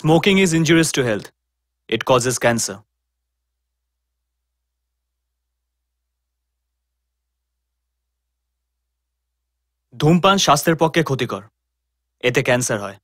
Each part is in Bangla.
Smoking is injurious to health. It causes cancer. ধূমপান স্বাস্থ্যের পক্ষে ক্ষতিকর। এতে ক্যান্সার হয়।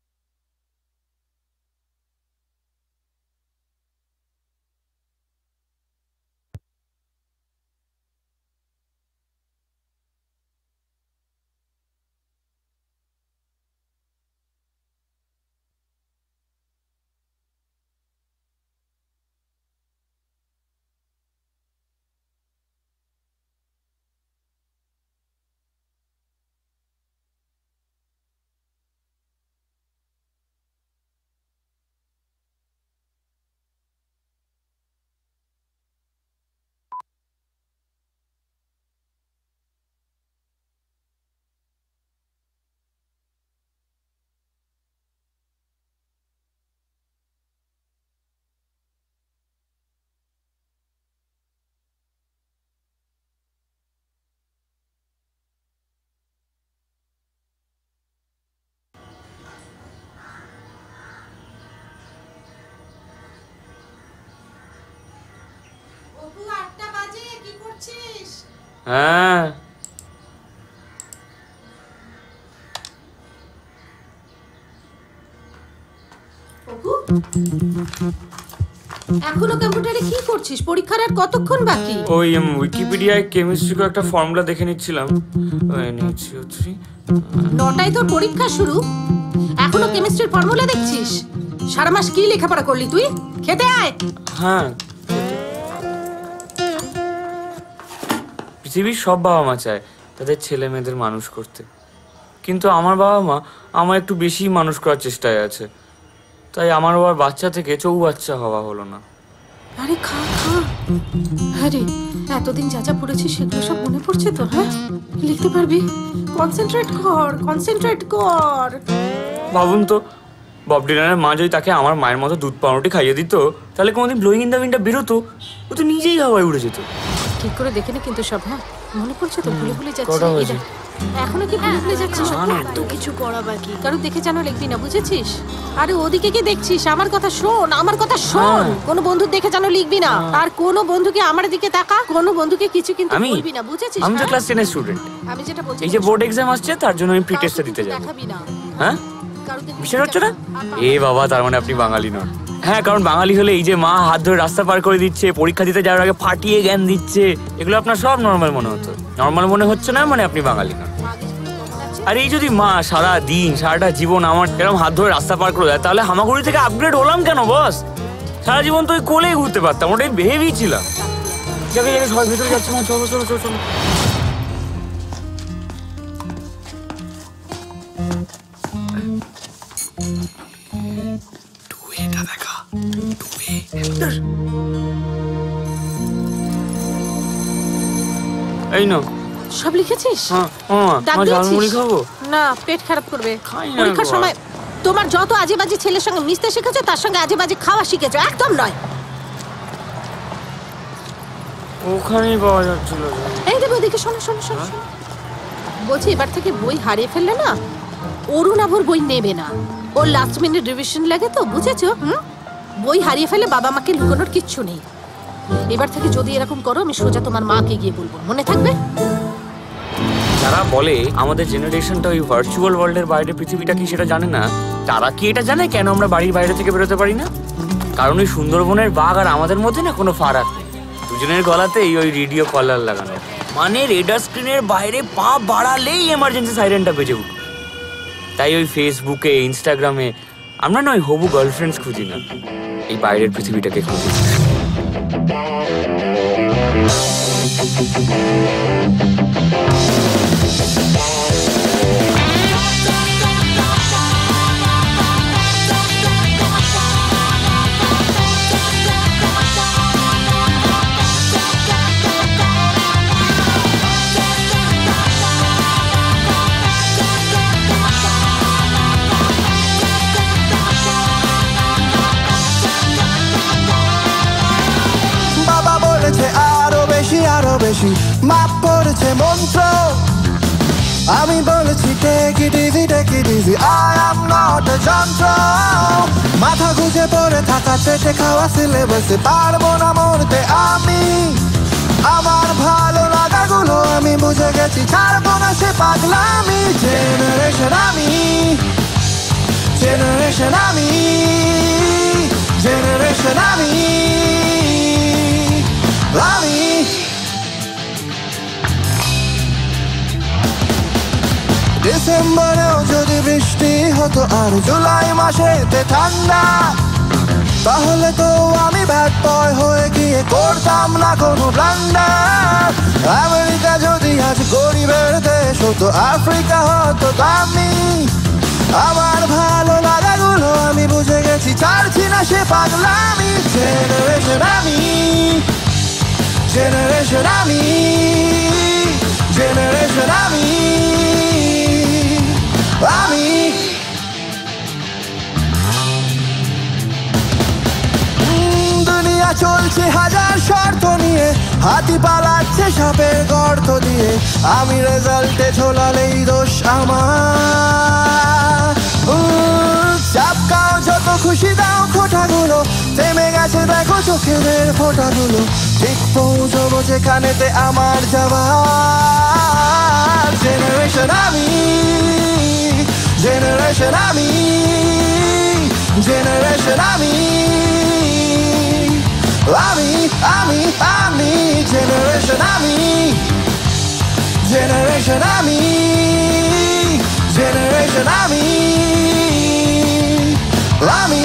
হ্যাঁ এখনো কম্পিউটারে কি করছিস? পরীক্ষার আর কতক্ষণ বাকি? ওই উইকিপিডিয়ায় কেমিস্ট্রির একটা ফর্মুলা দেখে নিচ্ছিলাম। নটায় তোর পরীক্ষা শুরু, এখনো কেমিস্ট্রির ফর্মুলা দেখছিস? সারা মাস কি লেখাপড়া করলি তুই? খেতে আয়। হ্যাঁ, পৃথিবীর সব বাবা মা চায় তাদের ছেলে মেয়েদের মানুষ করতে, কিন্তু আমার বাবা মা আমার একটু বেশি মানুষ করার চেষ্টায় আছে, তাই আমার বাবার বাচ্চা থেকে চৌবাচ্চা হওয়া হলো না। আরে খা খা। আরে এতদিন যা যা পড়েছিস সেগুলো সব মনে পড়ছে তো? হ্যাঁ, লিখতে পারবি? কনসেন্ট্রেট কর, কনসেন্ট্রেট কর। ভাবুন তো, বব ডিলানের মা যদি তাকে আমার মায়ের মতো দুধ পাউরুটি খাইয়ে দিত, তাহলে কোনোদিন ব্লোয়িং ইন দ্য উইন্ডটা বেরোতো? ও তো নিজেই হাওয়ায় উড়ে যেত। ঠিক করে দেখে নে কিন্তু সব। হ্যাঁ, মনে পড়ছে তো? ভুলে ভুলে যাচ্ছিস এখনো? কি ভুলে ভুলে যাচ্ছিস? এত কিছু পড়া বাকি। কারো দেখে জানো লিখবি না, বুঝেছিস? আরে ওদিকে কি দেখছিস? আমার কথা শোন, আমার কথা শোন। কোনো বন্ধু দেখে জানো লিখবি না, আর কোনো বন্ধুকে আমার দিকে তাকা, কোনো বন্ধুকে কিছু কিন্তু বলবি না, বুঝেছিস? আমি তো ক্লাস 10 এর স্টুডেন্ট। আমি যেটা বলছি, এই যে বোর্ড এক্সাম আসছে, তার জন্য আমি প্রি টেস্টে দিতে যাব। দেখাবি না। হ্যাঁ, বিশ্বাস হচ্ছে না? এ বাবা, তার মানে আপনি বাঙালি নন। হ্যাঁ, কারণ বাঙালি হলে এই যে মা হাত ধরে রাস্তা পার করে দিচ্ছে, পরীক্ষা দিতে যাওয়ার আগে ফাটিয়ে জ্ঞান দিচ্ছে, এগুলো আপনার সব নর্মাল মনে হতো। নর্মাল মনে হচ্ছে না মানে আপনি বাঙালি নন। আর এই যদি মা সারা দিন সারাটা জীবন আমার এরকম হাত ধরে রাস্তা পার করে দেয়, তাহলে হামাগুড়ি থেকে আপগ্রেড হলাম কেন বস? সারা জীবন তো ওই কোলেই ঘুরতে পারতাম, ওটাই ভেবেই ছিলাম। জায়গায় জায়গায় সবাই ভেতরে যাচ্ছে, চলো চলো চলো চলো। এই নাও। সব লিখেছিস? ঝালমুড়ি খাবো না, পেট খারাপ করবে। পরীক্ষার সময় তোমার যত আজে বাজে ছেলের সঙ্গে মিশতে শিখেছো, তার সঙ্গে আজে বাজে খাওয়া শিখেছো, একদম নয়। ওখানেই পাওয়া যাচ্ছিল। এই দেখো, ওদিকে শোনো শোনো শোনো। বলছি, এবার থেকে বই হারিয়ে ফেললে না, অরুণাভর বই নেবে না। ওর লাস্ট মিনিট রিভিশন লাগে তো, বুঝেছো? বই হারিয়ে ফেলে বাবা মাকে লুকানোর কিচ্ছু নেই। এবার থেকে যদি এরকম করো, আমি সোজা তোমার মাকে গিয়ে বলবো, মনে থাকবে? যারা বলে আমাদের জেনারেশনটা ওই ভার্চুয়াল ওয়ার্ল্ডের বাইরে পৃথিবীটা কি সেটা জানে না, তারা কি এটা জানে কেন আমরা বাড়ির বাইরে থেকে বেরোতে পারি না? কারণ ওই সুন্দরবনের বাঘ আর আমাদের মধ্যে না কোনো ফারাক নেই। দুজনের গলাতেই ওই রেডিও কলার লাগানো, মানে রেডার স্ক্রিনের বাইরে পা বাড়ালেই এমার্জেন্সি সাইরেনটা বেজে উঠবে। তাই ওই ফেসবুকে, ইনস্টাগ্রামে আমরা না ওই হবু গার্লফ্রেন্ডস খুঁজি না, এই বাইরের পৃথিবীটাকে খুঁজি। আরো বেশি মাপ করেছে মন্ত্র, আমি বলেছি take it easy I am not a যন্ত্র মাথা গুজে পড়ে থাকা চেটে খাওয়া সিলেবাসে পারবো না মরতে আমি আমার ভালো লাগাগুলো আমি বুঝে গেছি ছাড়বো না সে পাগলামি জেনারেশন আমি জেনারেশন আমি জেনারেশন আমি আমি ডিসেম্বরেও যদি বৃষ্টি হতো আর জুলাই মাসেতে ঠান্ডা তাহলে তো আমি ব্যাড বয় হয়ে গিয়ে করতাম না কোনো ব্লান্ডার আমেরিকা যদি আজ গরিবের দেশ হতো আফ্রিকা হতো দামি আমার ভালো লাগাগুলো আমি বুঝে গেছি ছাড়ছি না সে পাগলামি জেনারেশন আমি জেনারেশন আমি জেনারেশন আমি আমি দুনিয়া চলছে হাজার শর্ত নিয়ে হাতি পালাচ্ছে সাপের গর্ত দিয়ে আমি রেজাল্টে ঝোলালেই দোষ আমার চাপকাও যত খুশি দাও খোঁটাগুলো থেমে গেছে দেখো চোখের ফোঁটাগুলো ঠিক পৌঁছবো যেখানেতে আমার যাওয়ার জেনারেশন আমি জেনারেশন আমি জেনারেশন আমি আমি আমি আমি জেনারেশন আমি জেনারেশন আমি জেনারেশন আমি আমি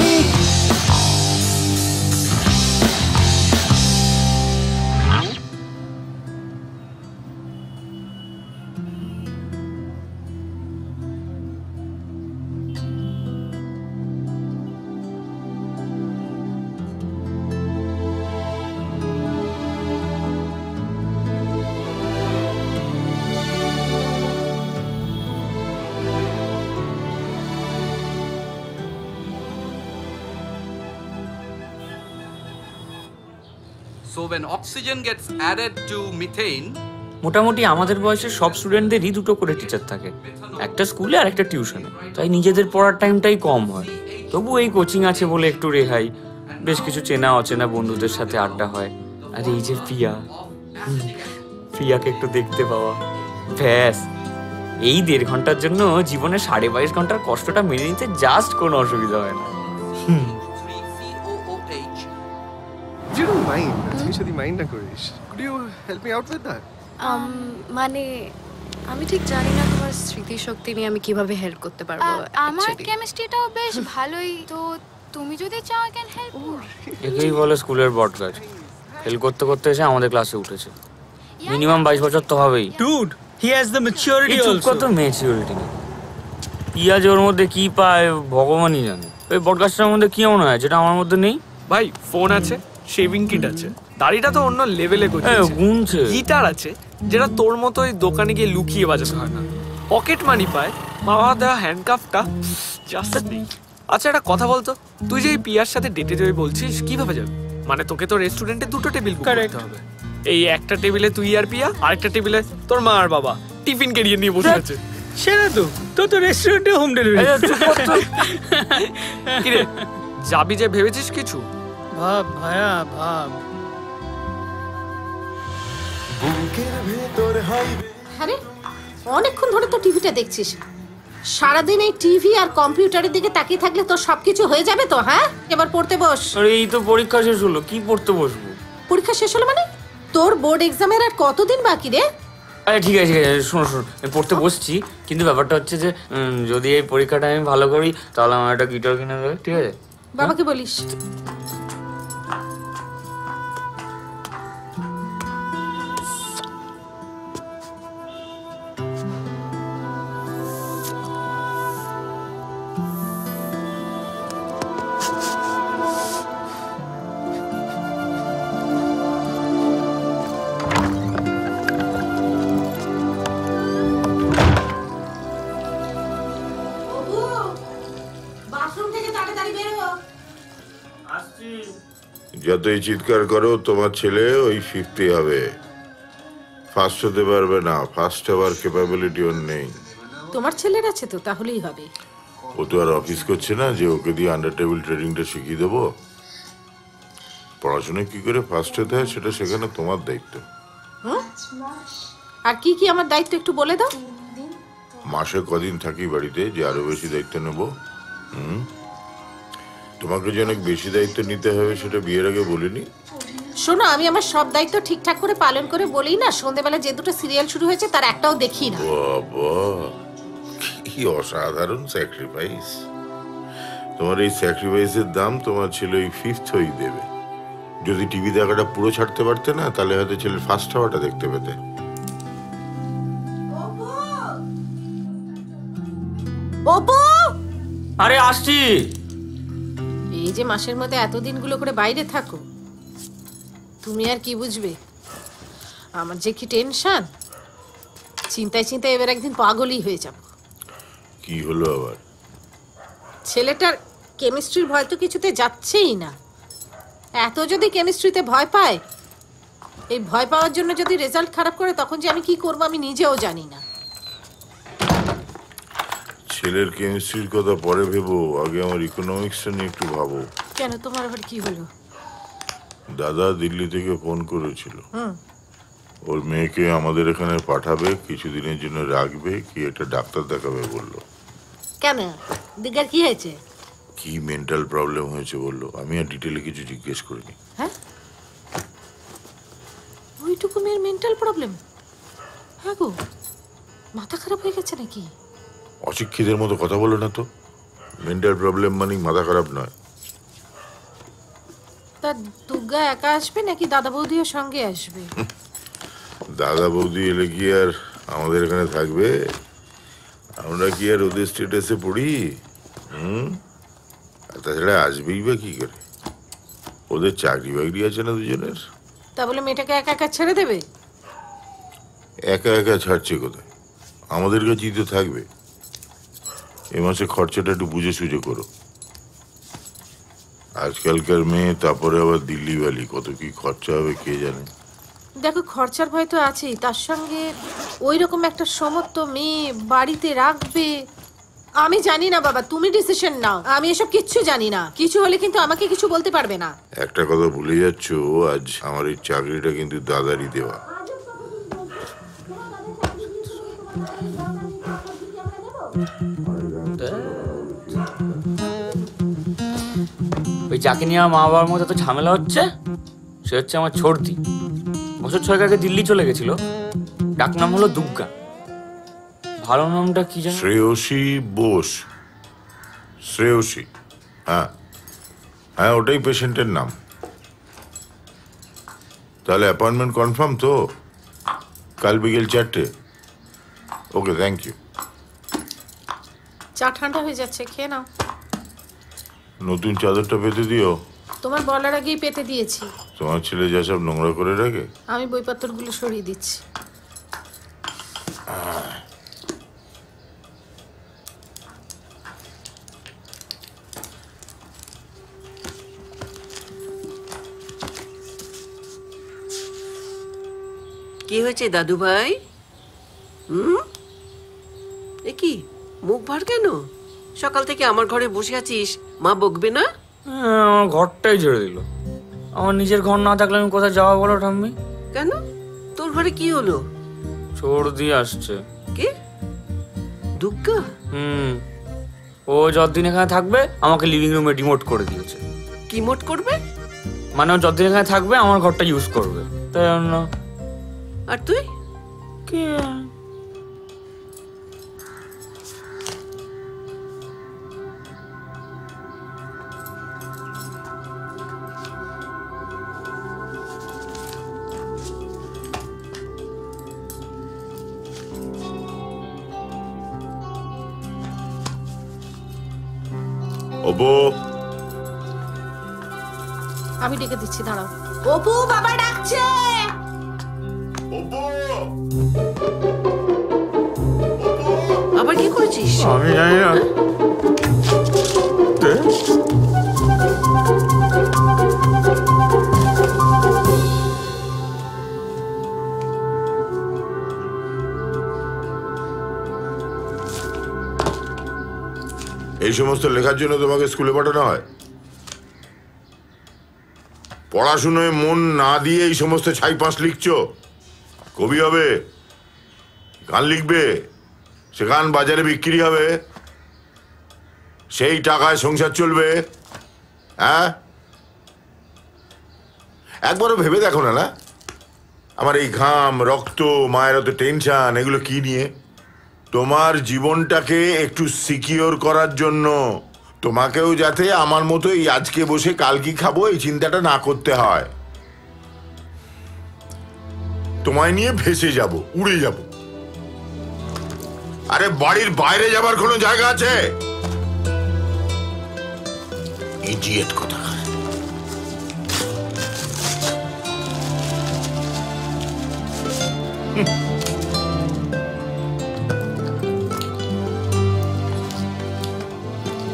So when oxygen gets added to methane, মোটামুটি আমাদের বয়সের সব স্টুডেন্টদেরই দুটো করে টিচার থাকে, একটা স্কুলে আর একটা টিউশনে। তাই নিজেদের পড়ার টাইমটাই কম হয়। তবু এই কোচিং আছে বলে একটু রেহাই, বেশ কিছু চেনা অচেনা বন্ধুদের সাথে আড্ডা হয়। আর এই যে প্রিয়াকে একটু দেখতে পাওয়া, ব্যাস এই 1.5 ঘন্টার জন্য জীবনে 22.5 ঘন্টার কষ্টটা মেনে নিতে জাস্ট কোনো অসুবিধা হয় না। COOH. You don't mind. তুই যদি মাইন্ড না করিস, could you help me out with that? মানে আমি ঠিক জানি না তোমার স্মৃতিশক্তি নিয়ে আমি কিভাবে হেল্প করতে পারবো। আমার actually। কেমিস্ট্রিটাও বেশ ভালোই, তো তুমি যদি চাও ক্যান হেল্প। একেই বলে স্কুলের বট গাছ। ফেল করতে করতে এসে আমাদের ক্লাসে উঠেছে। মিনিমাম 22 বছর তো হবেই। Dude, he has the maturity also. কত ম্যাচিউরিটি নেই। পিয়াজ ওর মধ্যে কি পায় ভগবানই জানে। ওই বটগাছটার মধ্যে কি এমন হয় যেটা আমার মধ্যে নেই? ভাই ফোন আছে, শেভিং কিট আছে, দাড়িটা তো অন্য লেভেলে গুনছে। গিটার আছে যেটা তোর মতো ওই দোকানে গিয়ে লুকিয়ে বাজাতে হয় না। পকেট মানি পায়, বাবা দেওয়া হ্যান্ডকাফটা জাস্ট নেই। আচ্ছা একটা কথা বলতো, তুই যে এই পিয়ার সাথে ডেটে যাবি বলছিস, কিভাবে যাবি? মানে তোকে তো রেস্টুরেন্টে 2টো টেবিল বুক করতে হবে। এই একটা টেবিলে তুই আর পিয়া, আরেকটা টেবিলে তোর মা আর বাবা টিফিন কেরিয়ে নিয়ে বসে আছে। সেটা তো রেস্টুরেন্টে হোম ডেলিভারি। কিরে যাবি যে ভেবেছিস কিছু? ভাব ভাইয়া ভাব। আরে অনেকক্ষণ ধরে তো টিভিটা দেখছিস, সারাদিন এই টিভি আর কম্পিউটারের দিকে তাকিয়ে থাকলে তোর সবকিছু হয়ে যাবে তো। হ্যাঁ, এবার পড়তে বস। আরে এই তো পরীক্ষা শেষ হলো, কি পড়তে বসবো? পরীক্ষা শেষ হলো মানে? তোর বোর্ড এক্সামের আর কতদিন বাকি রে? আরে ঠিক আছে শোনো আমি পড়তে বসছি, কিন্তু ব্যাপারটা হচ্ছে যে যদি এই পরীক্ষাটা আমি ভালো করি তাহলে আমার একটা গিটার কিনে দেবে, ঠিক আছে? বাবাকে বলিস। যতই চিৎকার করো তোমার ছেলে ওই 50 হবে। ফার্স্ট হতে পারবে না, ফার্স্ট হওয়ার ক্যাপাবিলিটি ওর নেই। তোমার ছেলের আছে তো, তাহলেই হবে। ও তো আর অফিস করছে না যে ওকে দিয়ে আন্ডার টেবিল ট্রেডিংটা শিখিয়ে দেবো। পড়াশোনায় কি করে ফার্স্ট হতে হয় সেটা শেখানো তোমার দায়িত্ব। আর কি কি আমার দায়িত্ব একটু বলে দাও। মাসে কদিন থাকি বাড়িতে যে আরো বেশি দায়িত্ব নেব? তোমাকে যে অনেক বেশি দায়িত্ব নিতে হবে সেটা বিয়ের আগে বলিনি। শোনো, আমি আমার সব দায়িত্ব ঠিকঠাক করে পালন করে বলেই না সন্ধ্যেবেলা যে দুটো সিরিয়াল শুরু হয়েছে তার একটাও দেখি না। বাবা, কি অসাধারণ স্যাক্রিফাইস! তোমার এই স্যাক্রিফাইসের দাম তোমার ছেলে ওই ফিফথই দেবে। যদি টিভি দেখাটা পুরো ছাড়তে পারতে না, তাহলে হয়তো ছেলের ফার্স্ট হওয়াটা দেখতে পেতে। আরে আসছি। এই যে মাসের মধ্যে এত দিনগুলো করে বাইরে থাকো, তুমি আর কি বুঝবে আমার যে কি টেনশন। চিন্তায় চিন্তায় এবার একদিন পাগলই হয়ে যাব। কি হলো আবার? ছেলেটার কেমিস্ট্রির ভয় তো কিছুতে যাচ্ছেই না। এত যদি কেমিস্ট্রিতে ভয় পায়, এই ভয় পাওয়ার জন্য যদি রেজাল্ট খারাপ করে, তখন যে আমি কি করবো আমি নিজেও জানি না। ছেলের কেমিস্ট্রির কথা পরে ভেবো, আগে আমার ইকোনমিক্সটা নিয়ে একটু ভাবো। কেন, তোমার আবার কি হলো? দাদা দিল্লি থেকে ফোন করেছিল, ওর মেয়েকে আমাদের এখানে পাঠাবে, কিছুদিনের জন্য রাখবে, কি একটা ডাক্তার দেখাবে বললো। কেন, দিগার কি হয়েছে? কি মেন্টাল প্রবলেম হয়েছে বললো। আমি আর ডিটেলে কিছু জিজ্ঞেস করিনি। হ্যাঁ, ওইটুকু মেয়ের মেন্টাল প্রবলেম? হ্যাঁ গো, মাথা খারাপ হয়ে গেছে নাকি? অশিক্ষিতের মতো কথা বলো না তো। মেন্টাল প্রবলেম মানে মাথা খারাপ নয়। তা দুর্গা একা আসবে নাকি দাদা বৌদিও সঙ্গে আসবে? দাদা বৌদি এলে কি আর আমাদের এখানে থাকবে? আমরা কি আর ওদের স্টেটাসে পড়ি? তাছাড়া আসবেই বা কি করে? ওদের চাকরি বাকরি আছে না দুজনের। তা বলে মেয়েটাকে একা একা ছেড়ে দেবে? একা একা ছাড়ছে কোথায়? আমাদের কাছেই তো থাকবে। এ মাসে খরচাটা একটু বুঝে সুঝে করো। আজকালকার মেয়ে, তারপরে আবার দিল্লি বালি, কত কি খরচা হবে কে জানে। দেখো, খরচার ভয় তো আছেই, তার সঙ্গে ওই রকম একটা সমস্ত মেয়ে বাড়িতে রাখবে। আমি জানি না বাবা, তুমি ডিসিশন নাও। আমি এসব কিচ্ছু জানি না। কিছু হলে কিন্তু আমাকে কিছু বলতে পারবে না। একটা কথা ভুলে যাচ্ছ, আজ আমার এই চাকরিটা কিন্তু দাদারই দেওয়া। ওই যাকে নিয়ে আমার মা বাবার মধ্যে তো ঝামেলা হচ্ছে, সে হচ্ছে আমার ছোটদি। বছর 6 আগে দিল্লি চলে গেছিল। ডাক নাম হলো দুর্গা। ভালো নামটা কি জানো? শ্রেয়সী বোস। শ্রেয়সী, হ্যাঁ হ্যাঁ, ওটাই পেশেন্টের নাম। তাহলে অ্যাপয়েন্টমেন্ট কনফার্ম তো? কাল বিকেল 4টে। ওকে, থ্যাংক ইউ। চা ঠান্ডা হয়ে যাচ্ছে, খেয়ে নাও। নতুন চাদরটা পেতে দিও। তোমার বলার আগেই পেতে দিয়েছি। তোমার ছেলে যা সব নোংরা করে রাখে। আমি বইপত্রগুলো সরিয়ে দিচ্ছি। কি হয়েছে দাদু ভাই? এ কি মুখ ভার কেন? সকাল থেকে আমার ঘরে বসে আছিস, মা বকবে না? আমার ঘরটাই ছেড়ে দিল। আমার নিজের ঘর না থাকলে আমি কোথায় যাওয়া বলো ঠাম্মি? কেন, তোর ঘরে কি হলো? ছোড়দি আসছে। কে? দুর্গা? ও যতদিন এখানে থাকবে আমাকে লিভিং রুমে ডিমোট করে দিয়েছে। কি মোট করবে? মানে ও যতদিন এখানে থাকবে আমার ঘরটা ইউজ করবে, তাই জন্য। আর তুই? কি অপু, আমি ডেকে দিচ্ছি, দাঁড়াও। অপু, বাবা ডাকছে। আবার কি করেছিস? আমি জানি না। এই সমস্ত লেখার জন্য তোমাকে স্কুলে পাঠানো হয়? পড়াশুনোয় মন না দিয়ে এই সমস্ত ছাইপাঁশ লিখছো? কবি হবে, গান লিখবে, সে গান বাজারে বিক্রি হবে, সেই টাকায় সংসার চলবে। হ্যাঁ, একবারও ভেবে দেখো না আমার এই ঘাম, রক্ত, মায়ের অত টেনশন, এগুলো কি নিয়ে? তোমার জীবনটাকে একটু সিকিওর করার জন্য, তোমাকেও যাতে আমার মতো এই আজকে বসে কাল কি খাবো এই চিন্তাটা না করতে হয়। তোমায় নিয়ে ভেসে যাব, উড়ে যাব। আরে বাড়ির বাইরে যাবার কোনো জায়গা আছে? ইডিয়েট কথা।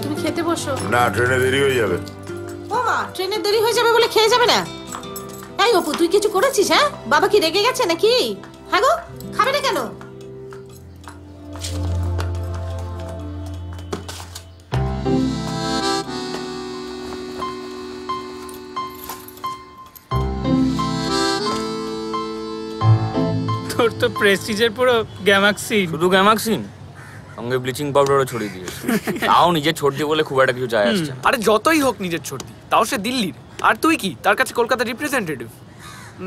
তুমি খেতে বসো। না, ট্রেনে দেরি হয়ে যাবে। ও মা, ট্রেনে দেরি হয়ে যাবে বলে খেয়ে যাবে না? এই অপু, তুই কিছু করেছিস? হ্যাঁ, বাবা কি রেগে গেছে নাকি? হ্যাঁ গো, খাবে না কেন? তোর তো প্রেস্টিজের পুরো গ্যামাক্সিন। শুধু গ্যামাক্সিন, সঙ্গে ব্লিচিং পাউডারও ছড়িয়ে দিয়েছে। তাও নিজের ছড়দি বলে খুব একটা কিছু যায় আসছে। আরে যতই হোক নিজের ছড়দি, তাও সে দিল্লির। আর তুই কি তার কাছে কলকাতার রিপ্রেজেন্টেটিভ?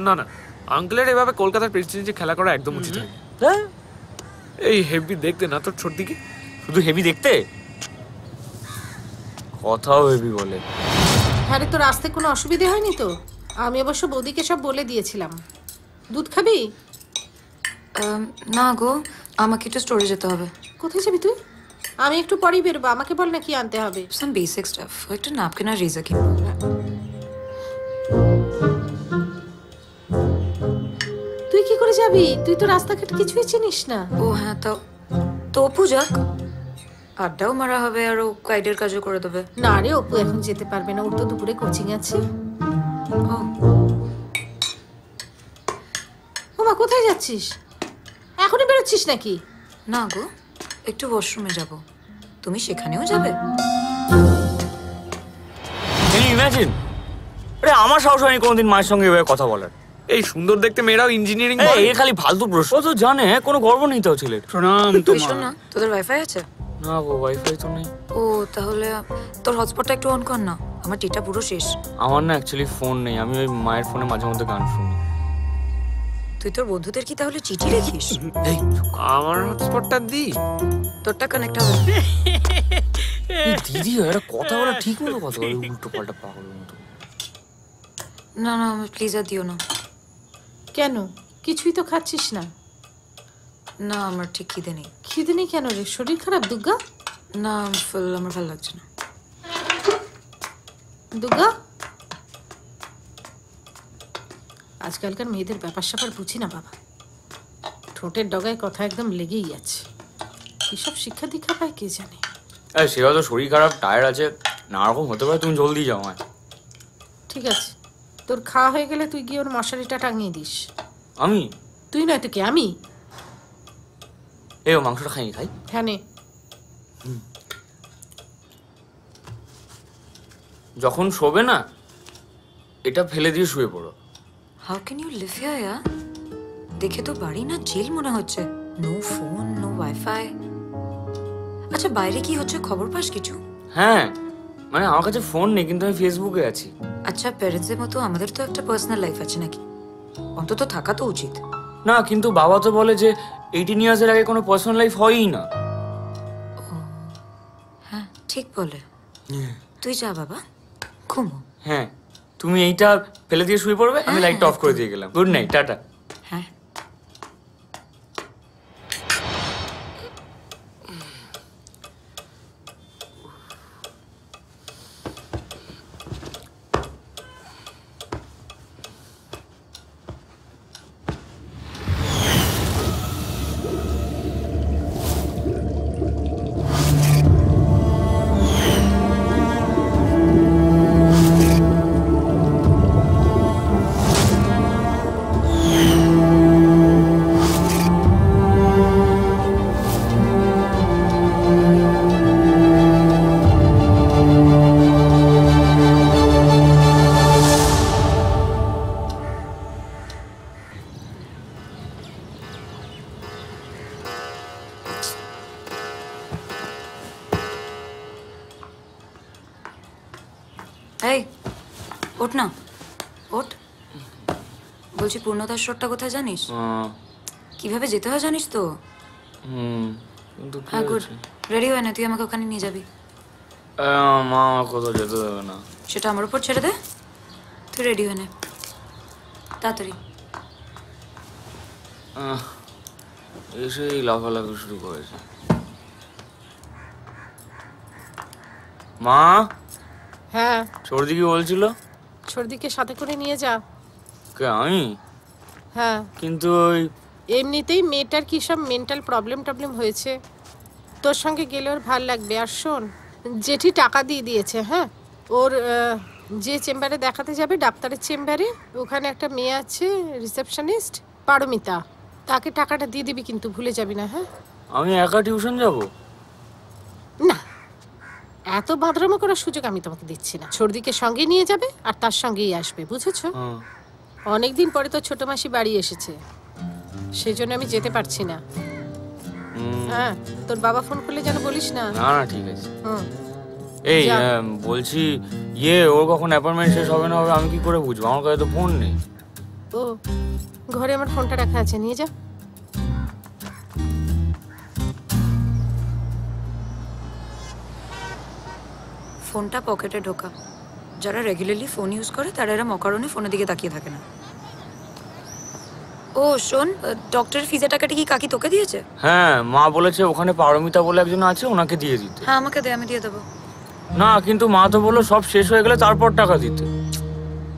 না না, আঙ্কেলের এভাবে কলকাতার প্রেসিডেন্সি খেলা করা একদম উচিত হয়নি। এই হেভি দেখতে না তোর ছড়দিকে? শুধু হেভি দেখতে, কথাও হেভি বলে। আরে তোর আসতে কোনো অসুবিধা হয়নি তো? আমি অবশ্য বৌদিকে সব বলে দিয়েছিলাম। দুধ খাবি? না গো, আমাকে একটু স্টোরে যেতে হবে। কোথায় যাবি তুই? আমি একটু পরেই বেরোবো, আমাকে বল না কি আনতে হবে। সাম বেসিক স্টাফ, একটা ন্যাপকিন আর রেজার কিনবো। তুই কি করে যাবি? তুই তো রাস্তাঘাট কিছুই চিনিস না। ও হ্যাঁ, তো অপু যাক, আড্ডাও মারা হবে আর ও গাইডের কাজও করে দেবে। না রে, অপু এখন যেতে পারবে না, ওর তো দুপুরে কোচিং আছে। ও মা, কোথায় যাচ্ছিস? এখনই বেরোচ্ছিস নাকি? না গো, একটু ওয়াশরুমে যাব। তুমি সেখানেও যাবে? ইমাজিন, আরে আমার সাহস হয়নি কোনোদিন মায়ের সঙ্গে এভাবে কথা বলার। এই সুন্দর দেখতে মেয়েরাও ইঞ্জিনিয়ারিং করে? এই খালি ফালতু প্রশ্ন। তো জানে কোনো গর্ব নেই তো ছেলের। প্রণাম তোমার। না, তোদের ওয়াইফাই আছে? না গো, ওয়াইফাই তো নেই। ও তাহলে তোর হটস্পটটা একটু অন কর না, আমার ডেটা পুরো শেষ। আমার না অ্যাকচুয়ালি ফোন নেই, আমি ওই মায়ের ফোনে মাঝে মধ্যে গান শুনি। তুই তোর বন্ধুদের কি তাহলে চিঠি লিখিস? এই আমার হটস্পটটা দি, তোরটা কানেক্ট হবে। দিদি এটা কথা বলা ঠিক মতো কথা বলে, উল্টো পাল্টা পাগলের মতো। না না, প্লিজ আর দিও না। কেন? কিছুই তো খাচ্ছিস না। না, আমার ঠিক খিদে নেই। খিদে নেই কেন রে? শরীর খারাপ দুর্গা? না, আমার ভালো লাগছে না। দুর্গা, আজকালকার মেয়েদের ব্যাপার স্যাপার বুঝি না বাবা। ঠোঁটের ডগায় কথা একদম লেগেই আছে। কিসব শিক্ষা দীক্ষা পায় কে জানে। সেবা তো শরীর খারাপ, টায়ার আছে, নানা রকম হতে পারে, তুমি জলদি যাও। ঠিক আছে, তোর খাওয়া হয়ে গেলে তুই গিয়ে ওর মশারিটা টাঙিয়ে দিস। আমি? তুই নয় তো কে? আমি। এই মাংসটা খাইনি, খাই। হ্যাঁ নে। যখন শোবে না, এটা ফেলে দিয়ে শুয়ে পড়ো। How can you live here? দেখে তো বাড়ি না জেল মনে হচ্ছে। No phone, no wifi. আচ্ছা, বাইরে কি হচ্ছে খবর পাস কিছু? হ্যাঁ, মানে আমার কাছে ফোন নেই, কিন্তু আমি ফেসবুকে আছি। আচ্ছা, প্যারেন্টসের মতো আমাদের তো একটা পার্সোনাল লাইফ আছে নাকি? অন্তত থাকা তো উচিত। না, কিন্তু বাবা তো বলে যে 18 ইয়ার্সের আগে কোনো পার্সোনাল লাইফ হয়ই না। হ্যাঁ, ঠিক বলে। তুই যা বাবা, ঘুমো। হ্যাঁ, তুমি এইটা ফেলে দিয়ে শুয়ে পড়বে, আমি লাইটটা অফ করে দিয়ে গেলাম। Good night, tata. হ্যাঁ। ওঠ না, ওঠ। বলছি পূর্ণতার স্টোরটা কোথায় জানিস? কিভাবে যেতে হয় জানিস তো? হ্যাঁ গুড, রেডি হয় না, তুই আমাকে ওখানে নিয়ে যাবি। মা কোথাও যেতে দেবে না। সেটা আমার উপর ছেড়ে দে, তুই রেডি হয় না তাড়াতাড়ি। এসেই লাফালাফি শুরু করেছে। মা। হ্যাঁ। সর্দি কি বলছিল? সর্দিকে সাথে করে নিয়ে যা। কে আমি? হ্যাঁ। কিন্তু ওই এমনিতেই মেয়েটার কি সব মেন্টাল প্রবলেম হয়েছে, তোর সঙ্গে গেলে ওর ভাল লাগবে। আর শোন, জেঠি টাকা দিয়ে দিয়েছে, হ্যাঁ, ওর যে চেম্বারে দেখাতে যাবে, ডাক্তারের চেম্বারে, ওখানে একটা মেয়ে আছে রিসেপশনিস্ট, পারমিতা, তাকে টাকাটা দিয়ে দিবি কিন্তু ভুলে যাবি না। হ্যাঁ। আমি একা টিউশন যাব? না, এত বাদরামো করার সুযোগ আমি তোমাকে দিচ্ছি না। সর্দিকে সঙ্গে নিয়ে যাবে আর তার সঙ্গেই আসবে, বুঝেছো? অনেকদিন পরে তো ছোট মাসি বাড়ি এসেছে, সেই জন্য আমি যেতে পারছি না। হ্যাঁ, তোর বাবা ফোন করলে যেন বলিস না। না না ঠিক আছে। এই বলছি ওর কখন অ্যাপয়েন্টমেন্ট শেষ হবে না হবে আমি কি করে বুঝবো? আমার কাছে তো ফোন নেই। ও, ঘরে আমার ফোনটা রাখা আছে, নিয়ে যা। ফোনটা পকেটে ঢোকা। যারা রেগুলারলি ফোন ইউজ করে তারা এরা অকারণে ফোনের দিকে তাকিয়ে থাকে না। ও শোন, ডক্টরের ফিজের টাকাটা কি কাকি তোকে দিয়েছে? হ্যাঁ, মা বলেছে ওখানে পারমিতা বলে একজন আছে, ওনাকে দিয়ে দিতে। হ্যাঁ আমাকে দে, আমি দিয়ে দেবো। না কিন্তু মা তো বললো সব শেষ হয়ে গেলে তারপর টাকা দিতে।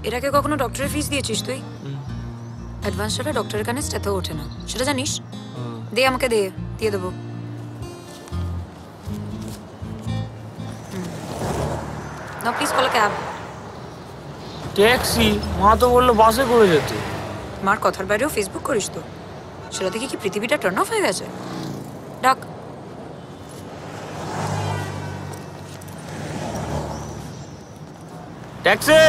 এর আগে কখনো ডক্টরের ফিস দিয়েছিস তুই? অ্যাডভান্স ছাড়া ডক্টরের কানে স্টেথও ওঠে না, সেটা জানিস? দে আমাকে, দে, দিয়ে দেবো। না প্লিজ কল ক্যাব। ট্যাক্সি? মা তো বললো বাসে করে যেতে। মার কথার বাইরেও ফেসবুক করিস তো, সেটা দেখে কি পৃথিবীটা টার্ন অফ হয়ে গেছে? ডাক। ট্যাক্সি!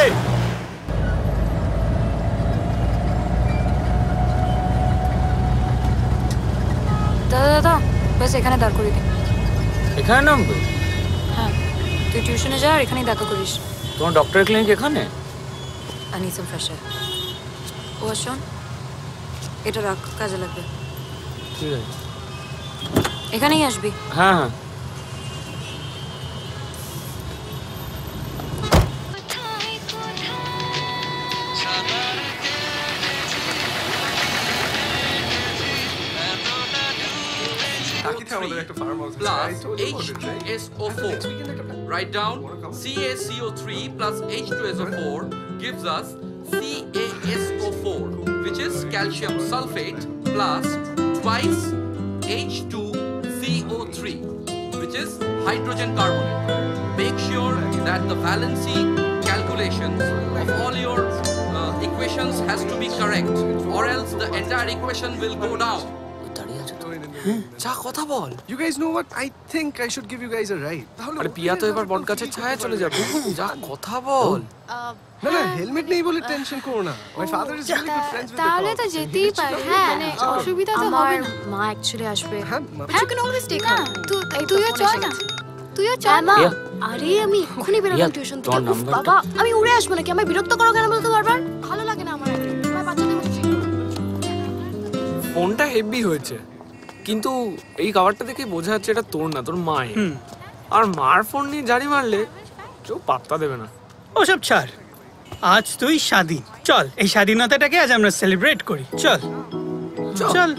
দাদা দাদা, ব্যাস এখানে দাঁড় করে দিন। এখানে নামবে? হ্যাঁ, তুই টিউশনে যা আর এখানেই দেখা করিস। তোমার ডক্টরের ক্লিনিক এখানে? I need some fresh air. ও শোন, এটা রাখ, কাজে লাগবে। ঠিক আছে, এখানেই আসবি। হ্যাঁ হ্যাঁ। Plus H2SO4. Write down CaCO3 plus H2SO4 gives us CaSO4, which is calcium sulfate plus twice H2CO3, which is hydrogen carbonate. Make sure that the valency calculations of all your equations has to be correct, or else the entire equation will go down. যা কথা বল। You guys know what? I think I should give you guys a ride. আরে পিয়া তো এবার বটগাছের ছায়ায় চলে যাবে। যা কথা বল। না না, হেলমেট নেই বলে টেনশন করো না। My father is really good friends with the তাহলে তো যেতেই পারে। হ্যাঁ, মানে অসুবিধা তো হবে না। মা অ্যাকচুয়ালি আসবে। হ্যাঁ, you can always take her. তুইও চল না। তুইও চল না। আরে আমি এক্ষুনি বেরোলাম টিউশন থেকে। বাবা, আমি উড়ে আসবো নাকি? আমায় বিরক্ত করো কেন বলতো বারবার? ভালো লাগে না আমার। আমার বাচ্চাদের মতো ঠিক করো। ফোনটা হেভি হয়েছে, কিন্তু এই কভারটা দেখে বোঝা যাচ্ছে এটা তোর না, তোর মায়ের। আর মার ফোন নিয়ে জারি মারলে কেউ পাত্তা দেবে না। ওসব ছাড়, আজ তুই স্বাধীন। চল, এই স্বাধীনতাটাকে আজ আমরা সেলিব্রেট করি। চল চল।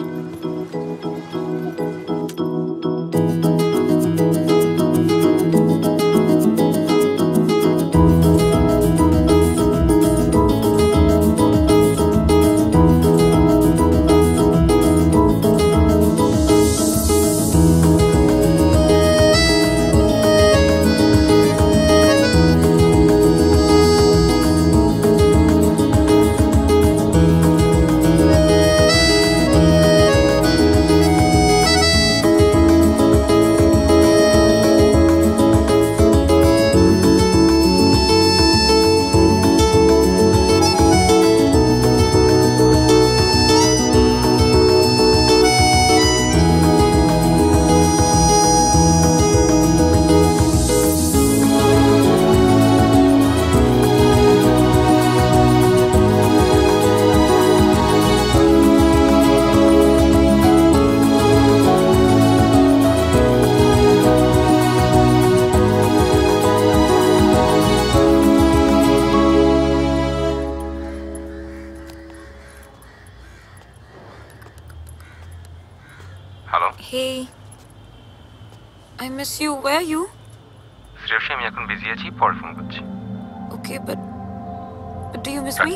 I miss you. Where are you? Seriously, আমি এখন বিজি আছি, পরে ফোন করছি। Okay, but do you miss me?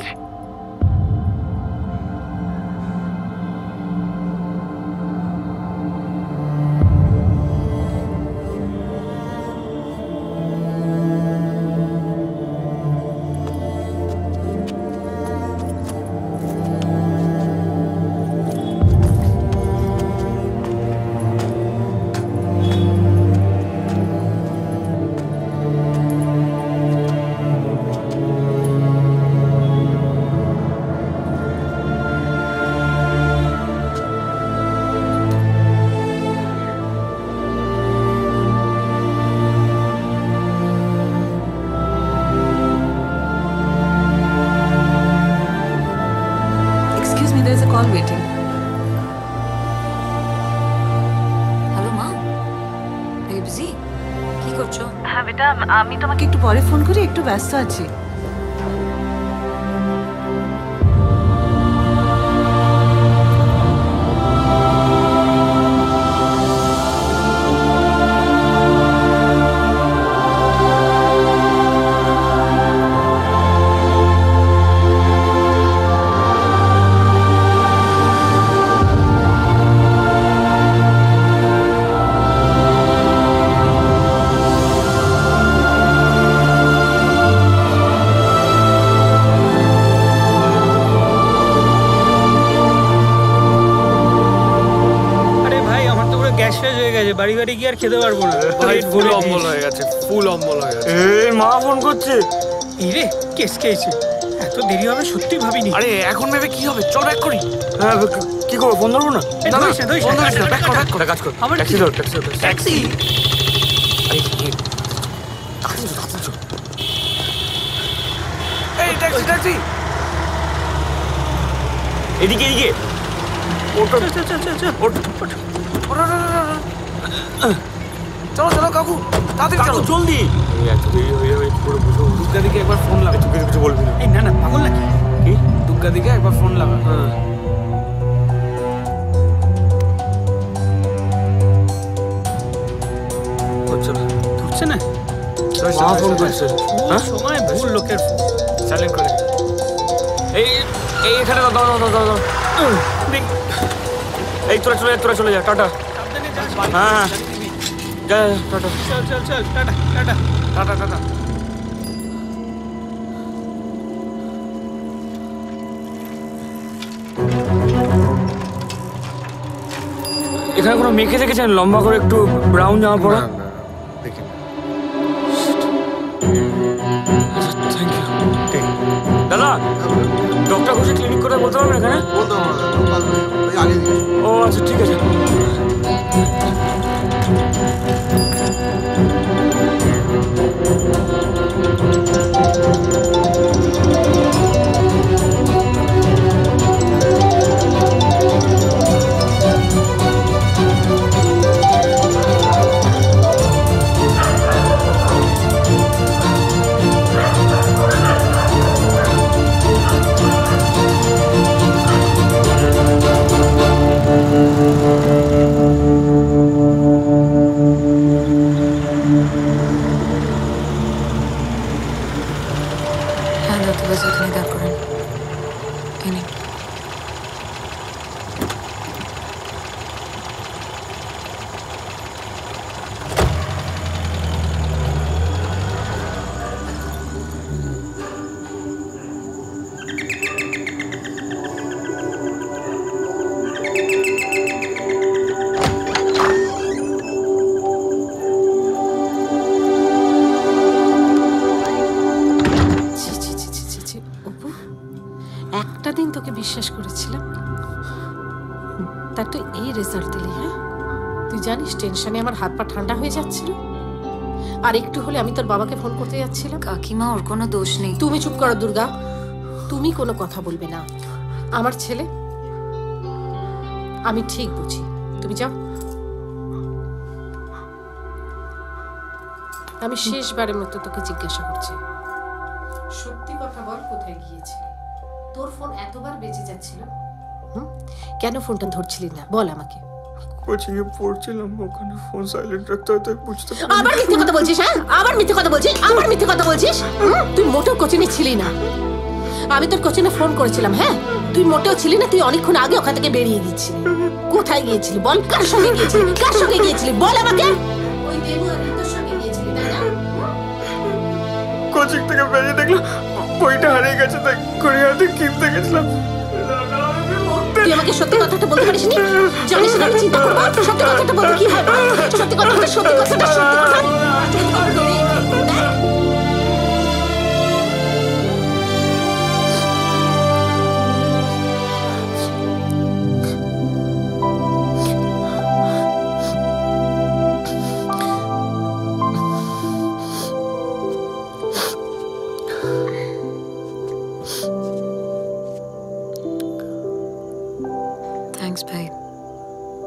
আমি তোমাকে একটু পরে ফোন করি, একটু ব্যস্ত আছি। বাড়ি বাড়ি গিয়ে আর খেতে পারবো না, ফুল অম্বল হয়ে গেছে, ফুল অম্বল হয়ে গেছে। মা ফোন করছে। এই রে কেস খেয়েছে, এত দেরি হবে সত্যি ভাবিনি। আরে এখন ভেবে কি হবে, চল ব্যাক করি। হ্যাঁ কি করবো, ফোন ধরবো না? কাজ কর, ট্যাক্সি ধর, ট্যাক্সি ধর, ট্যাক্সি। এই ট্যাক্সি ট্যাক্সি এদিকে এদিকে। চলো চলো কাকু, তাড়াতাড়ি চলো, জলদি। এত দেরি হয়ে যাবে, কি করে বুঝবো? দুর্গা দিকে একবার ফোন লাগা। তোকে কিছু বলবি না। এই না না, পাগল নাকি? কি? দুর্গা দিকে একবার ফোন লাগা। হ্যাঁ ধরছে না, মা ফোন করছে। সময় ভুল লোকের ফোন সাইলেন্ট করে। এই এই এখানে দাও দাও দাও দাও। এই তোরা চলে যা, টাটা। হ্যাঁ যা টাটা। চল চল চল, টাটা টাটা টাটা টাটা। এখানে কোনো মেখে দেখেছেন লম্বা করে একটু ব্রাউন জামা পরা? দাদা ডক্টর ঘোষের ক্লিনিক করে বলতে পারবেন এখানে? ও আচ্ছা ঠিক আছে। বিশ্বাস করেছিলাম, তার তো এই রেজাল্ট দিলি। হ্যাঁ তুই জানিস টেনশনে আমার হাত পা ঠান্ডা হয়ে যাচ্ছিল, আর একটু হলে আমি তোর বাবাকে ফোন করতে যাচ্ছিলাম। কাকিমা ওর কোনো দোষ নেই। তুমি চুপ করো দুর্গা, তুমি কোনো কথা বলবে না। আমার ছেলে আমি ঠিক বুঝি, তুমি যাও। আমি শেষবারের মতো তোকে জিজ্ঞাসা করছি, সত্যি কথা বল, কোথায় গিয়েছিলি? তোর ফোন এতবার বেজে যাচ্ছিল, কেন ফোনটা ধরছিলি না? বল আমাকে। কোচিং এ পড়ছিলাম, ওখানে ফোন সাইলেন্ট রাখতে হয় তাই বুঝতে পারি। আবার মিথ্যে কথা বলছিস? হ্যাঁ, আবার মিথ্যে কথা বলছিস, আবার মিথ্যে কথা বলছিস। তুই মোটেও কোচিংয়ে ছিলি না। আমি তোর কোচিংয়ে ফোন করেছিলাম। হ্যাঁ, তুই মোটেও ছিলি না, তুই অনেকক্ষণ আগে ওখান থেকে বেরিয়ে গিয়েছিলি। কোথায় গিয়েছিলি বল? কার সঙ্গে গিয়েছিলি? কার সঙ্গে গিয়েছিলি বল আমাকে। ওই দেবু আর তোর সঙ্গে গিয়েছিলি তাই না? কোচিং থেকে বেরিয়ে দেখলাম বইটা হারিয়ে গেছে, তাই গড়িয়াহাটে কিনতে গেছিলাম। তুই আমাকে সত্যি কথাটা বলতে পারিস নি? জানিস না আমি চিন্তা করবো? সত্যি কথাটা বলতে কি হয়? সত্যি কথাটা, সত্যি কথাটা, সত্যি কথা। থ্যাঙ্কস ভাই।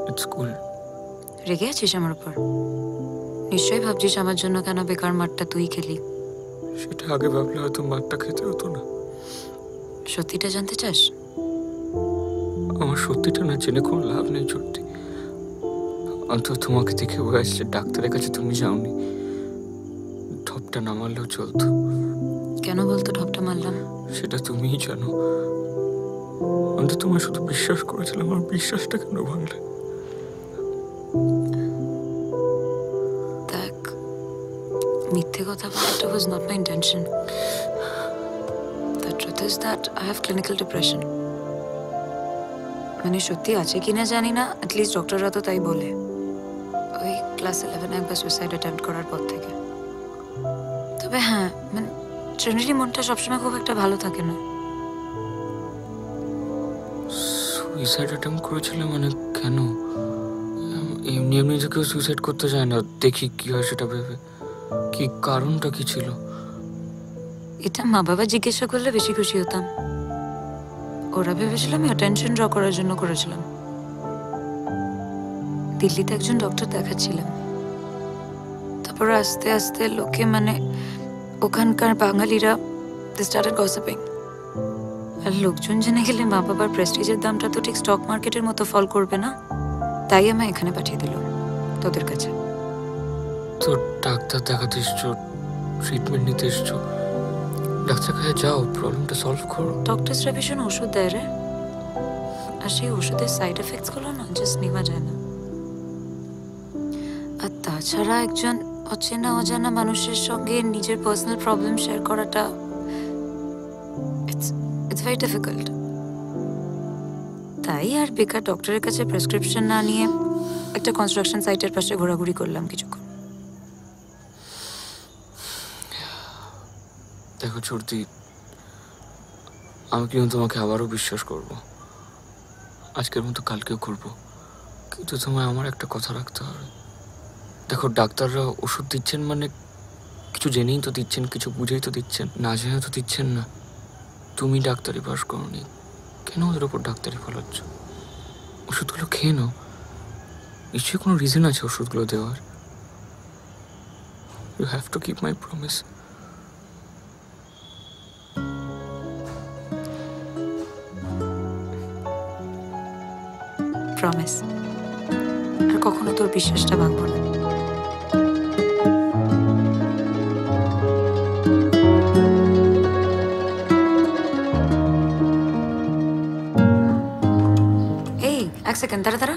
ইটস কুল। রেগে আছিস আমার উপর? নিশ্চয়ই ভাবছিস আমার জন্য কেন বেকার মাঠটা তুই খেলি। সেটা আগে ভাবলে হয়তো মাঠটা খেতে হতো না। সত্যিটা জানতে চাস? আমার সত্যিটা না জেনে কোনো লাভ নেই সত্যি। অন্তত তোমাকে দেখে বোঝা যাচ্ছে ডাক্তারের কাছে তুমি যাওনি। ঢপটা না মারলেও চলতো। কেন বলতো ঢপটা মারলাম? সেটা তুমিই জানো। আমি তো তোমায় শুধু বিশ্বাস করেছিলাম, আমার বিশ্বাসটা কেন ভাঙলে? দেখ, মিথ্যে কথা বলাটা was not my intention. The truth is that I have clinical depression. মানে সত্যি আছে কিনা জানি না, অ্যাটলিস্ট ডক্টররা তো তাই বলে। ওই ক্লাস 11 একবার সুইসাইড অ্যাটেম্প্ট করার পর থেকে। তবে হ্যাঁ, মানে জেনারেলি মনটা সবসময় খুব একটা ভালো থাকে না। সুইসাইড অ্যাটেম্প্ট করেছিলে মানে কেন? এমনি এমনি তো কেউ সুইসাইড করতে যায় না, দেখি কি হয় সেটা ভেবে। কি কারণটা কি ছিল? এটা মা বাবা জিজ্ঞাসা করলে বেশি খুশি হতাম। ওরা ভেবেছিলাম আমি অ্যাটেনশন ড্র করার জন্য করেছিলাম। দিল্লিতে একজন ডক্টর দেখাচ্ছিলাম। তারপর আস্তে আস্তে লোকে মানে ওখানকার বাঙালিরা they started gossiping. আর লোকজন জেনে গেলে মা বাবার প্রেস্টিজের দামটা তো ঠিক স্টক মার্কেটের মতো ফল করবে না, তাই আমায় এখানে পাঠিয়ে দিল তোদের কাছে। তো ডাক্তার দেখাতে এসছো, ট্রিটমেন্ট নিতে এসছো, ডাক্তার কাছে যাও, প্রবলেমটা সলভ করো। ডক্টরসরা ভীষণ ওষুধ দেয় রে, আর সেই ওষুধের সাইড এফেক্টস গুলো না জাস্ট নেওয়া যায় না। আর তাছাড়া একজন অচেনা অজানা মানুষের সঙ্গে নিজের পার্সোনাল প্রবলেম শেয়ার করাটা ইটস ভেরি ডিফিকাল্ট। তাই আর বেকার ডক্টরের কাছে প্রেসক্রিপশন না নিয়ে একটা কনস্ট্রাকশন সাইটের পাশে ঘোরাঘুরি করলাম কিছুক্ষণ। দেখো চর্দি, আমি কিন্তু তোমাকে আবারও বিশ্বাস করব, আজকের মতো কালকেও করব, কিন্তু তোমায় আমার একটা কথা রাখতে হবে। দেখো ডাক্তাররা ওষুধ দিচ্ছেন মানে কিছু জেনেই তো দিচ্ছেন, কিছু বুঝেই তো দিচ্ছেন, না জেনে তো দিচ্ছেন না। তুমি ডাক্তারি পাস করোনি, কেন ওদের ওপর ডাক্তারি ফলাচ্ছ? ওষুধগুলো খেয়ে নাও, নিশ্চয়ই কোনো রিজন আছে ওষুধগুলো দেওয়ার। You have to keep my promise. Promise, আর কখনো তোর বিশ্বাসটা ভাঙবো না। এই এক সেকেন্ড, তারা তারা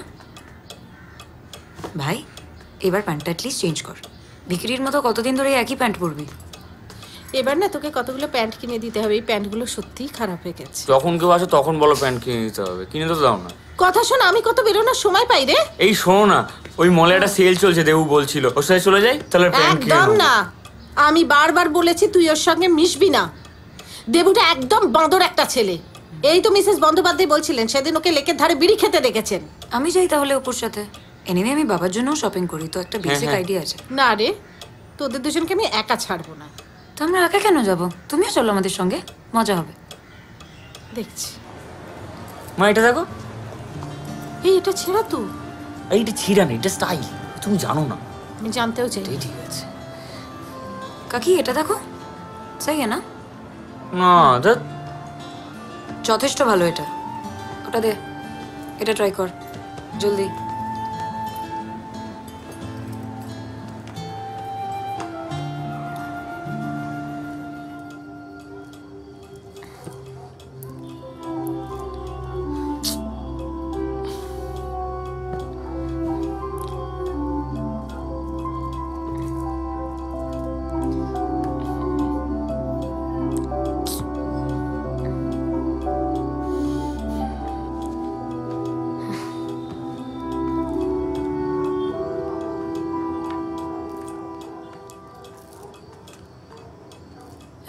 ভাই, এবার প্যান্টটা অ্যাটলিস্ট চেঞ্জ কর। ভিকিরির মতো কতদিন ধরে একই প্যান্ট পরবি? এবার না তোকে কতগুলো প্যান্ট কিনে দিতে হবে, এই প্যান্টগুলো সত্যিই খারাপ হয়ে গেছে। যখন কেউ আসে তখন বলো প্যান্ট কিনে দিতে হবে, কিনে তো দাও না। কথা শোন, আমি কত বেরোনোর সময় পাই রে। এই শোনো না, ওই মলে একটা সেল চলছে, দেবু বলছিল ওর সাথে চলে যাই, তাহলে প্যান্ট কিনে একদম নাও। না, আমি বারবার বলেছি তুই ওর সঙ্গে মিশবি না। দেবুটা একদম বাঁদর একটা ছেলে। এই তো মিসেস বন্দ্যোপাধ্যায় বলছিলেন সেদিন ওকে লেকের ধারে বিড়ি খেতে দেখেছেন। আমি যাই তাহলে অপুর সাথে। এনিওয়ে আমি বাবার জন্য শপিং করি, তো একটা বেসিক আইডিয়া আছে। না রে, তোদের দুজনকে আমি একা ছাড়বো না। তো আমরা একা কেন যাব? তুমিও চলো আমাদের সঙ্গে, মজা হবে। দেখছি। মা এটা দেখো। এই এটা ছেঁড়া তো। এইটা ছিঁড়া নেই, এটা স্টাইল, তুমি জানো না। আমি জানতেও চাই। ঠিক আছে কাকি, এটা দেখো, সেই না? না দেখ, যথেষ্ট ভালো এটা। ওটা দে, এটা ট্রাই কর জলদি।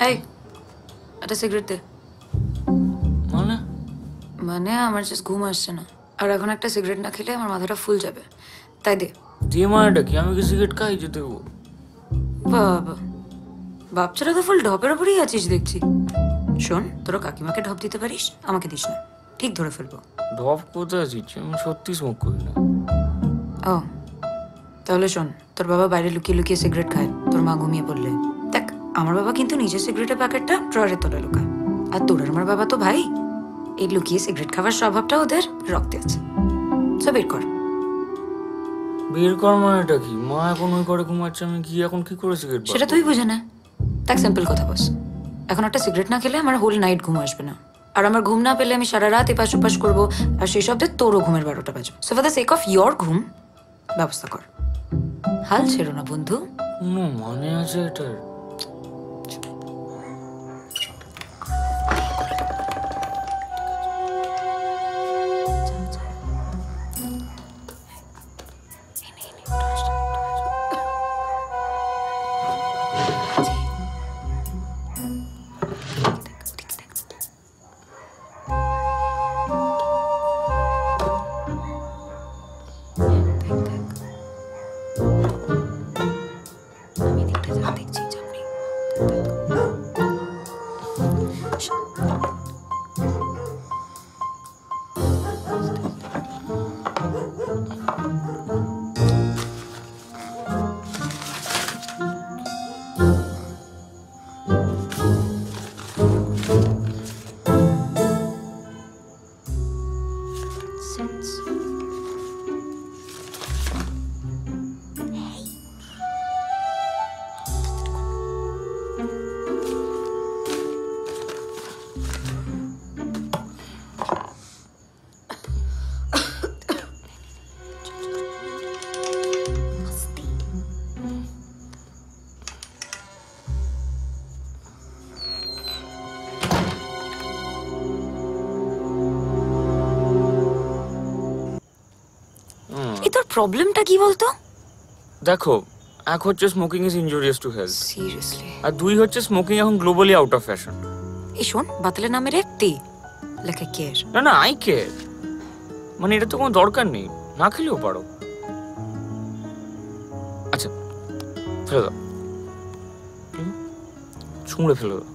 এই একটা সিগারেট দে। মানে মানে আমার জাস্ট ঘুম আসছে না, আর এখন একটা সিগারেট না খেলে আমার মাথাটা ফুল যাবে, তাই দে। দিয়ে মানেটা কি? আমি কি সিগারেট খাই যে দেবো? বাবা, বাপচারা তো ফুল ঢপের ওপরই আছিস দেখছি। শোন, তোরা কাকিমাকে ঢপ দিতে পারিস, আমাকে দিস না, ঠিক ধরে ফেলবো। ঢপ কোথায় আছিস? আমি সত্যি স্মোক করি না। ও তাহলে শোন, তোর বাবা বাইরে লুকিয়ে লুকিয়ে সিগারেট খায়, তোর মা ঘুমিয়ে পড়লে। দেখ, আমার বাবা কিন্তু নিজের সিগারেটের প্যাকেটটা ড্রয়ারের তলায় লুকায়, আর তোর আর আমার বাবা তো ভাই, এই লুকিয়ে সিগারেট খাওয়ার স্বভাবটা ওদের রক্তে আছে। সব বের কর। বের কর মানেটা কি? মা এখন ওই করে ঘুমাচ্ছে, আমি কি এখন কি করে সিগারেট? সেটা তুই বুঝে না। দেখ, সিম্পল কথা বস, এখন একটা সিগারেট না খেলে আমার হোল নাইট ঘুম আসবে না, আর আমার ঘুম না পেলে আমি সারা রাত এপাশ ওপাশ করবো, আর সেই শব্দে তোরও ঘুমের 12টা বাজবে। So for the sake of your ঘুম ব্যবস্থা কর। হাল ছেড়ো না বন্ধু। মানে আছে এটার? প্রবলেমটা কি বলতো? দেখো, এক হচ্ছে smoking is injurious to health, seriously, আর দুই হচ্ছে স্মোকিং এখন গ্লোবালি আউট অফ ফ্যাশন। এই শোন, বাতলে নামের একটি লেখা কেয়ার। না আই কেয়ার, মানে এটা তো কোনো দরকার নেই, না খেলেও পারো। আচ্ছা ফেলে দাও, ছুঁড়ে ফেলে দাও।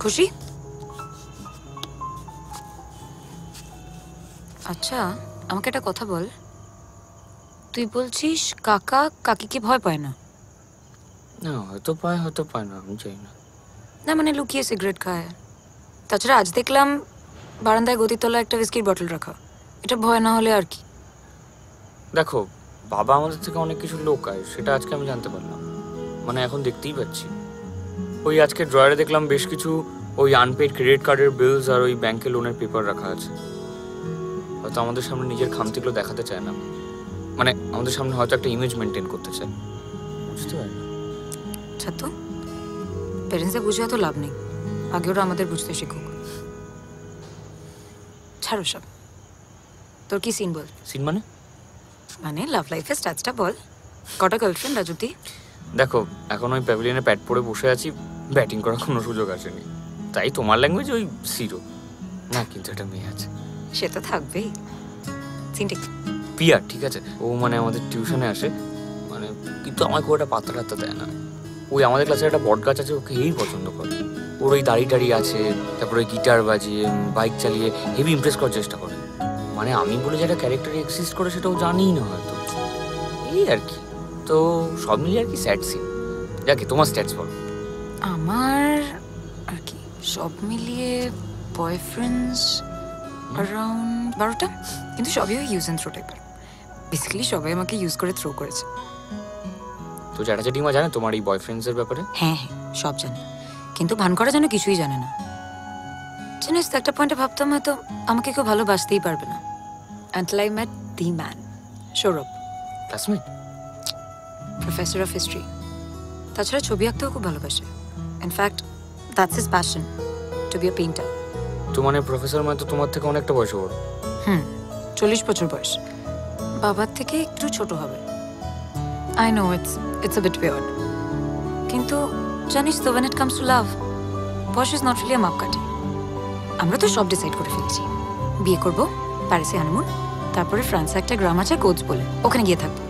খুশি? আচ্ছা, আমাকে একটা কথা বল, তুই বলছিস কাকা কাকিকে ভয় পায় না? না, হয়তো পায় না, আমি চাই না। না মানে লুকিয়ে সিগারেট খায়। তাছাড়া আজ দেখলাম বারান্দায় গতির তলায় একটা হুইস্কির বটল রাখা, এটা ভয় না হলে আর কি? দেখো, বাবা আমাদের থেকে অনেক কিছু লোকায়, সেটা আজকে আমি জানতে পারলাম, মানে এখন দেখতেই পাচ্ছি। ওই আজকে ড্রয়ারে দেখলাম বেশ কিছু ওই আনপেড ক্রেডিট কার্ডের বিলস আর ওই ব্যাংকে লোনের পেপার রাখা আছে। হয়তো আমাদের সামনে নিজের খামতিগুলো দেখাতে চায় না, মানে আমাদের সামনে হয়তো একটা ইমেজ মেনটেন করতে চায়, বুঝতে পারি না। আচ্ছা, তো প্যারেন্টসে বুঝে তো লাভ নেই, আগে ওরা আমাদের বুঝতে শিখুক। ছাড়ো সব, তোর কি সিন বল। সিন মানে? মানে লাভ লাইফের স্টার্টটা বল। কটা গার্লফ্রেন্ড রাজুতি? দেখো, এখন ওই প্যাভিলিয়নে প্যাড পরে বসে আছি, ব্যাটিং করার কোনো সুযোগ আসেনি, তাই তোমার ল্যাঙ্গুয়েজ ওই জিরো। না, কিন্তু একটা মেয়ে আছে। সে তো থাকবেই। সিনটা পিয়া, ঠিক আছে, ও মানে আমাদের টিউশনে আসে, মানে কিন্তু আমাকে ওটা পাত্তা টাত্তা দেয় না। ওই আমাদের ক্লাসে একটা বট গাছ আছে, ওকে হেভি পছন্দ করে। ওর ওই দাড়ি টাড়ি আছে, তারপরে গিটার বাজিয়ে বাইক চালিয়ে হেভি ইমপ্রেস করার চেষ্টা করে। মানে আমি বলে যেটা ক্যারেক্টার এক্সিস্ট করে সেটাও জানিই না হয়তো, এই আর কি। তো সব মিলিয়ে আর কি স্যাড সিন। যাকে তোমার স্ট্যাটস বলো। আমার আর কি সব মিলিয়ে বয়ফ্রেন্ডস অ্যারাউন্ড 12টা, কিন্তু সবই ওই ইউজ অ্যান্ড থ্রো টাইপের। বেসিক্যালি সবাই আমাকে ইউজ করে থ্রো করেছে। তো জ্যাঠাজেঠিমা জানে তোমার এই বয়ফ্রেন্ডসের ব্যাপারে? হ্যাঁ, সব জানে, কিন্তু ভান করা যেন কিছুই জানে না। জানিস তো, একটা পয়েন্টে ভাবতাম হয়তো আমাকে কেউ ভালোবাসতেই পারবে না, until I met the man, Sourav. Classmate? Professor of history. তাছাড়া ছবি আঁকতেও খুব ভালোবাসে। In fact that's his passion, to be a painter. তো মানে প্রফেসর মানে তো তোমার থেকে অনেকটা বয়স বড়। 40 বছর বয়স। বাবার থেকে একটু ছোট হবে। I know it's a bit weird. কিন্তু জানিস তো, when it comes to love, Posh is not really a মাপকাঠি। আমরা তো সব ডিসাইড করে ফেলছি, বিয়ে করব, প্যারিসে হানিমুন, তারপরে ফ্রান্সে একটা গ্রাম আছে কোচ বলে, ওখানে গিয়ে থাকবো।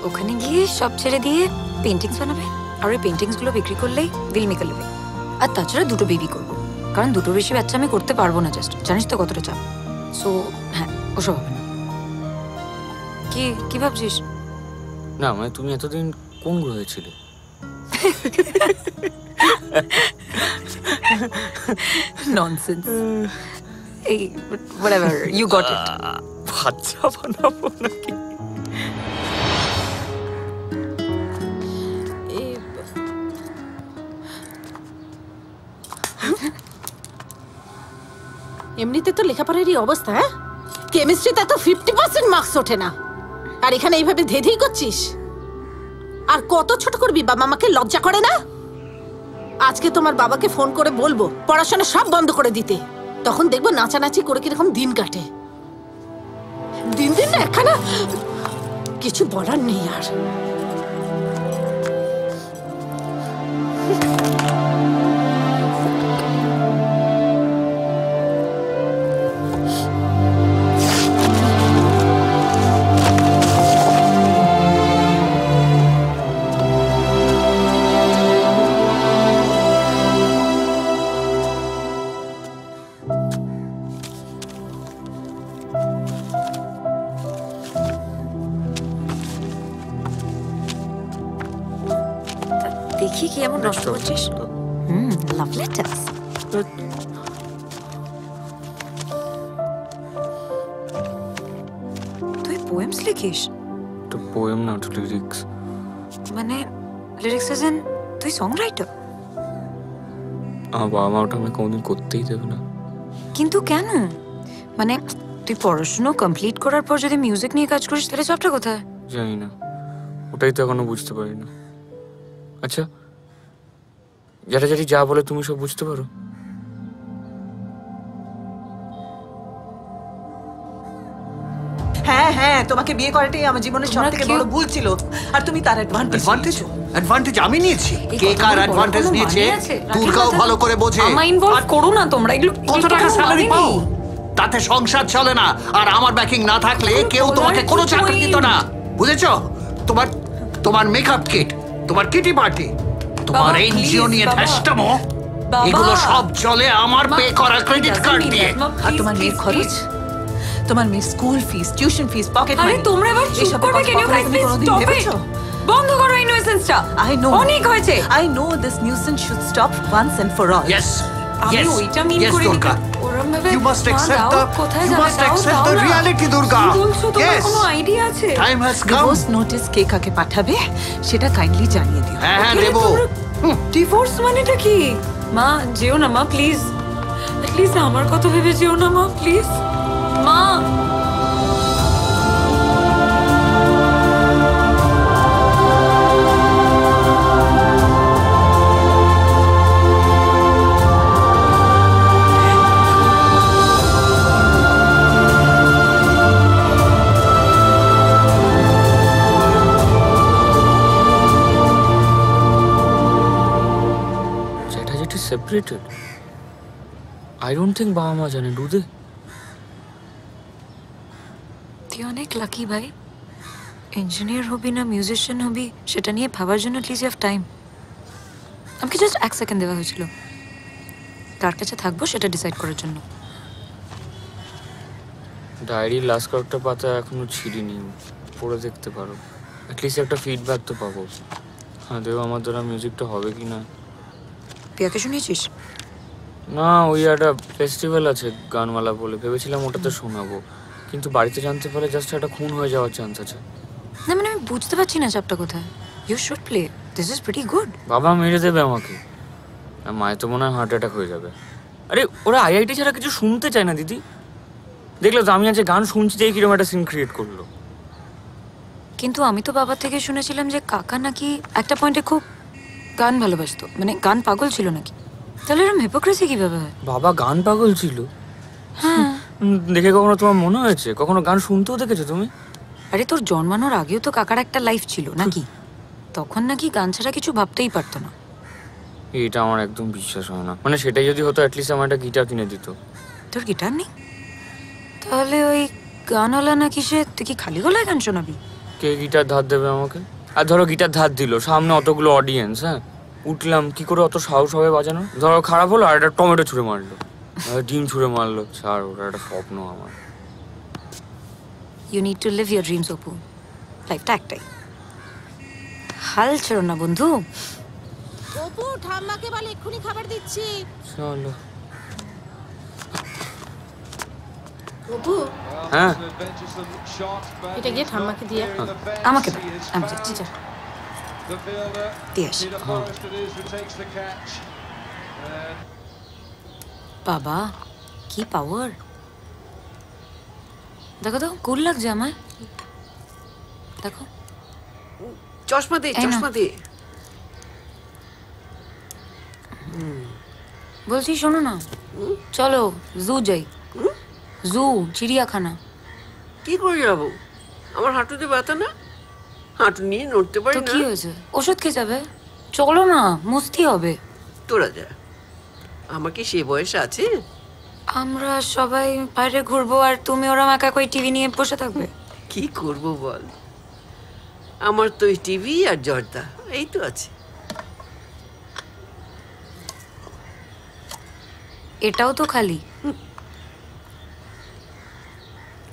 ওখানে গিয়ে সব ছেড়ে দিয়ে পেন্টিংস বানাবে, আর ওই পেন্টিংসগুলো বিক্রি করলেই বিল মেকে নেবে। আর তাছাড়া 2টো বেবি করবো, কারণ 2টোর বেশি বাচ্চা আমি করতে পারবো না। জাস্ট জানিস তো কতটা চাপ। সো হ্যাঁ, ওসব হবে না। কি ভাবছিস? না মানে তুমি এতদিন কোন গ্রহে ছিলে? ননসেন্স। এই whatever, you got it. বাচ্চা বানাবো নাকি? এমনিতে তো লেখাপড়ারই অবস্থা, হ্যাঁ? কেমিস্ট্রিতে তো 50% মার্কস ওঠে না, আর এখানে এইভাবে ধেধেই করছিস। আর কত ছোট করবি? বাবা মাকে লজ্জা করে না? আজকে তোমার বাবাকে ফোন করে বলবো পড়াশোনা সব বন্ধ করে দিতে, তখন দেখবো নাচানাচি করে কিরকম দিন কাটে। দিন দিন না একখানা কিছু বলার নেই আর। দেখি কি এমন নষ্ট করছিস। লাভ লেটার্স। তুই পোয়েমস লিখিস? তো পোয়েম না, তো লিরিক্স। মানে লিরিক্স এজ ইন তুই সং রাইটার? আমার বাবা মা ওটা আমি কোনোদিন করতেই দেবে না। কিন্তু কেন? মানে তুই পড়াশুনো কমপ্লিট করার পর যদি মিউজিক নিয়ে কাজ করিস তাহলে জবটা কোথায়? জানি না, ওটাই তো এখনো বুঝতে পারি না। আচ্ছা, জ্যাঠাজ্যাঠি যা বলে তুমি সব বুঝতে পারো? হ্যাঁ হ্যাঁ, তোমাকে বিয়ে করাটাই আমার জীবনের সবথেকে বড় ভুল ছিল, আর তুমি তার অ্যাডভান্টেজ আমি নিয়েছি। কে কার অ্যাডভান্টেজ নিয়েছে দুর্গাও ভালো করে বোঝে। আমায় ইনভলভ করো না তোমরা। এগুলো কত টাকা স্যালারি পাও? তাতে সংসার চলে না, আর আমার ব্যাকিং না থাকলে কেউ তোমাকে কোনো চাকরি দিত না, বুঝেছো? তোমার মেকআপ কিট, তোমার কিটি পার্টি, তোমার এনজিও নিয়ে ধ্যাস্টামো, এগুলো সব চলে আমার পে করা ক্রেডিট কার্ড দিয়ে। আর তোমার মেয়ের খরচ, তোমার মেয়ের স্কুল ফিস, টিউশন ফিস, পকেট মানি। আরে তোমরা এবার চুপ করবে? কেন গাইস প্লিজ স্টপ ইট। বন্ধ করো এই নয়সেন্সটা। আই নো অনেক হয়েছে। I know this nuisance should stop once and for all. Yes আমি ওইটা মিন করি। ওরম ভাবে You must accept the reality, Durga. Yes. কোনো আইডিয়া আছে? Time has come. Divorce notice কে কাকে পাঠাবে সেটা কাইন্ডলি জানিয়ে দিও। হ্যাঁ দেবো। ডিভোর্স মানেটা কি? মা যেও না মা, প্লিজ প্লিজ আমার কথা ভেবে যেও না মা, প্লিজ মা। Separated? I don't think বাবা মা জানে, do they? তুই অনেক লাকি ভাই। ইঞ্জিনিয়ার হবি না মিউজিশিয়ান হবি সেটা নিয়ে ভাবার জন্য প্লিজ হ্যাভ টাইম। আমাকে জাস্ট 1 সেকেন্ড দেওয়া হয়েছিল কার কাছে থাকবো সেটা ডিসাইড করার জন্য। ডায়েরির লাস্ট কয়েকটা পাতা এখনো ছিঁড়িনি, পড়ে দেখতে পারো, অ্যাটলিস্ট একটা ফিডব্যাক তো পাবো। হ্যাঁ দেব, আমার দ্বারা মিউজিকটা হবে কি না। পিয়াকে শুনিয়েছিস? না, ওই একটা ফেস্টিভ্যাল আছে গানওয়ালা বলে, ভেবেছিলাম ওটাতে শোনাবো, কিন্তু বাড়িতে জানতে পারলে জাস্ট একটা খুন হয়ে যাওয়ার চান্স আছে। না মানে আমি বুঝতে পারছি না চাপটা কোথায়। You should play, this is pretty good. বাবা মেরে দেবে আমাকে, আর মায়ের তো মনে হয় হার্ট অ্যাটাক হয়ে যাবে। আরে ওরা আইআইটি ছাড়া কিছু শুনতে চায় না দিদি। দেখলো তো আমি আজ গান শুনছি যে কিরকম একটা সিন ক্রিয়েট করলো। কিন্তু আমি তো বাবার থেকে শুনেছিলাম যে কাকা নাকি একটা পয়েন্টে খুব গান ভালোবাসতো, মানে গান পাগল ছিল নাকি। তাহলে এরকম হিপোক্রেসি কিভাবে হয়? বাবা গান পাগল ছিল? হ্যাঁ। দেখে কখনো তোমার মনে হয়েছে? কখনো গান শুনতেও দেখেছো তুমি? আরে তোর জন্মানোর আগেও তো কাকার একটা লাইফ ছিল নাকি? তখন নাকি গান ছাড়া কিছু ভাবতেই পারতো না। এটা আমার একদম বিশ্বাস হয় না। মানে সেটাই যদি হতো অ্যাটলিস্ট আমার একটা গিটার কিনে দিত। তোর গিটার নেই? তাহলে ওই গানওয়ালা না কিসে তুই কি খালি গলায় গান শোনাবি? কে গিটার ধার দেবে আমাকে? আর ধরো গিটার ধার দিল, সামনে অতগুলো অডিয়েন্স, হ্যাঁ উঠলাম, কি করে অত সাহস হবে বাজানো? ধরো খারাপ হলো আর একটা টমেটো ছুঁড়ে মারলো, ডিম ছুঁড়ে মারলো, ছাড়, ওটা একটা স্বপ্ন আমার। You need to live your dreams Apu, লাইফটা একটাই। হাল ছেড়ো না বন্ধু। অপু ঠাম্মাকে বলে এক্ষুনি খাবার দিচ্ছি। চলো। অপু হ্যাঁ এটা গিয়ে ঠাম্মাকে দিয়ে আমাকে দাও, আমি যাচ্ছি। যা দিয়ে আসি। বাবা কি পাওয়ার, দেখো তো কুল লাগছে আমায়, দেখো। চশমা দে, চশমা দে। বলছি শোনো না, চলো জু যাই। জু, চিড়িয়াখানা। কি করে যাবো? আমার হাঁটুতে ব্যথা না, হাঁটু নিয়ে নড়তে পারি না। কি হয়েছে? ওষুধ খেয়ে যাবে। চলো না, মস্তি হবে। তোরা যা, আমার কি সে বয়স আছে? আমরা সবাই বাইরে ঘুরবো আর তুমি ওরা একা কই টিভি নিয়ে বসে থাকবে। কি করব বল, আমার তো এই টিভি আর জর্দা এই তো আছে। এটাও তো খালি।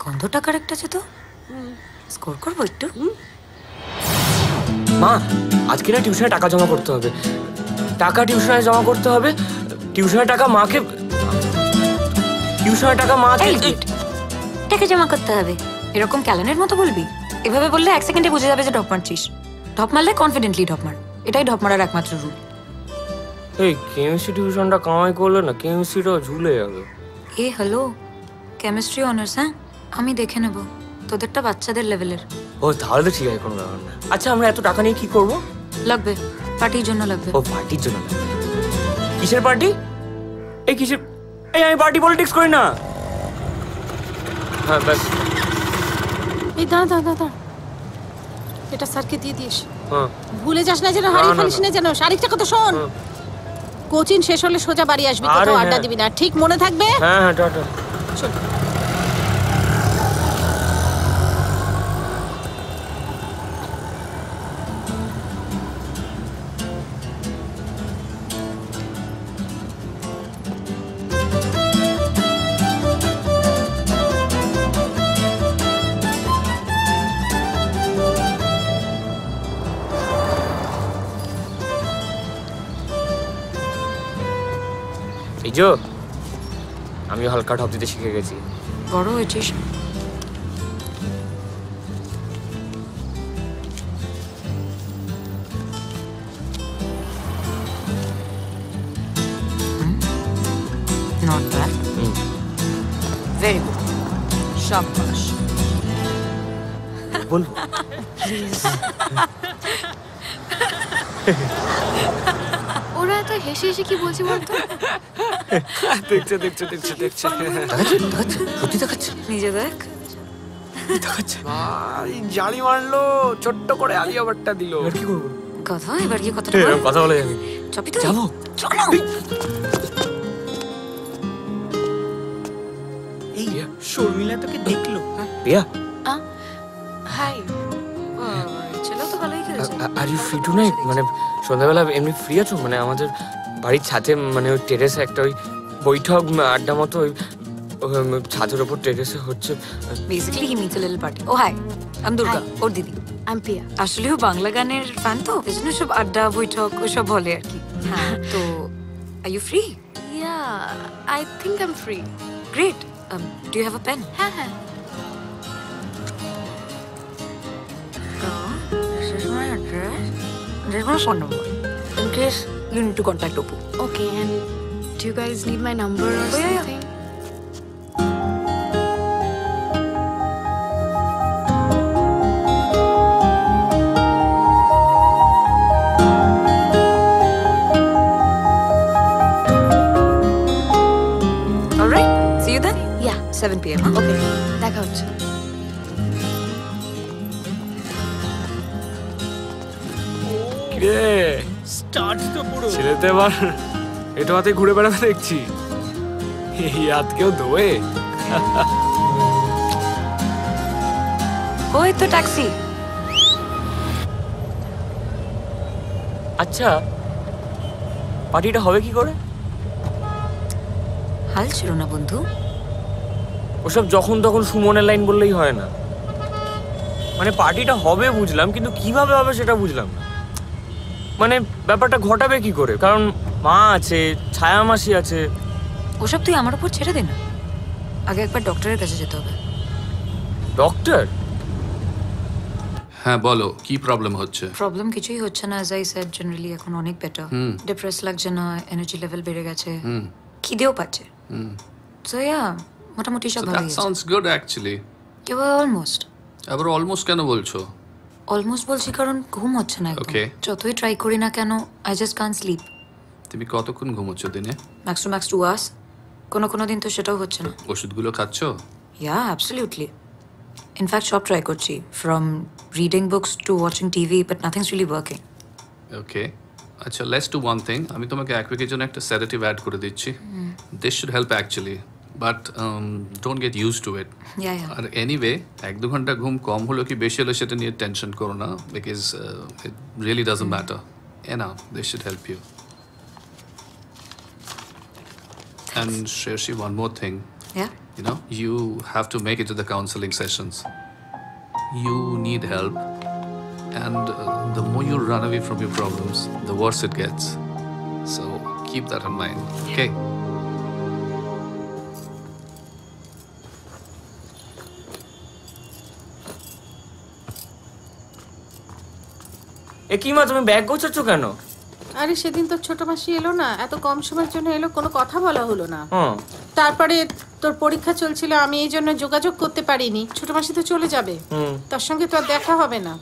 গন্ধটা কারেক্ট আছে তো, স্কোর করবো একটু। মা আজকে না টিউশনে টাকা জমা করতে হবে, টাকা টিউশনে জমা করতে হবে, টিউশনের টাকা মাকে, টিউশনের টাকা মা টাকা জমা করতে হবে এরকম ক্যালেন্ডারের মতো বলবি? এভাবে বললে 1 সেকেন্ডে বুঝে যাবে যে ঢপ মারছিস। ঢপ মারলে কনফিডেন্টলি ঢপ মার, এটাই ঢপ মারার একমাত্র রুল। এই কেমিস্ট্রি টিউশনটা কামাই করলে না কেমিস্ট্রিটাও ঝুলে যাবে। এ হ্যালো, কেমিস্ট্রি অনার্স? হ্যাঁ আমি দেখে নেব, তোদেরটা বাচ্চাদের লেভেলের। ও তাহলে তো ঠিক আছে, কোনো ব্যাপার না। আচ্ছা আমরা এত টাকা নিয়ে কি করব? লাগবে পার্টির জন্য লাগবে। ও পার্টির জন্য লাগবে? কিসের পার্টি? এই কিসের? এই আমি পার্টি পলিটিক্স করি না। হ্যাঁ ব্যাস। এই দাঁড়া দাঁড়া দাঁড়া, এটা স্যারকে দিয়ে দিস। হ্যাঁ ভুলে যাস না যেন, হারিয়ে ফেলিস না যেন। আরেকটা কথা শোন, কোচিং শেষ হলে সোজা বাড়ি আসবি, কোথাও আড্ডা দিবি না, ঠিক মনে থাকবে? হ্যাঁ হ্যাঁ টাটা। চল। এই যে আমিও হালকা ঢপ দিতে শিখে গেছি। বড় হয়েছিস। Not bad. Very good. Shabash. বলবো? ওরা এত হেসে হেসে কি বলছে বলতো? দেখছে দেখছে দেখছে দেখছে সত্যি দেখাচ্ছে। নিজে দেখ দেখাচ্ছে। ভাই জালি মারলো, ছোট্ট করে আলিয়া ভাটটা দিল। আর কি করবো? কথা, এবার কি কথাটা এরকম কথা বলে যাবি? চপি তো যাবো। চলো। এই শর্মিলা তোকে দেখলো। পিয়া, হাই। ছেলে তো ভালোই খেলেছে। Are you free tonight? মানে সন্ধ্যাবেলা এমনি ফ্রি আছো? মানে আমাদের বাড়ির ছাদে, মানে ওই টেরেসে একটা ওই বৈঠক আড্ডা মতো ওই ছাদের ওপর টেরেসে হচ্ছে। Basically he meets a little party. Oh hi, আমি দুর্গা, ওর দিদি। আমি প্রিয়া। আসলে ও বাংলা গানের ফ্যান তো, এজন্য সব আড্ডা বৈঠক ওসব বলে আর কি। হ্যাঁ তো are you free? Yeah, I think I am free. Great. Do you have a pen? হ্যাঁ হ্যাঁ। This is my address. This is my phone number. In case you need to contact Oppo. Okay, and do you guys need my number or something? All right. See you then? Yeah. 7 p.m. Huh? Okay. দেখা হচ্ছে। কিরে স্টার্ট তো পুরো ছেলেতে এবার এটা হাতে ঘুরে বেড়াতে দেখছি। এই হাতকেও ধোয়ে। ওই তো ট্যাক্সি। আচ্ছা পার্টিটা হবে কি করে? হাল ছিল না বন্ধু। ওসব যখন তখন সুমনের লাইন বললেই হয় না। মানে পার্টিটা হবে বুঝলাম, কিন্তু কিভাবে হবে সেটা বুঝলাম না। মানে ব্যাপারটা ঘটাবে কি করে? কারণ মা আছে, ছায়া মাসি আছে। ওসব তুই আমার উপর ছেড়ে দে না। আগে একবার ডক্টরের কাছে যেতে হবে। ডক্টর? হ্যাঁ বলো, কি প্রবলেম হচ্ছে? প্রবলেম কিছুই হচ্ছে না, অ্যাজ আই সেড জেনারেলি এখন অনেক বেটার। ডিপ্রেস লাগছে না, এনার্জি লেভেল বেড়ে গেছে, খিদেও পাচ্ছে। সো ইয়া মোটামুটি সব ভালো that sounds good actually. Cable almost. আবার অলমোস্ট কেন বলছো? অলমোস্ট বলছি কারণ ঘুম হচ্ছে না একদম। যতই ট্রাই করি না কেন, আই জাস্ট কান্ট স্লিপ। তুমি কতক্ষণ ঘুমোচ্ছ দিনে? Max to max 2 hours. কোনো দিন তো সেটাও হচ্ছে না। ওষুধগুলো খাচ্ছো? Yeah absolutely. ইনফ্যাক্ট সব ট্রাই করছি, from reading books to watching TV, but nothing's really working. Okay আচ্ছা, লেটস ডু ওয়ান থিং। আমি তোমাকে এক উইকের জন্য একটা সেডেটিভ অ্যাড করে দিচ্ছি। This should help actually, but don't get use to it. আর এনিওয়ে 1-2 ঘন্টা ঘুম কম হলো কি বেশি হলো সেটা নিয়ে টেনশন করো না, because it really doesn't matter. Enough, this should help you. And Shreyashi, one more thing. Yeah? You know, you have to make it to the counseling sessions. You need help. And the more you run away from your problems, the worse it gets. So keep that in mind, okay? এ কি মা, তুমি ব্যাগ গোছাচ্ছ কেন? আরে সেদিন তোর ছোট মাসি এলো না, এত কম সময়ের জন্য এলো, কোনো কথা বলা হলো না। তারপরে তোর পরীক্ষা চলছিল, আমি এই জন্য যোগাযোগ করতে পারিনি। ছোট মাসি তো চলে যাবে, তার সঙ্গে তো আর দেখা হবে না,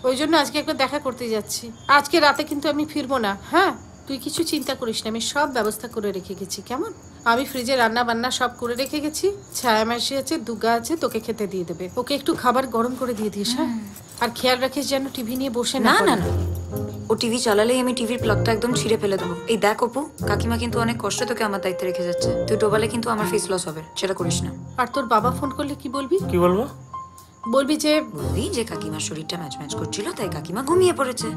ওই জন্য আজকে একবার দেখা করতে যাচ্ছি। আজকে রাতে কিন্তু আমি ফিরবো না। হ্যাঁ, তুই কিছু চিন্তা করিস না, আমি সব ব্যবস্থা করে রেখে গেছি। কেমন? আমি ফ্রিজে রান্না বান্না সব করে রেখে গেছি। ছায়া মাসি আছে, দুগা আছে, তোকে খেতে দিয়ে দেবে। ওকে একটু খাবার গরম করে দিয়ে দিস। হ্যাঁ, আর খেয়াল রাখিস যেন টিভি নিয়ে বসে না। না না, ও টিভি চালালেই আমি টিভির প্লাগটা একদম ছিঁড়ে ফেলে দেবো। এই দেখ অপু, কাকিমা কিন্তু অনেক কষ্ট তোকে আমার দায়িত্বে রেখে যাচ্ছে। তুই ডোবালে কিন্তু আমার ফেস লস হবে, সেটা করিস না। আর তোর বাবা ফোন করলে কি বলবি? কি বলবো? বলবি যে কাকিমার শরীরটা ম্যাচ করছিল, তাই কাকিমা ঘুমিয়ে পড়েছে।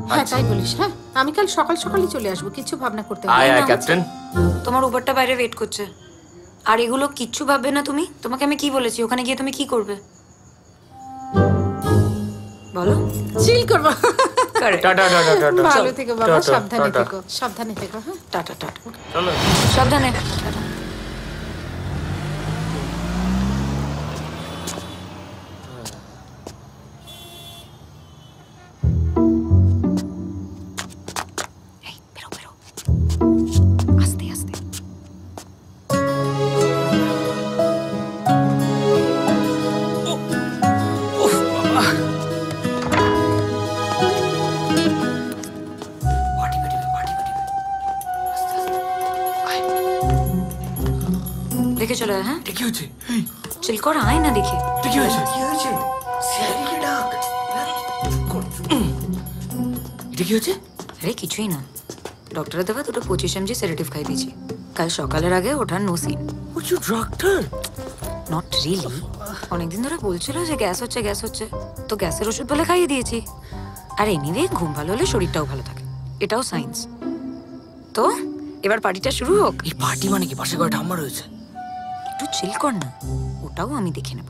হ্যাঁ তাই বলিস। হ্যাঁ, আমি কাল সকালই চলে আসবো, কিছু ভাবনা করতে হবে না। ক্যাপ্টেন, তোমার উবারটা বাইরে ওয়েট করছে। আর এগুলো কিচ্ছু ভাববে না তুমি। তোমাকে আমি কি বলেছি, ওখানে গিয়ে তুমি কি করবে বলো? চিল করব। Tata tata tata. ভালো থেকো বাবা, সাবধানে থেকো। হ্যাঁ, টাটা টাটা। চলো সাবধানে। দেখে চলে। হ্যাঁ, কি হয়েছে? চিল কর, আয় না দেখে। কি হয়েছে? এটা কি হয়েছে? আরে কিছুই না, ডক্টরের দেওয়া 2 25 mg সেডেটিভ খাই দিয়েছি। কাল সকালের আগে ওঠার no scene. Doctor? Not really. অনেকদিন ধরে বলছিল যে গ্যাস হচ্ছে, তো গ্যাসের ওষুধ বলে খাইয়ে দিয়েছি। আর এনিওয়ে ঘুম ভালো হলে শরীরটাও ভালো থাকে, এটাও সায়েন্স। তো এবার পার্টিটা শুরু হোক। এই পার্টি মানে কি? পাশে করে ঠাম্মা রয়েছে। একটু চিল কর না, ওটাও আমি দেখে নেব।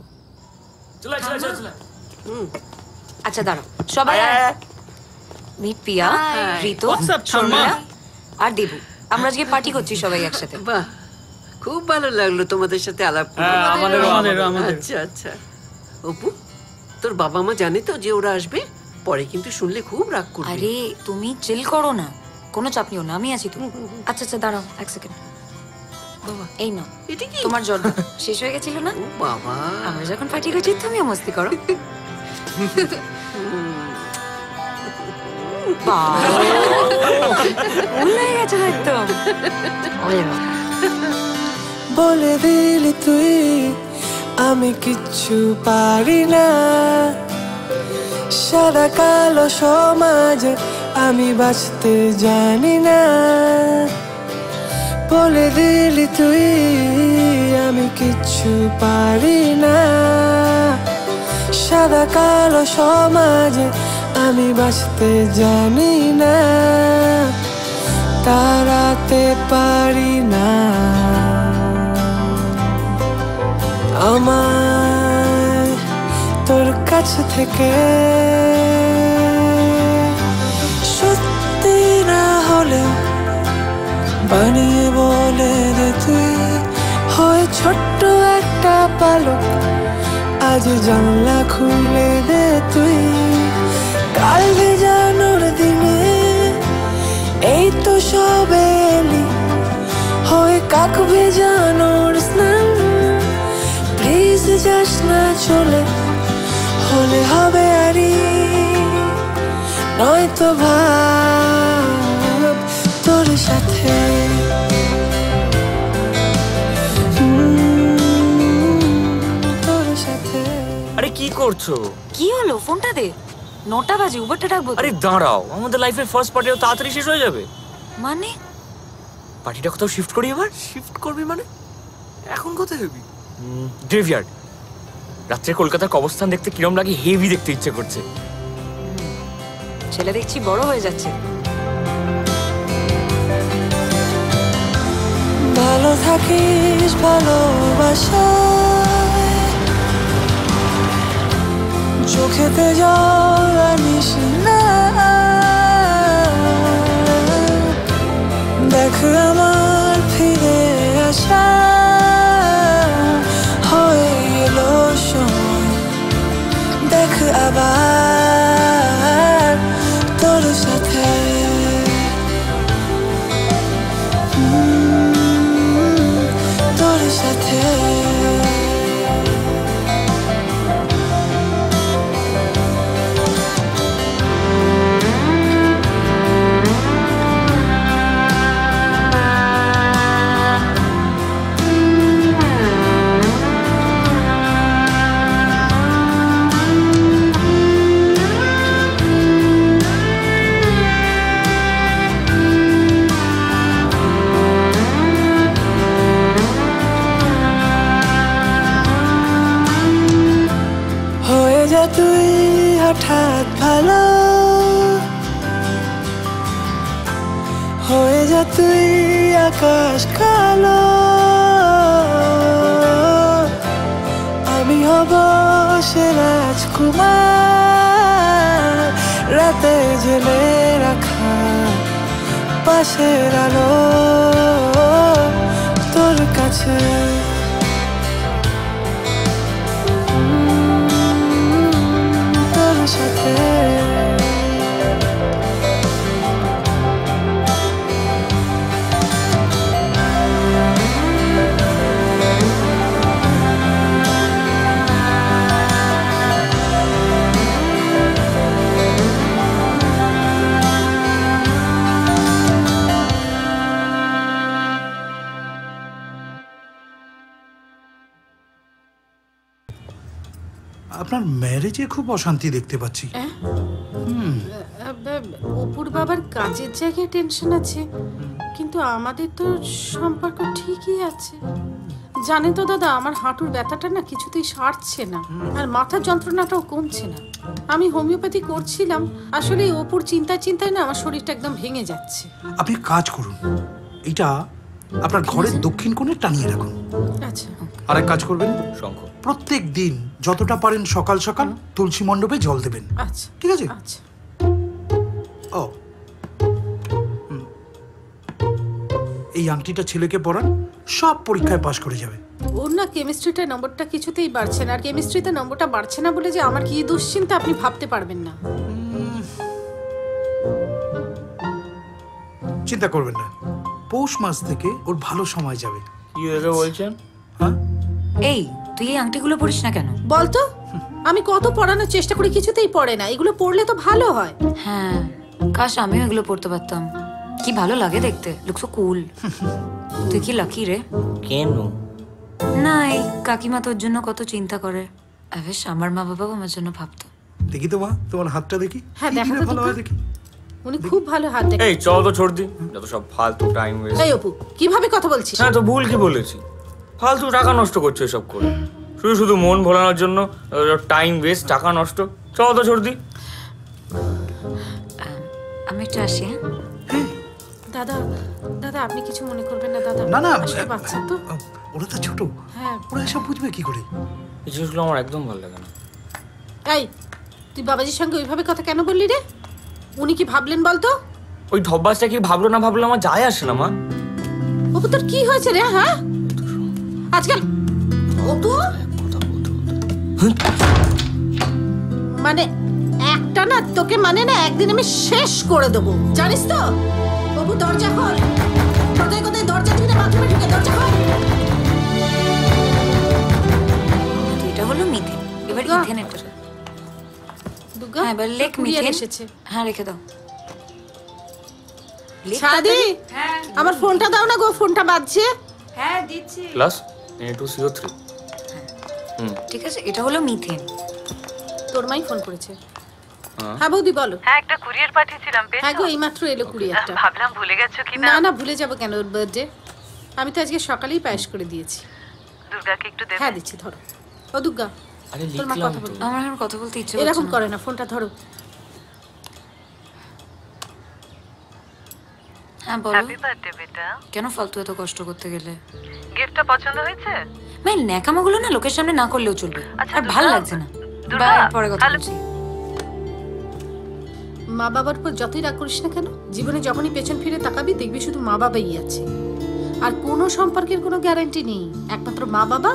আচ্ছা দাঁড়াও সবাই। মিট পিয়া, ঋতু, শর্মিলা আর দেবু। আমরা আজকে পার্টি করছি সবাই একসাথে। বাহ, খুব ভালো লাগলো তোমাদের সাথে আলাপ করে। আচ্ছা আচ্ছা। অপু, তোর বাবা মা জানে তো যে ওরা আসবে? পরে কিন্তু শুনলে খুব রাগ করবে। আরে তুমি চিল করো না, কোনো চাপ নিও না, আমি আছি তো। আচ্ছা আচ্ছা দাঁড়াও 1 সেকেন্ড। এই নাও, তোমার জল শেষ হয়ে গেছিল না? বাবা, আমরা যখন পার্টি করছি তুমিও মস্তি করো। বলে দিলি তুই আমি কিচ্ছু পারি না, সাদা কালো সমাজ আমি বাঁচতে জানি না, বলে দিলি তুই আমি কিচ্ছু পারি না। সাদা কালো সমাজে আমি বাঁচতে জানি না, তাড়াতে পারি না। আমায় তোর কাছে থেকে সত্যি না হলে বানিয়ে বলে দে তুই, হয় ছোট্ট একটা পালক, আজ জানলা খুলে দে তুই। কাল ভেজানোর দিনে এই তো সবে এলি, হয় কাক ভেজানোর স্নান। প্লিজ যাস না চলে, হলে হবে আরি, নয়তো ভাব তোর সাথে। আরে কি করছো? কি হলো? ফোনটা দে। 9টা বাজে, উবারটা ডাকবো। আরে দাঁড়াও, আমাদের লাইফের ফার্স্ট পার্টিও তাড়াতাড়ি শেষ হয়ে যাবে। মানে পার্টিটা কোথাও শিফট করি এবার? শিফট করবি মানে? এখন কোথায় হবি? গ্রেভইয়ার্ড। রাত্রে কলকাতার কবরস্থান দেখতে কিরম লাগে, হেভি দেখতে ইচ্ছে করছে। ছেলে দেখছি বড় হয়ে যাচ্ছে। ভালো থাকিস ভালোবাসায়, চোখেতে জল আনিস না। দেখ আমার ফিরে আসা হয়ে এলো সময়, দেখ আবার তোর সাথে। তোর সাথে তুই হঠাৎ ভালো হয়ে যা, তুই আকাশ কালো, আমি হব সে রাজকুমার। রাতে জেলে রাখা পাশের আলো তোর কাছে। সাথে আপনার ম্যারেজে খুব অশান্তি দেখতে পাচ্ছি। অপুর বাবার কাজের জায়গায় টেনশন আছে, কিন্তু আমাদের তো সম্পর্ক ঠিকই আছে। জানেন তো দাদা, আমার হাঁটুর ব্যথাটা না কিছুতেই সারছে না, আর মাথার যন্ত্রণাটাও কমছে না। আমি হোমিওপ্যাথি করছিলাম, আসলে অপুর চিন্তায় চিন্তায় না আমার শরীরটা একদম ভেঙে যাচ্ছে। আপনি কাজ করুন, এটা আপনার ঘরের দক্ষিণ কোণে টানিয়ে রাখুন। আচ্ছা, আরেক কাজ করবেন, শঙ্খ, প্রত্যেক দিন যতটা পারেন সকাল সকাল তুলসী মণ্ডপে জল দেবেন। আচ্ছা ঠিক আছে? আচ্ছা। ও এই আংটিটা ছেলেকে পরান, সব পরীক্ষায় পাশ করে যাবে। ওর না কেমিস্ট্রিতে নম্বরটা কিছুতেই বাড়ছে না, আর কেমিস্ট্রিতে নম্বরটা বাড়ছে না বলে যে আমার কি দুশ্চিন্তা আপনি ভাবতে পারবেন না। চিন্তা করবেন না, পৌষ মাস থেকে ওর ভালো সময় যাবে। কি বলছেন? হ্যাঁ, এই তুই এই আংটিগুলো পরিস না কেন? বলতো, আমি কত পড়ানোর চেষ্টা করি, কিছুতেই পড়ে না। এগুলো পড়লে তো ভালো হয়। হ্যাঁ, কাশ আমিও এগুলো পড়তে পারতাম। কি ভালো লাগে দেখতে, লুক সো কুল। তুই কি লাকি রে। কেন? না, এই কাকিমা তোর জন্য কত চিন্তা করে। আমার মা বাবাও আমার জন্য ভাবতো। দেখি তো মা, তোমার হাতটা দেখি। হ্যাঁ, দেখা তো ভালো হয় দেখি। উনি খুব ভালো হাত দেখেন। এই চল তো ছোড় দি, যত সব ফালতু টাইম ওয়েস্ট। এই অপু কিভাবে কথা বলছিস? হ্যাঁ তো ভুল কি বলেছি? ফালতু টাকা নষ্ট করছো এসব করে, শুধু শুধু মন ভোলানোর জন্য টাইম ওয়েস্ট, টাকা নষ্ট। চল তো ছোড় দি। আমি একটু আসি। দাদা দাদা আপনি কিছু মনে করবেন না দাদা। না না, আসলে বাচ্চা তো। ওরা তো ছোট, হ্যাঁ ওরা এসব বুঝবে কি করে? এই জিনিসগুলো আমার একদম ভালো লাগে না। এই তুই বাবাজির সঙ্গে ওইভাবে কথা কেন বললি রে? উনি কি ভাবলেন বলতো? ওই ঢব্বাসটা কি ভাবলো না ভাবলো আমার যায় আসে না মা। অপু তোর কি হয়েছে রে? হ্যাঁ আজকাল অপু মানে একটা না তোকে মানে না একদিন আমি শেষ করে দেবো, জানিস তো? অপু দরজা খোল, কোথায় কোথায় দরজা দিবি না বাথরুমে ঢুকে দরজা খোল। এটা হলো মিথেন, এবার ইথেনের কথা। দুর্গা হ্যাঁ এবার লেখ মিথেন এসেছে। হ্যাঁ রেখে দাও। সাদি আমার ফোনটা দাও না গো, ফোনটা বাজছে। হ্যাঁ দিচ্ছি। Plus Na2CO3। ঠিক আছে, এটা হলো মিথেন। তোর মাই ফোন করেছে। হ্যাঁ বৌদি বলো। হ্যাঁ একটা কুরিয়ার পাঠিয়েছিলাম, পেয়েছো? হ্যাঁ গো এইমাত্র এলো কুরিয়ারটা। ভাবলাম ভুলে গেছো কিনা। না না ভুলে যাবো কেন, ওর বার্থডে। আমি তো আজকে সকালেই পায়েস করে দিয়েছি। দুর্গাকে একটু দেবে? হ্যাঁ দিচ্ছি, ধরো। ও দুর্গা আরে তোর মা লিখলাম কথা তো। বল। আমার এখন কথা বলতে ইচ্ছে করছে এরকম না। করে না, ফোনটা ধরো। হ্যাঁ বলো। হ্যাপি বার্থডে বেটা। কেন ফালতু এত কষ্ট করতে গেলে? গিফটটা পছন্দ হয়েছে? ভাই ন্যাকামাগুলো না লোকের সামনে না করলেও চলবে, আর ভালো লাগছে না। বাই, পরে কথা বলছি। মা বাবার উপর যতই রাগ করিস না কেন, জীবনে যখনই পেছন ফিরে তাকাবি দেখবি শুধু মা বাবাই আছে। আর কোনো সম্পর্কের কোনো গ্যারান্টি নেই, একমাত্র মা বাবা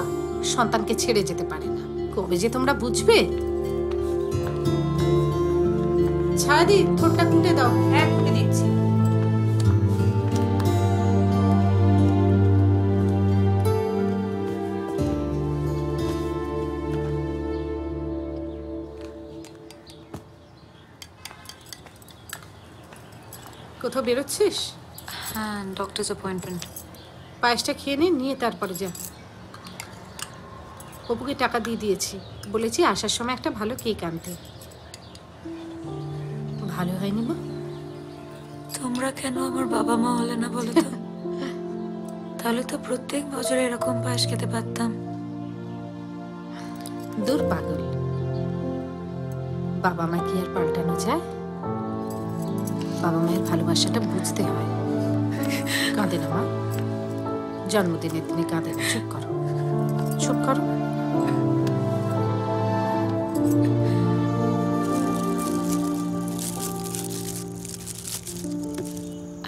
সন্তানকে ছেড়ে যেতে পারে না। কবে যে তোমরা বুঝবে? ছাদি ঠোঁটটা কুটে দাও। হ্যাঁ কুটে দিচ্ছি। কোথাও বেরোচ্ছিস? হ্যাঁ ডক্টরস অ্যাপয়েন্টমেন্ট। পায়েসটা খেয়ে নিয়ে তারপরে যা। অপুকে টাকা দিয়ে দিয়েছি, বলেছি আসার সময় একটা ভালো কেক আনতে। ভালো হয়নি মা? তোমরা কেন আমার বাবা মা হলে না বলো তো? তাহলে তো প্রত্যেক বছর এরকম পায়েস খেতে পারতাম। দূর পাগল, বাবা মা কি আর পাল্টানো যায়? বাবা মায়ের ভালোবাসাটা বুঝতে হয়। কাঁদে না মা, জন্মদিনের দিনে কাঁদে না। চুপ করো, চুপ করো।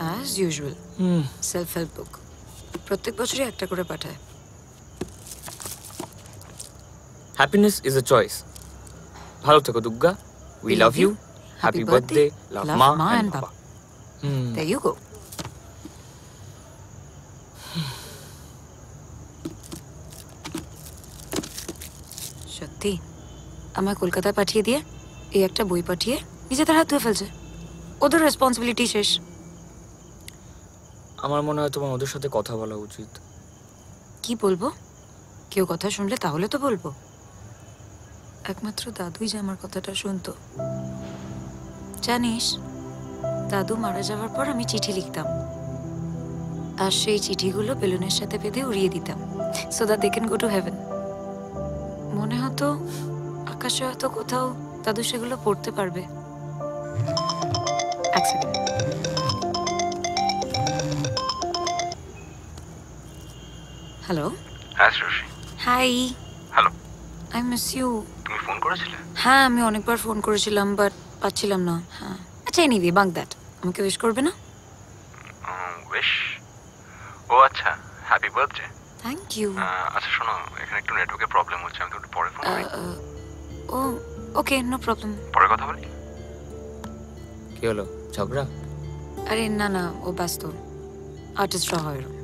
As usual self help book প্রত্যেক বছরই একটা করে পাঠায়। Happiness is a choice. ভালো থেকো Durga. We love you. Happy birthday. Love মা এন্ড বাবা। There you go. সত্যি আমায় কলকাতায় পাঠিয়ে দিয়ে এই একটা বই পাঠিয়ে নিজেদের হাত ধুয়ে ফেলছে। ওদের রেসপন্সিবিলিটি শেষ। আমার মনে হয় তোমার ওদের সাথে কথা বলা উচিত। কি বলবো? কেউ কথা শুনলে তাহলে তো বলবো। একমাত্র দাদুই যে আমার কথাটা শুনতো। জানিস, দাদু মারা যাওয়ার পর আমি চিঠি লিখতাম, আর সেই চিঠিগুলো বেলুনের সাথে বেঁধে উড়িয়ে দিতাম, so that they can go to heaven. মনে হতো আকাশে হয়তো কোথাও দাদু সেগুলো পড়তে পারবে। এক সেকেন্ড। হ্যালো। হ্যাঁ Shreyashi. Hi. Hello. I miss you. তুমি ফোন করেছিলে? হ্যাঁ আমি অনেকবার ফোন করেছিলাম, বাট পাচ্ছিলাম না। হ্যাঁ আচ্ছা, এনিওয়ে বাঙ্ক দ্যাট। আমাকে উইশ করবে না? উইশ? ও আচ্ছা, হ্যাপি বার্থডে। Thank you. আচ্ছা শোনো, এখানে একটু নেটওয়ার্কের প্রবলেম হচ্ছে, আমি তো একটু পরে ফোন করি। ও ওকে, নো প্রবলেম। পরে কথা বলি। কি হলো, ঝগড়া? আরে না না, ও ব্যস্ত। আর্টিস্টরা হয় এরকম।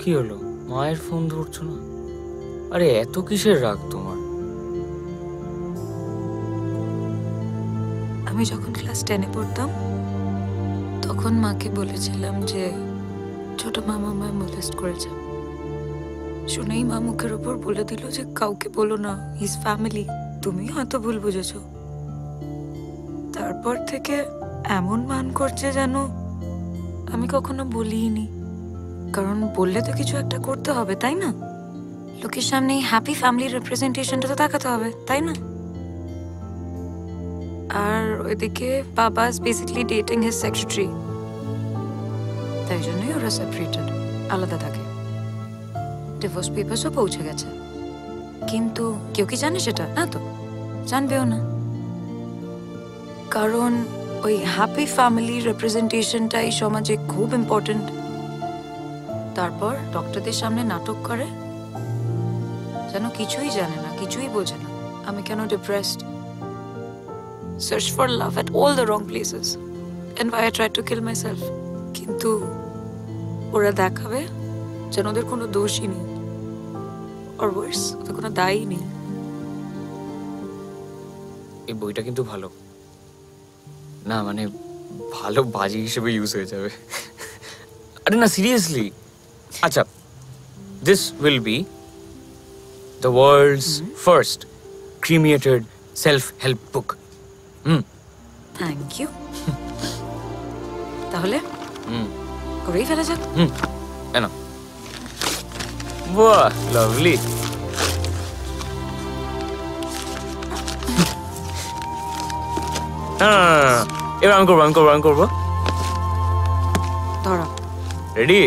কি হলো, মায়ের ফোন ধরছো না? আরে এত কিসের রাগ তোমার? আমি যখন ক্লাস 10-এ পড়তাম তখন মাকে বলেছিলাম যে ছোট মামা আমায় মোলেস্ট করেছে। শুনেই মা মুখের ওপর বলে দিল যে কাউকে বলো না, হিজ ফ্যামিলি। তুমি হয়তো ভুল বুঝেছ। তারপর থেকে এমন মান করছে যেন আমি কখনো বলিনি। কারণ বললে তো কিছু একটা করতে হবে, তাই না? লোকের সামনে হ্যাপি ফ্যামিলি রিপ্রেজেন্টেশনটা তো দেখাতে হবে, তাই না? আর ওইদিকে বাবা is basically dating his secretary, তাই জন্যই ওরা সেপারেটেড, আলাদা থাকে। ডিভোর্স পেপারসও পৌঁছে গেছে, কিন্তু কেউ কি জানে সেটা? না তো, জানবেও না। কারণ ওই হ্যাপি ফ্যামিলি রিপ্রেজেন্টেশনটাই সমাজে খুব ইম্পর্টেন্ট। তারপর ডক্টরদের সামনে নাটক করে যেন কিছুই জানে না, কিছুই বোঝে না আমি কেন depressed. Search for love at all the wrong places and why I tried to kill myself। কিন্তু ওরা দেখাবে যেন ওদের কোনো দোষই নেই, or worse, ওদের কোনো দায়ই নেই। এই বইটা কিন্তু ভালো না, মানে ভালো বাজি হিসেবে ইউজ হয়ে যাবে। আরে না, সিরিয়াসলি। আচ্ছা, this will be the world's first cremated self help book. Thank you. তাহলে করেই ফেলা যাক। কেন? বাহ, লাভলি। এবার আমি করবো। ধরো। রেডি?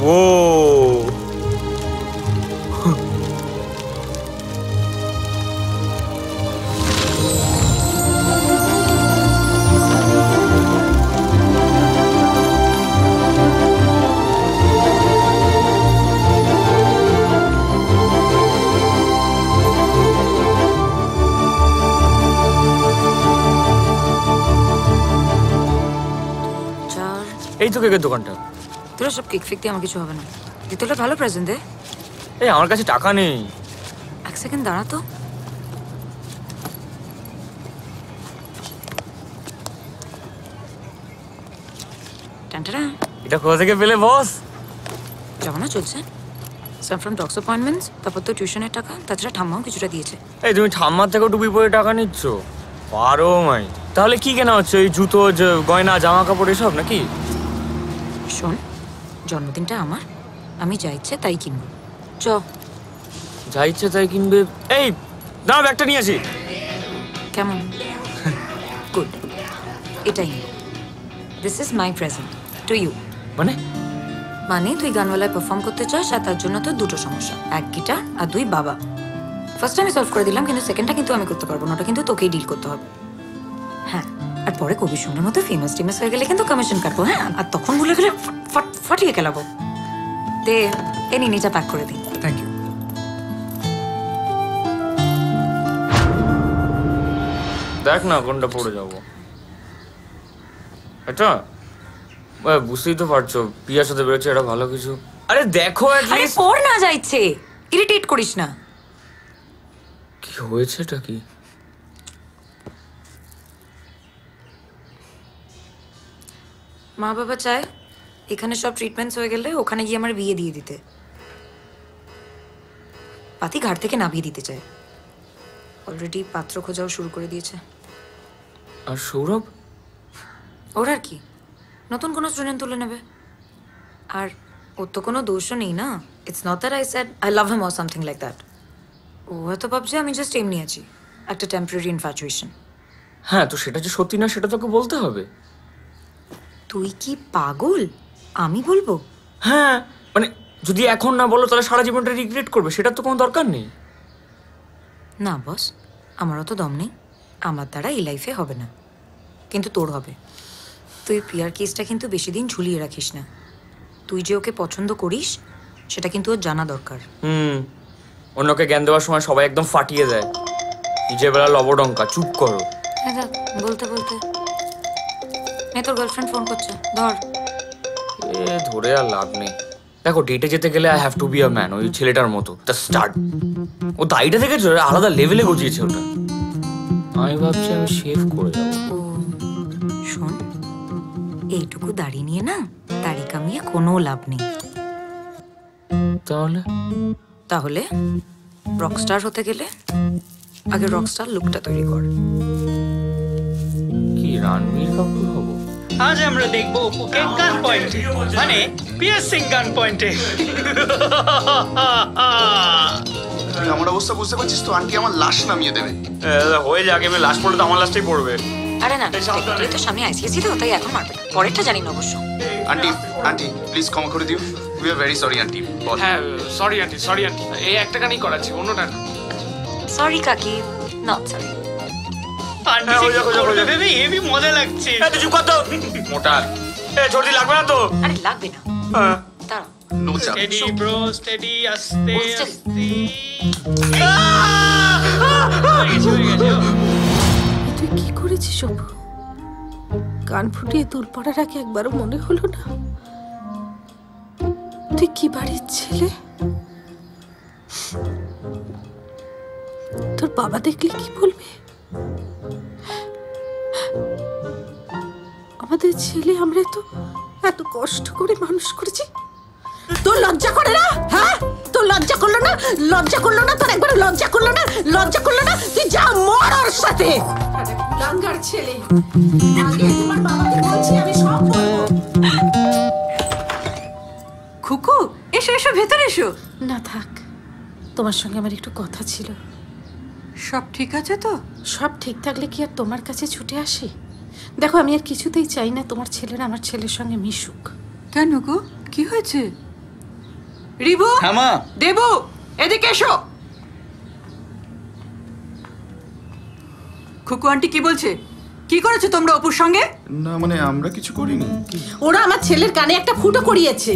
ও এই তো কেকের দোকানটা। তোরা সব কেক ফেক দিয়ে আমার কিছু হবে না। দিতে হলে ভালো প্রেজেন্ট দে। এই আমার কাছে টাকা নেই। এক সেকেন্ড দাঁড়া তো। এটা কোথা থেকে পেলে বস? যাবো না, চলছে। সাম ফ্রম ডক্টরস অ্যাপয়েন্টমেন্টস, তারপর তো টিউশনের টাকা, তাছাড়া ঠাম্মাও কিছুটা দিয়েছে। এই তুমি ঠাম্মার থেকেও টুপি পরে টাকা নিচ্ছ? পারো মাই। তাহলে কি কেনা হচ্ছে? ওই জুতো, গয়না, জামা কাপড় এসব নাকি? শোন, জন্মদিনটা আমার, আমি যা ইচ্ছে তাই কিনবো। চ। যা ইচ্ছে তাই কিনবে? এই দাঁড়া, ব্যাগটা নিয়ে আসি। কেমন? গুড, এটাই। This is my present to you. মানে তুই গানওয়ালায় পারফর্ম করতে চাস, আর তার জন্য তো দুটো সমস্যা, এক গিটার আর দুই বাবা। ফার্স্ট আমি সলভ করে দিলাম, কিন্তু সেকেন্ডটা কিন্তু আমি করতে পারবো না, ওটা কিন্তু তোকেই ডিল করতে হবে। হ্যাঁ, আর পরে কবি সুন্দর মতো ফেমাস হয়ে গেলে কিন্তু কমিশন কাটবো। হ্যাঁ, আর তখন ভুলে গেলে ফাটিয়ে খেলাবো। দে, এ নিচে প্যাক করে দিই। Thank you. দেখ না কোনটা পড়ে যাবো। এটা বুঝতেই তো পারছো, পিয়ার সাথে বেরোচ্ছে, এটা ভালো কিছু। আরে দেখো, আরে পড় না যাইছে, ইরিটেট করিস না। কি হয়েছে? এটা কি? মা বাবা চায় এখানে সব ট্রিটমেন্টস হয়ে গেলে ওখানে গিয়ে আমার বিয়ে দিয়ে দিতে। পাতি ঘাট থেকে নামিয়ে দিতে চায়। অলরেডি পাত্র খোঁজাও শুরু করে দিয়েছে। আর সৌরভ? ওর আর কি, নতুন কোনো স্টুডেন্ট তুলে নেবে। আর ওর তো কোনো দোষও নেই না। It's not that I said I love him or something like that. ও হয়তো ভাবছে আমি জাস্ট এমনি আছি, একটা টেম্পোরারি ইনফ্যাচুয়েশন। হ্যাঁ, তো সেটা যে সত্যি না সেটা তোকে বলতে হবে। তুই কি পাগল? আমি বলবো? হ্যাঁ, মানে যদি এখন না বলো তাহলে সারা জীবনটা রিগ্রেট করবে, সেটা তো কোনো দরকার নেই। না বস, আমারও তো দম নেই, আমার দ্বারা এই লাইফে হবে না, কিন্তু তোর হবে। তুই প্রিয়ার কেসটা কিন্তু বেশি দিন ঝুলিয়ে রাখিস না। তুই যে ওকে পছন্দ করিস সেটা কিন্তু ওর জানা দরকার। অন্যকে জ্ঞান দেওয়ার সময় সবাই একদম ফাটিয়ে দেয়, নিজের বেলা লবডঙ্কা। চুপ করো। হ্যাঁ দেখ, বলতে বলতে তোর গার্লফ্রেন্ড ফোন করছে, ধর। ধরে আর লাভ নেই। দেখো, ডেটে যেতে গেলে I have to be a man, ওই ছেলেটার মতো, দ্য স্টার্ট। ও দাড়িটা দেখেছো? আলাদা লেভেলে গজিয়েছে ওটা। আমি ভাবছি আমি শেভ করে যাবো। এইটুকু দাড়ি নিয়ে না দাড়ি কামিয়ে কোনো লাভ নেই। তাহলে তাহলে রকস্টার হতে গেলে আগে রকস্টার লুকটা তৈরি কর। কি রণবীর কাপুর হব? আজ আমরা দেখবো অপুকে গান পয়েন্টে, মানে পিয়ার্সিং গান পয়েন্টে। তুই আমার অবস্থা বুঝতে পারছিস তো? আন্টি আমার লাশ নামিয়ে দেবে। হয়ে যাক, এমনি লাশ পড়লে তো আমার লাশটাই পড়বে। আরে না, তুই তো সামনে আইসিএসি তো, তাই এখন মারবে না, পরেরটা জানি না অবশ্য। আন্টি আন্টি প্লিজ ক্ষমা করে দিও। We are very sorry aunty. হ্যাঁ সরি আন্টি, সরি আন্টি, এই একটা গানই করাচ্ছি, অন্যটা না। সরি কাকি, নট সরি। আন্টি যে করবে ভেবে হেভি মজা লাগছে। তুই চুপ কর তো মোটা। ছোটি লাগবে না তো? আরে লাগবে না, দাঁড়া। নো চাপ। স্টেডি ব্রো, স্টেডি, আস্তে আস্তে। তুই কি করেছিস অপু? কান ফুটিয়ে দূর পড়ার আগে একবারও মনে হলো না তুই কি বাড়ির ছেলে? তোর বাবা দেখলে কি বলবে? আমাদের ছেলে আমরা তো এত কষ্ট করে মানুষ করেছি, তোর লজ্জা করে না? হ্যাঁ, তোর লজ্জা করলো না? লজ্জা করলো না তোর? একবার লজ্জা করলো না? লজ্জা করলো না? তুই যা মর ওর সাথে। লাঙ্গার ছেলে, আগে তোমার বাবাকে বলছি আমি সব বলবো। খুকু এসো এসো, ভেতরে এসো। না থাক, তোমার সঙ্গে আমার একটু কথা ছিল। সব ঠিক আছে তো? সব ঠিক থাকলে কি আর তোমার কাছে ছুটে আসি? দেখো, আমি আর কিছুতেই চাই না তোমার ছেলেরা আমার ছেলের সঙ্গে মিশুক। কেন গো, কি হয়েছে? রিবু, হ্যাঁ মা। দেবু, এদিকে এসো। খুকু আন্টি কি বলছে? কি করেছো তোমরা অপুর সঙ্গে? না মানে আমরা কিছু করিনি। ওরা আমার ছেলের কানে একটা ফুটো করিয়েছে,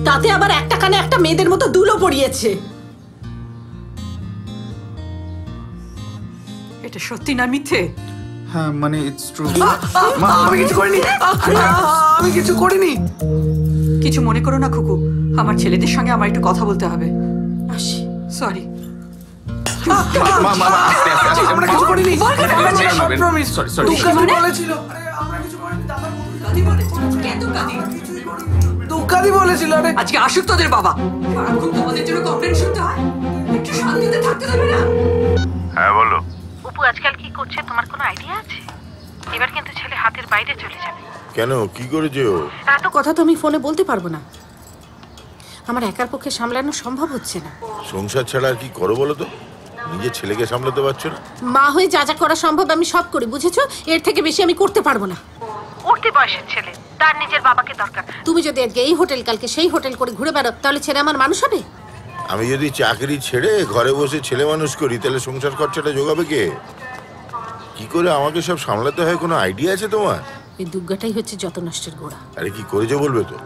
তাতে আবার একটা কানে একটা মেয়েদের মতো দুলো পরিয়েছে। এটা সত্যি না মিথ্যে? হ্যাঁ মানে ইটস ট্রু। আমি কিছু করিনি, আমি কিছু করিনি। কিছু মনে করো না খুকু, আমার ছেলেদের সঙ্গে আমার একটু কথা বলতে হবে। আসি। সরি। আমরা কিছু করিনি। প্রমিস। Sorry sorry. দুকাদি বলেছিল। দুকাদি বলেছিল। আরে আজকে আসুক তোদের বাবা, সারাক্ষণ তোমাদের জন্য কমপ্লেন শুনতে হয়, একটু শান্তিতে থাকতে দেবে না? হ্যাঁ বলো। অপু আজকাল কি করছে তোমার কোনো আইডিয়া আছে? এবার কিন্তু ছেলে হাতের বাইরে চলে যাবে। কেন, কি করেছে ও? এত কথা তো আমি ফোনে বলতে পারবো না, আমার একার পক্ষে সামলানো সম্ভব হচ্ছে না। সংসার ছাড়া আর কি করো বলো তো? নিজের ছেলেকে সামলাতে পারছো না? মা হয়ে যা যা করা সম্ভব আমি সব করি, বুঝেছো? এর থেকে বেশি আমি করতে পারবো না। উঠতি বয়সের ছেলে, তার নিজের বাবাকে দরকার। তুমি যদি আজকে এই হোটেল কালকে সেই হোটেল করে ঘুরে বেড়ো, তাহলে ছেলে আমার মানুষ হবে? আমি যদি চাকরি ছেড়ে ঘরে বসে ছেলে মানুষ করি, তাহলে সংসার খরচাটা জোগাবে কে? কি করে আমাকে সব সামলাতে হয়, কোনো আইডিয়া আছে তোমার? এই দুর্গাটাই হচ্ছে যত নষ্টের গোড়া। আরে কি করেছো বলবে তো?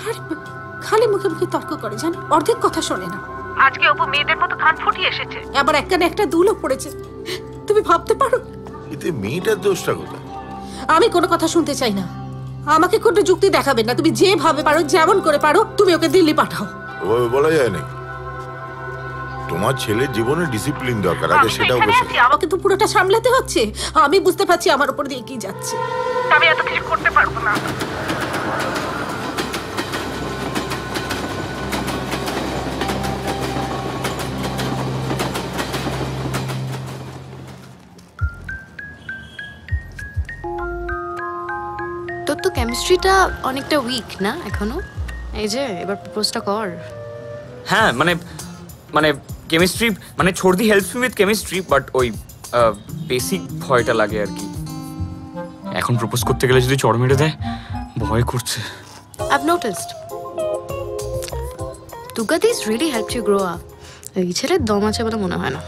আরে খালি মুখে মুখে তর্ক করে, জানো, অর্ধেক কথা শোনে না। আজকে অপু মেয়েদের মতো কান ফুটিয়ে এসেছে, আবার এক কানে একটা দুলও পড়েছে। তুমি ভাবতে পারো এতে মেয়েটার দোষটা কোথায়? আমি কোনো কথা শুনতে চাই না, আমাকে কোনো যুক্তি দেখাবে না। তুমি যেভাবে পারো, যেমন করে পারো, তুমি ওকে দিল্লি পাঠাও। ওভাবে বলা যায় নাকি? তোমার ছেলের জীবনে ডিসিপ্লিন দরকার, আগে সেটাও বসে। আমাকে তো পুরোটা সামলাতে হচ্ছে, আমি বুঝতে পারছি আমার উপর দিয়ে কি যাচ্ছে। আমি এত কিছু করতে পারবো না। তোর তো কেমিস্ট্রিটা অনেকটা উইক না এখনো? এই যে এবার প্রপোজটা কর। হ্যাঁ মানে মানে কেমিস্ট্রি মানে ছোড়দি helps me with chemistry, but ওই বেসিক ভয়টা লাগে আর কি। এখন প্রপোজ করতে গেলে যদি চড় মেরে দেয়, ভয় করছে। I've noticed. Tugadi's really helped you grow up. এই ছেলের দম আছে বলে মনে হয় না।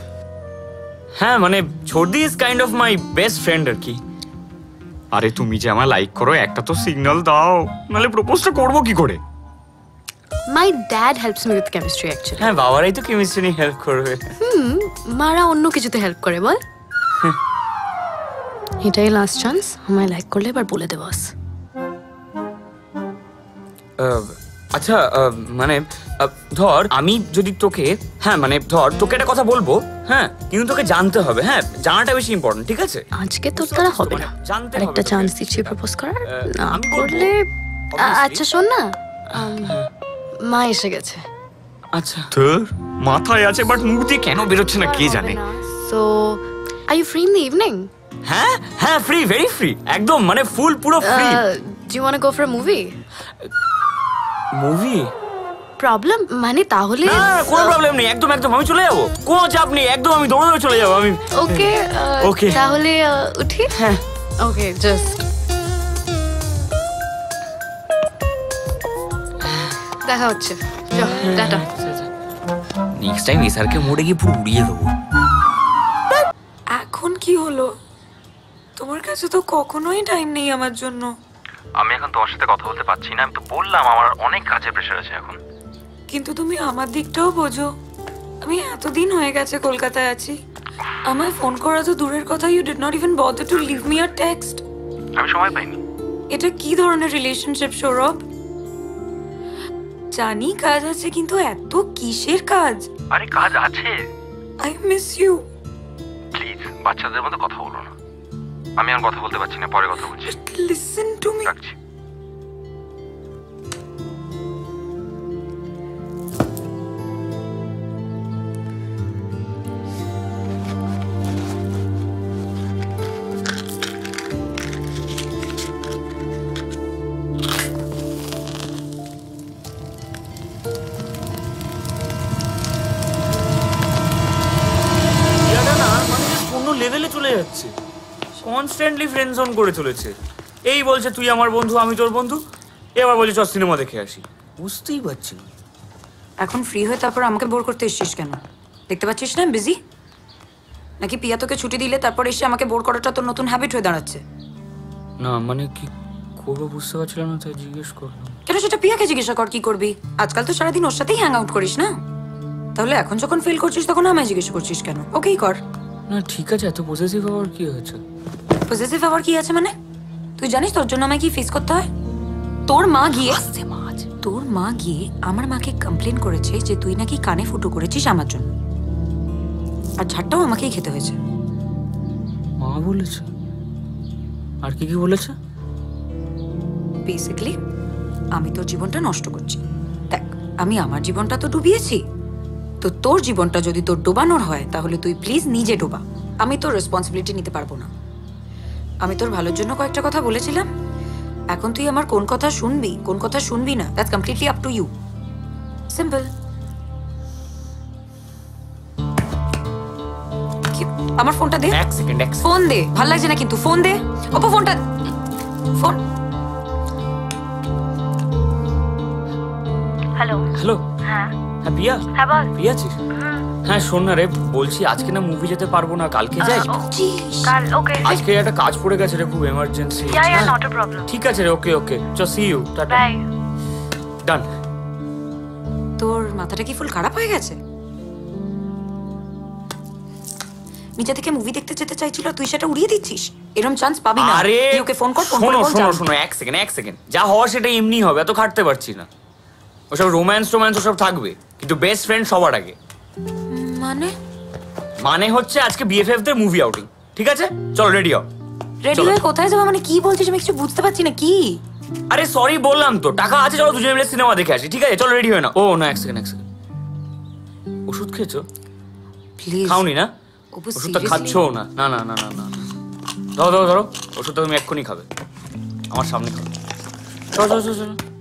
হ্যাঁ মানে ছোড়দি is kind of my best friend আর কি। আরে তুমি যে আমায় লাইক করো, একটা তো সিগন্যাল দাও, নাহলে প্রপোজটা করবো কি করে? My dad helps me with chemistry actually. হ্যাঁ, বাবারাই তো কেমিস্ট্রি নিয়ে হেল্প করবে। মারা অন্য কিছুতে হেল্প করে বল। এটাই লাস্ট চান্স, আমায় লাইক করলে এবার বলে দে বস। আচ্ছা মানে ধর আমি যদি তোকে হ্যাঁ মানে ধর তোকে একটা কথা বলবো হ্যাঁ কিন্তু তোকে জানতে হবে হ্যাঁ জানাটা বেশি ইম্পর্টেন্ট ঠিক আছে আজকে তোর দ্বারা হবে না একটা চান্স দিচ্ছি প্রপোজ করার না করলে আচ্ছা শোন না মা এসে গেছে আচ্ছা তোর মাথায় আছে বাট মুখ দিয়ে কেন বেরোচ্ছে না কে জানে so are you free in the evening হ্যাঁ হ্যাঁ ফ্রি ভেরি ফ্রি একদম মানে ফুল পুরো free do you want to go for a movie movie problem মানে তাহলে না কোনো প্রবলেম নেই একদম একদম আমি চলে যাবো কোনো চাপ নেই একদম আমি দৌড়ে চলে যাবো আমি ওকে ওকে তাহলে উঠি হ্যাঁ ওকে জাস্ট দেখা হচ্ছে টাটা নেক্সট টাইম এসআরকে মোড়ে গিয়ে পুরো উড়িয়ে দেবো এখন কি হলো তোমার কাছে তো কখনোই টাইম নেই আমার জন্য আমি এখন তোমার সাথে কথা বলতে পারছি না আমি তো বললাম আমার অনেক কাজের প্রেশার আছে এখন কিন্তু তুমি আমার দিকটাও বোঝো আমি এতদিন হয়ে গেছে কলকাতায় আছি আমায় ফোন করা তো দূরের কথা you did not even bother to leave me a text আমি সময় পাইনি এটা কি ধরনের রিলেশনশিপ সৌরভ জানি কাজ আছে কিন্তু এত কিসের কাজ আরে কাজ আছে আই মিস ইউ প্লিজ বাচ্চাদের মতো কথা বলো না আমি আর কথা বলতে পারছি না পরে কথা বলছি লিসেন টু মি রাখছি লেভেলে চলে যাচ্ছে কনস্ট্যান্টলি ফ্রেন্ড জোন করে চলেছে এই বলছে তুই আমার বন্ধু আমি তোর বন্ধু এবার বলছে চল সিনেমা দেখে আসি বুঝতেই পারছি না এখন ফ্রি হয়ে তারপর আমাকে বোর করতে এসেছিস কেন দেখতে পাচ্ছিস না বিজি নাকি পিয়া তোকে ছুটি দিলে তারপর এসে আমাকে বোর করাটা তোর নতুন হ্যাবিট হয়ে দাঁড়াচ্ছে না মানে কি করবো বুঝতে পারছিলাম না তাই জিজ্ঞেস করলাম কেন সেটা পিয়াকে জিজ্ঞাসা কর কি করবি আজকাল তো সারাদিন ওর সাথেই হ্যাং আউট করিস না তাহলে এখন যখন ফিল করছিস তখন আমায় জিজ্ঞেস করছিস কেন ওকেই কর না ঠিক আছে এত পজেসিভ হওয়ার কি হয়েছে পজেসিভ হওয়ার কি আছে মানে তুই জানিস তোর জন্য আমায় কি ফেস করতে হয় তোর মা গিয়ে আমার মাকে কমপ্লেন করেছে যে তুই নাকি কানে ফুটো করেছিস আমার জন্য আর ঝাড়টাও আমাকেই খেতে হয়েছে মা বলেছে আর কি কি বলেছে বেসিক্যালি আমি তোর জীবনটা নষ্ট করছি দেখ আমি আমার জীবনটা তো ডুবিয়েছি তো তোর জীবনটা যদি তোর ডোবানোর হয় তাহলে তুই প্লিজ নিজে ডোবা আমি তোর রেসপন্সিবিলিটি নিতে পারবো না আমি তোর ভালোর জন্য কয়েকটা কথা বলেছিলাম এখন তুই আমার কোন কথা শুনবি কোন কথা শুনবি না that's completely up to you simple আমার ফোনটা দে এক সেকেন্ড ফোন দে ভালো লাগছে না কিন্তু ফোন দে ওপো ফোনটা ফোন হ্যালো হ্যালো হ্যাঁ হ্যাঁ পিয়া হ্যাঁ বল পিয়া আছিস হ্যাঁ শোন না রে বলছি আজকে না মুভি যেতে পারবো না কালকে যাই কাল ওকে আজকে একটা কাজ পড়ে গেছে রে খুব এমার্জেন্সি নট আ প্রবলেম ঠিক আছে রে ওকে ওকে চল সি ইউ টাটা বাই ডান তোর মাথাটা কি ফুল খারাপ হয়ে গেছে নিজে থেকে মুভি দেখতে যেতে চাইছিল তুই সেটা উড়িয়ে দিচ্ছিস এরকম চান্স পাবি না আরে ওকে ফোন কর শোনো এক সেকেন্ড যা হওয়া সেটা এমনি হবে এত খাটতে পারছি না ওসব রোম্যান্স ওসব থাকবে কিন্তু বেস্ট ফ্রেন্ড সবার আগে মানে হচ্ছে আজকে বিএফএফ দের মুভি আউটিং ঠিক আছে চল রেডি হও রেডি হয়ে কোথায় যাবো মানে কি বলছিস আমি কিছু বুঝতে পারছি না কি আরে সরি বললাম তো টাকা আছে চলো দুজনে মিলে সিনেমা দেখে আসি ঠিক আছে চলো রেডি হয়ে না ও না এক সেকেন্ড ওষুধ খেয়েছো প্লিজ খাওনি না ওষুধটা খাচ্ছো না না না না না না ধরো ওষুধটা তুমি এক্ষুনি খাবে আমার সামনে খাবে চলো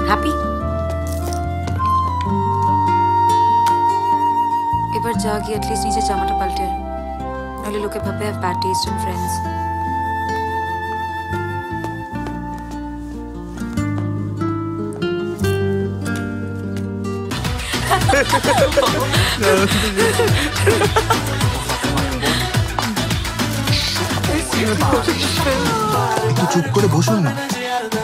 হ্যাপি এবার যা গিয়ে অ্যাটলিস্ট নিজের জামাটা পাল্টে নাহলে লোকে ভাবে have bad test in friends চুপ করে বসুন না,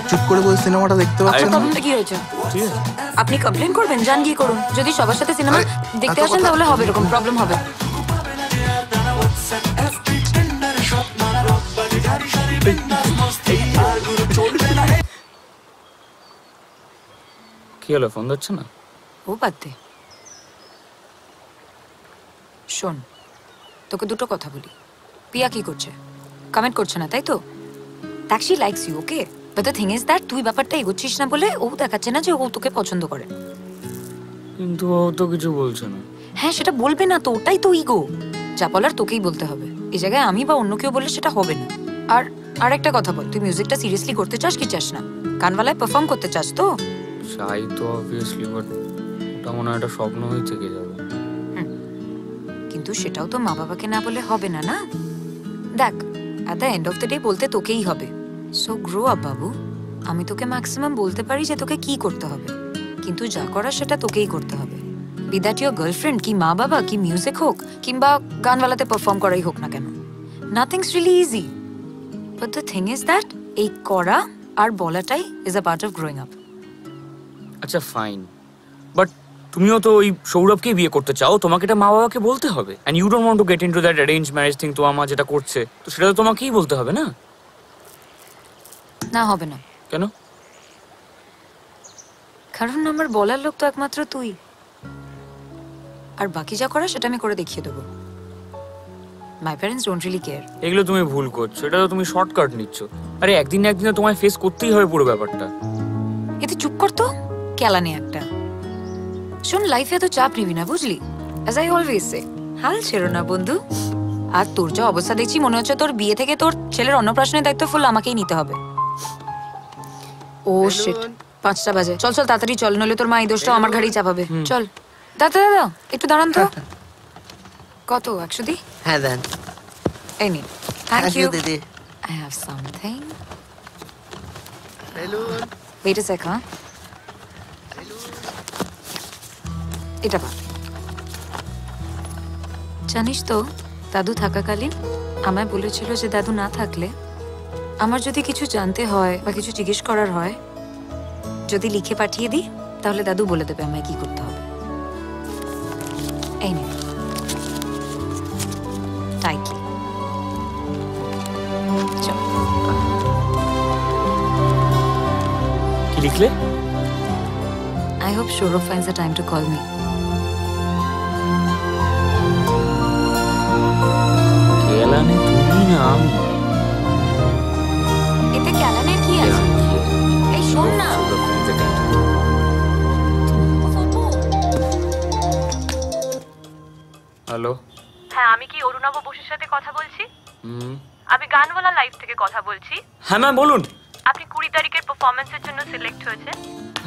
চুপ করে বসে সিনেমাটা দেখতে পাচ্ছেন না? প্রবলেমটা কি হয়েছে? আপনি কমপ্লেন করবেন, যান গিয়ে করুন। যদি সবার সাথে সিনেমা দেখতে আসেন তাহলে হবে, এরকম প্রবলেম হবে। কি হলো, ফোন ধরছে না? ও বাদ দে। শোন, তোকে দুটো কথা বলি। পিয়া কি করছে? কমেন্ট করছে না, তাই তো? She likes you, okay? But the thing is that তুই ব্যাপারটা এগোচ্ছিস না বলে ও দেখাচ্ছে না যে ও তোকে পছন্দ করে। কিন্তু ও তো কিছু বলছে না। হ্যাঁ, সেটা বলবে না তো, ওটাই তো ইগো। যা বলার তোকেই বলতে হবে। এই জায়গায় আমি বা অন্য কেউ বললে সেটা হবে না। আর আরেকটা কথা বল, তুই মিউজিকটা সিরিয়াসলি করতে চাস কি চাস না? গানওয়ালায় পারফর্ম করতে চাস তো? চাই তো অবভিয়াসলি, বাট ওটা মনে হয় একটা স্বপ্ন হয়ে থেকে যাবে। কিন্তু সেটাও তো মা বাবাকে না বলে হবে না, না? দেখ, at the end of the day বলতে তোকেই হবে। সো গ্রো আপ বাবু। আমি তোকে ম্যাক্সিমাম বলতে পারি যে তোকে কি করতে হবে, কিন্তু যা করার সেটা তোকেই করতে হবে। বি দ্যাট ইয়োর গার্লফ্রেন্ড, কি মা বাবা, কি মিউজিক হোক, কিংবা গানওয়ালাতে পারফর্ম করাই হোক না কেন, nothing's really easy. But the thing is that এই করা আর বলাটাই is a part of growing up. আচ্ছা ফাইন, বাট তুমিও তো ওই সৌরভকেই বিয়ে করতে চাও, তোমাকে এটা মা বাবাকে বলতে হবে। And you don't want to get into that arrange marriage thing. তোমার মা যেটা করছে তো সেটা তো তোমাকেই বলতে হবে না? না, হবে না। কেন? কারণ আমার বলার লোক তো একমাত্র তুই, আর বাকি যা করা সেটা আমি করে দেখিয়ে দেবো। My parents don't really care. এগুলো তুমি ভুল করছো, এটা তো তুমি শর্টকাট নিচ্ছ। আরে একদিন না একদিন তোমায় ফেস করতেই হবে পুরো ব্যাপারটা। এতে চুপ কর তো, কেলানি একটা। শোন, লাইফে তো চাপ নিবি না, বুঝলি? অ্যাজ আই অলওয়েজ সে, হাল ছেড়ো না বন্ধু। আর তোর যা অবস্থা দেখছি, মনে হচ্ছে তোর বিয়ে থেকে তোর ছেলের অন্নপ্রাশনের দায়িত্ব ফুল আমাকেই নিতে হবে। ও শিট, 5টা বাজে। চল চল তাড়াতাড়ি চল, নইলে তোর মা এই দোষটা আমার ঘাড়েই চাপাবে। চল। দাদা দাদা একটু দাঁড়ান তো। কত, 100 দি? হ্যাঁ দেন। এই নিন। থ্যাংক ইউ দিদি। I have something. Balloon. Wait a sec, হ্যাঁ? এটা পা। জানিস তো, দাদু থাকাকালীন আমায় বলেছিল যে দাদু না থাকলে আমার যদি কিছু জানতে হয় বা কিছু জিজ্ঞেস করার হয়, যদি লিখে পাঠিয়ে দিই তাহলে দাদু বলে দেবে আমায় কি করতে হবে। এই নে, টাইটলি। কি লিখলে? I hope Saurav finds the time to call me. কেলানি তুমি না আমি। এতে কেলানের কি আছে? এই শোন না। হ্যালো। হ্যাঁ, আমি কি অরুণাভ বসুর সাথে কথা বলছি? আমি গানওয়ালা লাইভ থেকে কথা বলছি। হ্যাঁ ম্যাম বলুন। আপনি 20 তারিখের পারফরম্যান্সের জন্য সিলেক্ট হয়েছে।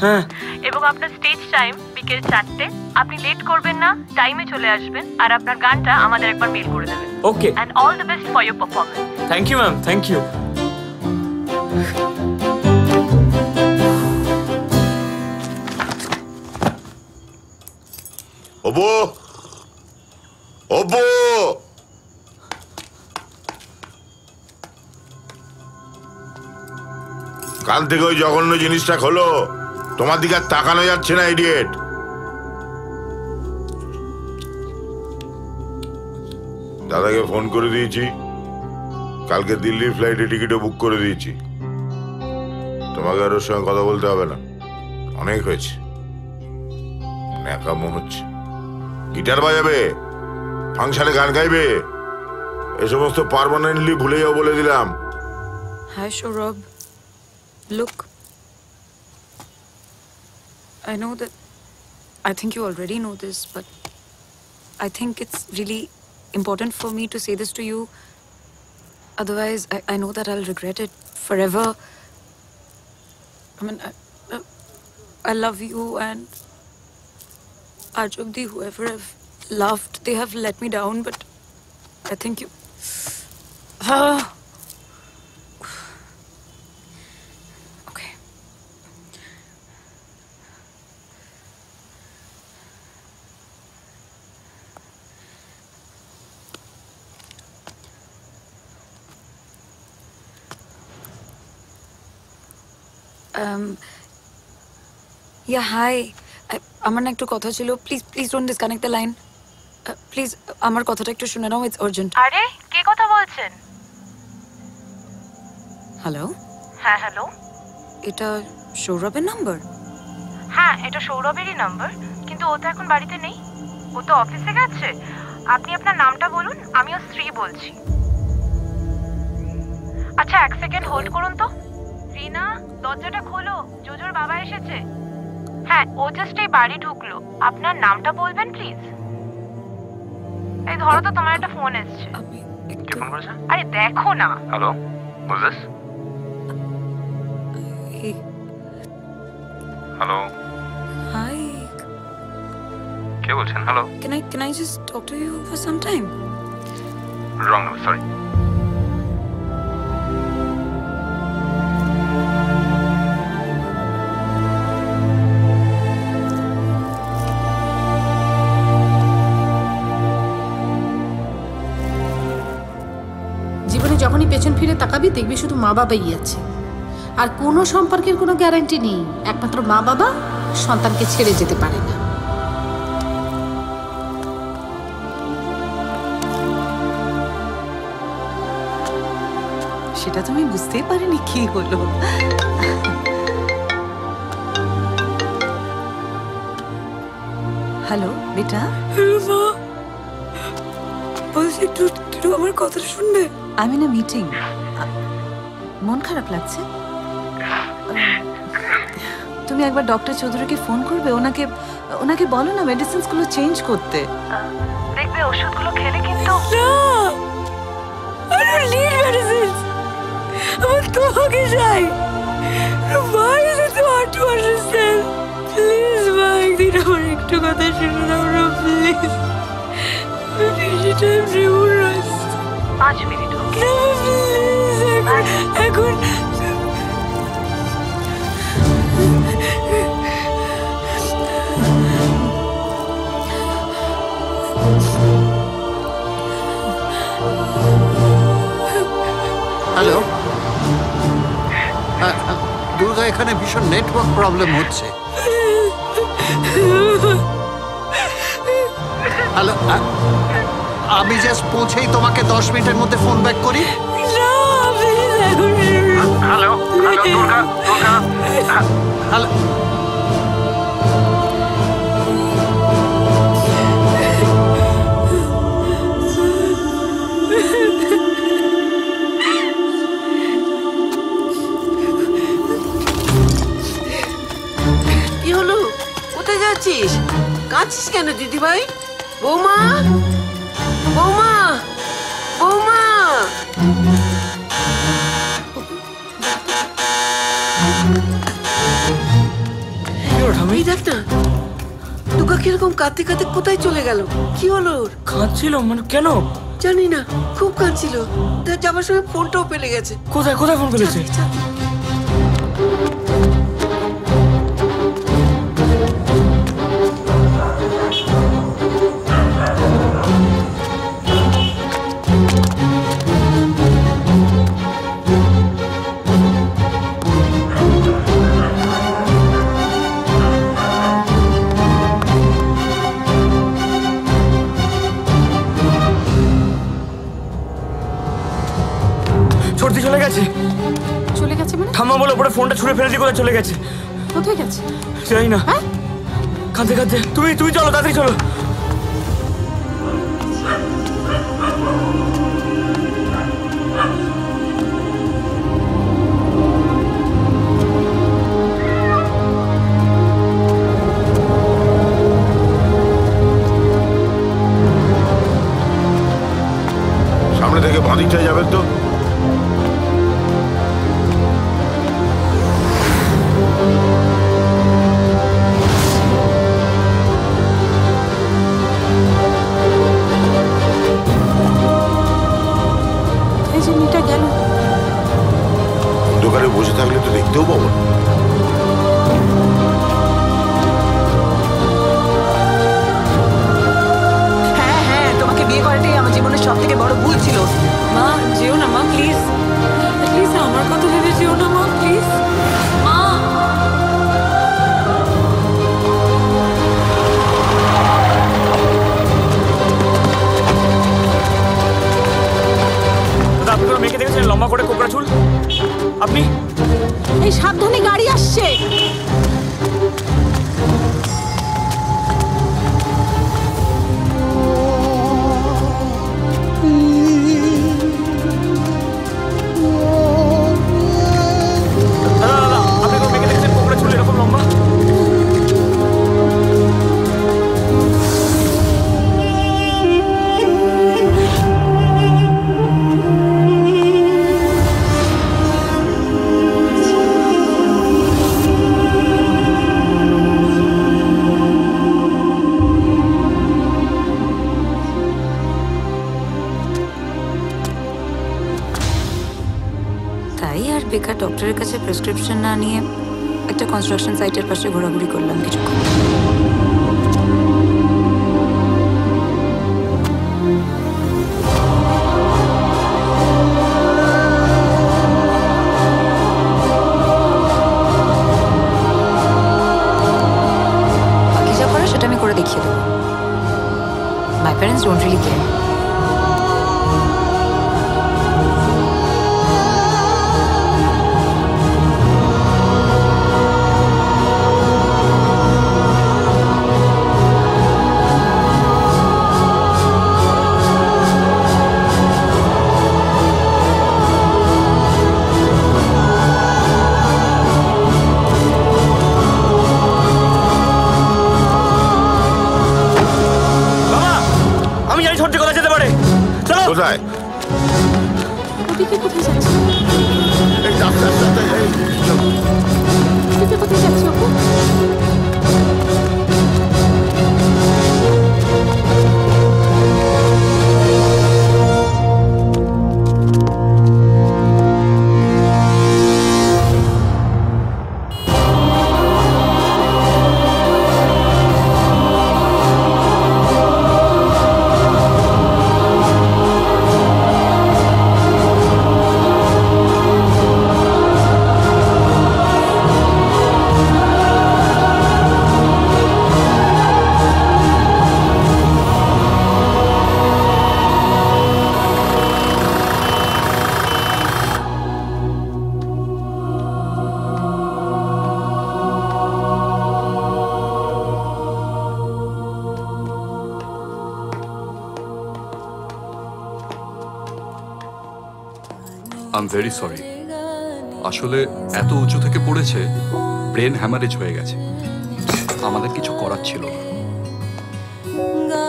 হ্যাঁ। এবং আপনার স্টেজ টাইম বিকেল 4টে। আপনি লেট করবেন না, টাইমে চলে আসবেন, আর আপনার গানটা আমাদের একবার মেল করে দেবেন। Okay. And all the best for your performance. Thank you ma'am, thank you. ওবো ওবো, কাল থেকে ওই জঘন্য জিনিসটা খোলো। তোমার দিকে আর তাকানো যাচ্ছে না, ইডিয়েট। দাদাকে ফোন করে দিয়েছি, কালকে দিল্লির ফ্লাইটে টিকিটও বুক করে দিয়েছি। তোমাকে আর ওর সঙ্গে কথা বলতে হবে না, অনেক হয়েছে। ন্যাকামো হচ্ছে। গিটার বাজাবে, ফাংশনে গান গাইবে, এ সমস্ত পার্মানেন্টলি ভুলে যাও বলে দিলাম। Hi Saurav. Look, I know that, I think you already know this, but I think it's really important for me to say this to you. Otherwise, I know that I'll regret it forever. I mean, I love you, and Ajobdi, whoever I've loved, they have let me down, but I think you... Okay. Yeah hi, আমার না একটু কথা ছিল। Please please don't disconnect the line. Please আমার কথাটা একটু শুনে নাও, ইটস আর্জেন্ট। আরে কে কথা বলছেন? হ্যালো। হ্যাঁ হ্যালো। এটা সৌরভের নাম্বার? হ্যাঁ এটা সৌরভেরই নাম্বার, কিন্তু ও তো এখন বাড়িতে নেই, ও তো অফিসে গেছে। আপনি আপনার নামটা বলুন, আমি ওর স্ত্রী বলছি। আচ্ছা এক সেকেন্ড হোল্ড করুন তো। রিনা দরজাটা খোলো, জোজোর বাবা এসেছে। হ্যাঁ ও জাস্ট এই বাড়ি ঢুকলো। আপনার নামটা বলবেন প্লিজ। এই ধরো তো, তোমার একটা ফোন এসেছে। কে ফোন করেছে? আরে দেখো না। Hello, who's this? Hello, hi. কে বলছেন? Hello. Can I just talk to you for some time? Wrong number, sorry. জীবনে যখনই পেছন ফিরে তাকাবি দেখবি শুধু মা বাবাই আছে, আর কোনো সম্পর্কের কোনো গ্যারান্টি নেই। একমাত্র মা বাবা সন্তানকে ছেড়ে যেতে পারে না। সেটা তুমি বুঝতেই পারিনি কি হলো। হ্যালো বেটা। মা বলছি একটু আমার কথাটা শুনবে? আমি না মিটিং, মন খারাপ লাগছে। তুমি একবার ডক্টর চৌধুরীকে ফোন করবে, ওনাকে বলো না মেডিসিনস গুলো চেঞ্জ করতে। দেখবে ওষুধগুলো খেলে কিন্তু আমার তোমাকে চাই। Why is it so hard to understand? Please মা একদিন আমার একটু কথা শুনে দাও না প্লিজ। পাঁচ মিনিট এখন হ্যালো, দুর্গা এখানে ভীষণ নেটওয়ার্ক প্রবলেম হচ্ছে। হ্যালো, আমি জাস্ট পৌঁছেই তোমাকে 10 মিনিটের মধ্যে ফোন ব্যাক করি। Hello, Durga, hello. কি হলো? কোথায় যাচ্ছিস? কাঁদছিস কেন দিদি ভাই? বৌমা, বৌমা, বৌমা। এই দেখ না, দুর্গা কিরকম কাঁদতে কাঁদতে কোথায় চলে গেল? কি হলো ওর? কাঁদছিল মানে কেন জানি না, খুব কাঁদছিল। তার যাবার সময় ফোনটাও ফেলে গেছে। কোথায় কোথায় ফোন ফেলেছে? ছড়তে চলে গেছে। চলে গেছে মানে? ঠাম্মা বলে ওপরে ফোনটা ছুঁড়ে ফেলে দিয়ে কোথায় চলে গেছে। কোথায় গেছে জানি না। কাঁদতে কাঁদতে তুমি চলো, তাড়াতাড়ি চলো। সামনে থেকে বাঁদিকটায় যাবেন তো। দোকানে বসে থাকলে তো দেখতেও পাবো না। হ্যাঁ, তোমাকে বিয়ে করাটাই আমার জীবনের সব থেকে বড় ভুল ছিল। মা যেও না মা, প্লিজ প্লিজ আমার কথা ভেবে যেও না মা, প্লিজ মা। ওর মেয়েকে দেখেছেন লম্বা করে কোকড়া চুল? আপনি এই সাবধানে গাড়ি আসছে। আপনি ওর মেয়েকে দেখেছেন কোকড়া চুল এরকম লম্বা? তাই আর বেকার ডক্টরের কাছে প্রেসক্রিপশন না নিয়ে একটা কনস্ট্রাকশন সাইটের পাশে ঘোরাঘুরি করলাম কিছুক্ষণ। বাকি যা করে সেটা আমি করে দেখিয়ে দেবো। My parents don't really care. কোথায়? ওদিকে কোথায় যাচ্ছে? ওদিকে কোথায় যাচ্ছে Apu? I am very sorry. আসলে এত উঁচু থেকে পড়েছে, ব্রেন হ্যামারেজ হয়ে গেছে। আমাদের কিছু করার ছিল না।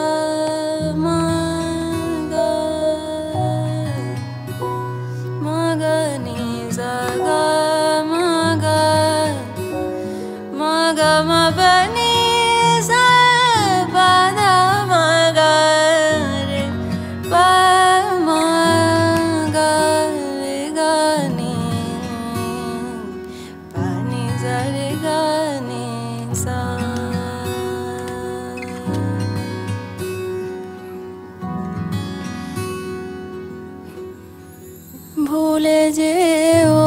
ভুলে যেও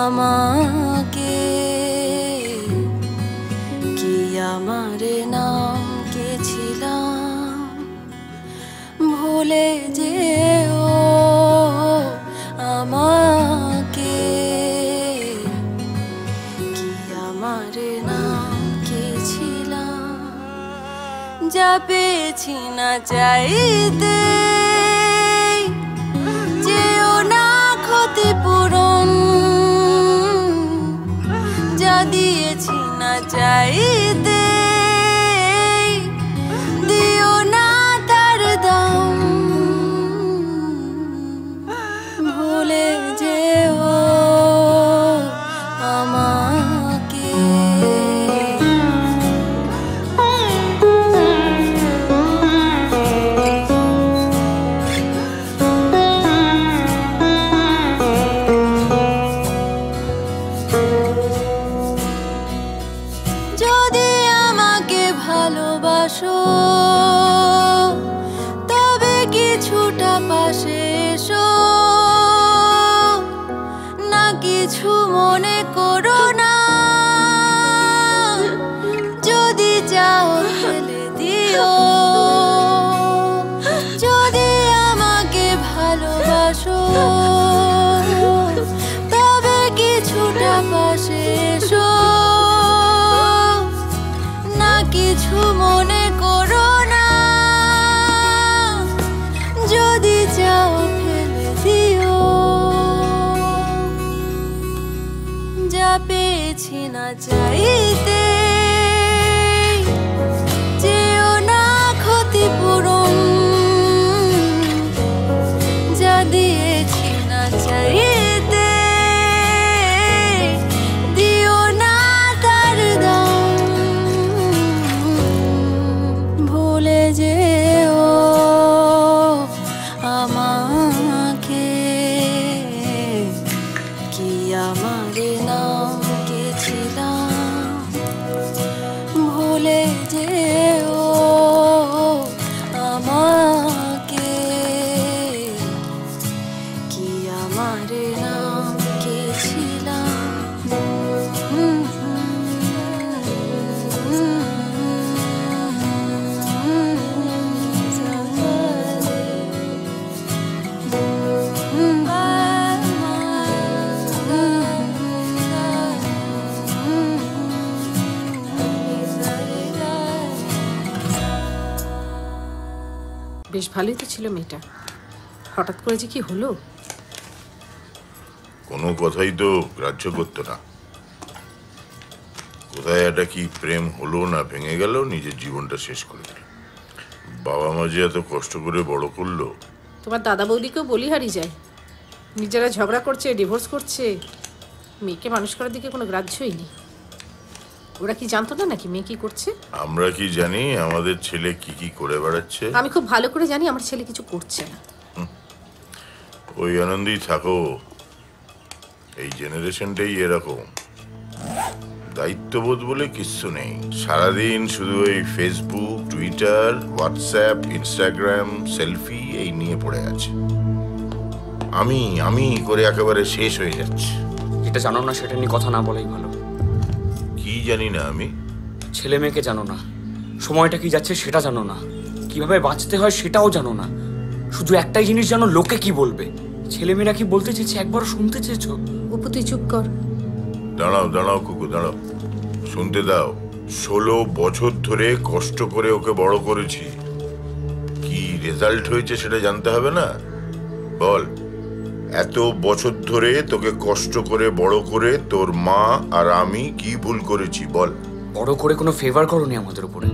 আমাকে, কি আমার নাম কে ছিলাম। ভুলে যেও আমাকে, কি আমার নাম কে ছিলাম। যা পেয়েছি না চাইতে, ক্ষতিপূরণ যা দিয়েছি না চাইতে, দিও না তার দাম। ভুলে যেও আমাকে। তবে কিছুটা পাশে এসো না, কিছু মনে করো না। যদি চাও ফেলে দিও, যদি আমাকে ভালো ভালোবাসো, তবে কিছুটা পাশে এসো না, কিছু মনে করো না, যদি চাও ফেলে দিও, যা পেয়েছি না চাইতে যেও না ক্ষতিপূরণ, যা দিয়েছি না চাইতে দিও না তার দাম, ভুলে যেও আমাকে, কি আমার নাম কে ছিলাম, ভুলে যেও আমাকে, কি আমার নাম কে ছিলাম। বেশ ভালোই তো ছিল মেয়েটা, হঠাৎ করে যে কি হলো। কোনো কথাই তো গ্রাহ্য করতো না। কোথায় একটা কি প্রেম হলো না ভেঙে গেল, নিজের জীবনটা শেষ করে দিল। বাবা মা যে এত কষ্ট করে বড় করলো। তোমার দাদা বৌদিকেও বলি হারিয়ে যায়, নিজেরা ঝগড়া করছে, ডিভোর্স করছে, মেয়েকে মানুষ করার দিকে কোনো গ্রাহ্যই নেই। ওরা কি জানতো না নাকি মেয়ে কি করছে? আমরা কি জানি আমাদের ছেলে কি কি করে বেড়াচ্ছে? আমি খুব ভালো করে জানি আমার ছেলে কিছু করছে না। ওই আনন্দেই থাকো, এই জেনারেশনটাই এরকম, দায়িত্ববোধ বলে কিচ্ছু নেই। সারাদিন শুধু ওই Facebook, Twitter, WhatsApp, Instagram, selfie এই নিয়ে পড়ে আছে। আমি আমি করে একেবারে শেষ হয়ে যাচ্ছে। যেটা জানো না সেটা নিয়ে কথা না বলাই ভালো। কি জানি না আমি? ছেলে মেয়েকে জানো না, সময়টা কি যাচ্ছে সেটা জানো না, কিভাবে বাঁচতে হয় সেটাও জানো না। শুধু একটাই জিনিস জানো, লোকে কি বলবে। ছেলেমেয়েরা কি বলতে চেয়েছে একবারও শুনতে চেয়েছো? অপু তুই চুপ কর। দাঁড়াও দাঁড়াও কুকু দাঁড়াও, শুনতে দাও। 16 বছর ধরে কষ্ট করে ওকে বড় করেছি, কি রেজাল্ট হয়েছে সেটা জানতে হবে না? বল, এত বছর ধরে তোকে কষ্ট করে বড় করে তোর মা আর আমি কি ভুল করেছি বল? বড় করে কোনো ফেভার করনি আমাদের উপরে।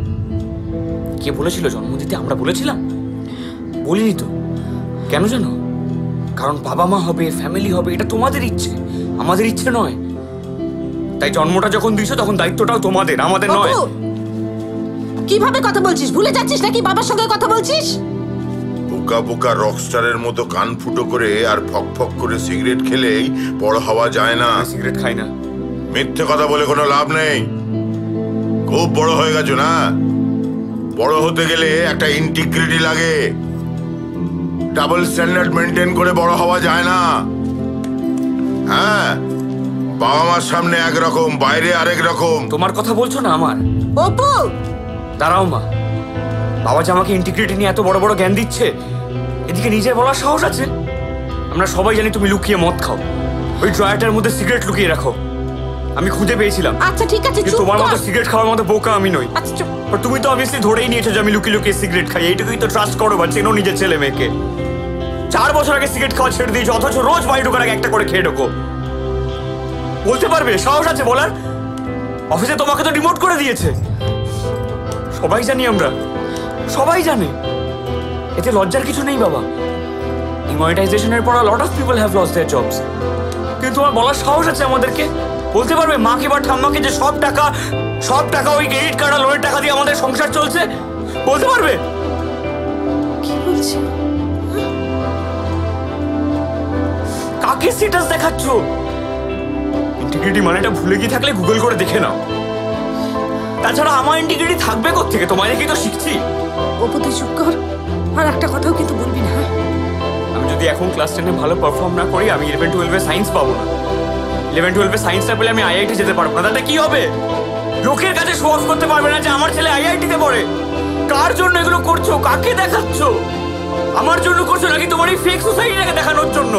কে বলেছিল জন্ম দিতে? আমরা বলেছিলাম? বলিনি তো। কেন জানো? কারণ বাবা মা হবে, ফ্যামিলি হবে, এটা তোমাদের ইচ্ছে, আমাদের ইচ্ছে নয়। তাই জন্মটা যখন দিয়েছো তখন দায়িত্বটাও তোমাদের, আমাদের নয়। কিভাবে কথা বলছিস? ভুলে যাচ্ছিস নাকি বাবার সঙ্গে কথা বলছিস? বোকা বোকা রকস্টারের মতো কান ফুটো করে আর ফক ফক করে সিগারেট খেলেই বড় হওয়া যায় না। সিগারেট খাই না। মিথ্যে কথা বলে কোনো লাভ নেই। খুব বড় হয়ে গেছো না, বড় হতে গেলে একটা ইন্টিগ্রিটি লাগে। ডাবল স্ট্যান্ডার্ড মেনটেন করে বড় হওয়া যায় না। হ্যাঁ, বাবা মার সামনে একরকম, বাইরে আরেক রকম। তোমার কথা বলছো না আমার? অপু দাঁড়াও মা, বাবা যে আমাকে ইন্টিগ্রিটি নিয়ে এত বড় বড় জ্ঞান দিচ্ছে, এদিকে নিজের বলার সাহস আছে? আমরা সবাই জানি তুমি লুকিয়ে মদ খাও, ওই ড্রয়ারটার মধ্যে সিগারেট লুকিয়ে রাখো। আমি খুঁজে পেয়েছিলাম। আচ্ছা ঠিক আছে, চুপ কর। তোমার মতো সিগারেট খাওয়ার মতো বোকা আমি নই। আচ্ছা চুপ। আর তুমি তো অবভিয়াসলি ধরেই নিয়েছো যে আমি লুকিয়ে লুকিয়ে সিগারেট খাই। এইটুকুই তো ট্রাস্ট করো বা চেনো নিজের ছেলে মেয়েকে। 4 বছর আগে সিগারেট খাওয়া ছেড়ে দিয়েছো, অথচ রোজ বাড়ি ঢোকার আগে একটা করে খেয়ে ঢোকো। বলতে পারবে? সাহস আছে বলার? অফিসে তোমাকে তো ডিমোট করে দিয়েছে। সবাই জানি আমরা, সবাই জানে। এতে লজ্জার কিছু নেই বাবা। ডিমনিটাইজেশনের পর lot of people have lost their jobs. কিন্তু তোমার বলার সাহস আছে আমাদেরকে? বলতে পারবে মাকে বা ঠাম্মাকে যে সব টাকা ওই ক্রেডিট কার্ড আর লোনের টাকা দিয়ে আমাদের সংসার চলছে? বলতে পারবে? কি বলছি? কাকে স্ট্যাটাস দেখাচ্ছ? ইন্টিগ্রিটি মানেটা ভুলে গিয়ে থাকলে গুগল করে দেখে নাও। তাছাড়া আমার ইন্টিগ্রিটি থাকবে কোত্থেকে? তোমায় দেখেই তো শিখছি। অপু তুই চুপ কর, আর একটা কথাও কিন্তু বলবি না। আমি যদি এখন ক্লাস 10-এ ভালো পারফর্ম না করি, আমি 11-12-এ সায়েন্স পাবো না। 11-12-এ সায়েন্স না পেলে আমি আইআইটি যেতে পারবো না। তাতে কি হবে? লোকের কাছে শো অফ করতে পারবে না যে আমার ছেলে আইআইটিতে পড়ে। কার জন্য এগুলো করছো? কাকে দেখাচ্ছ? আমার জন্য করছো করছো নাকি তোমার এই ফেক সোসাইটিটাকে দেখানোর জন্য?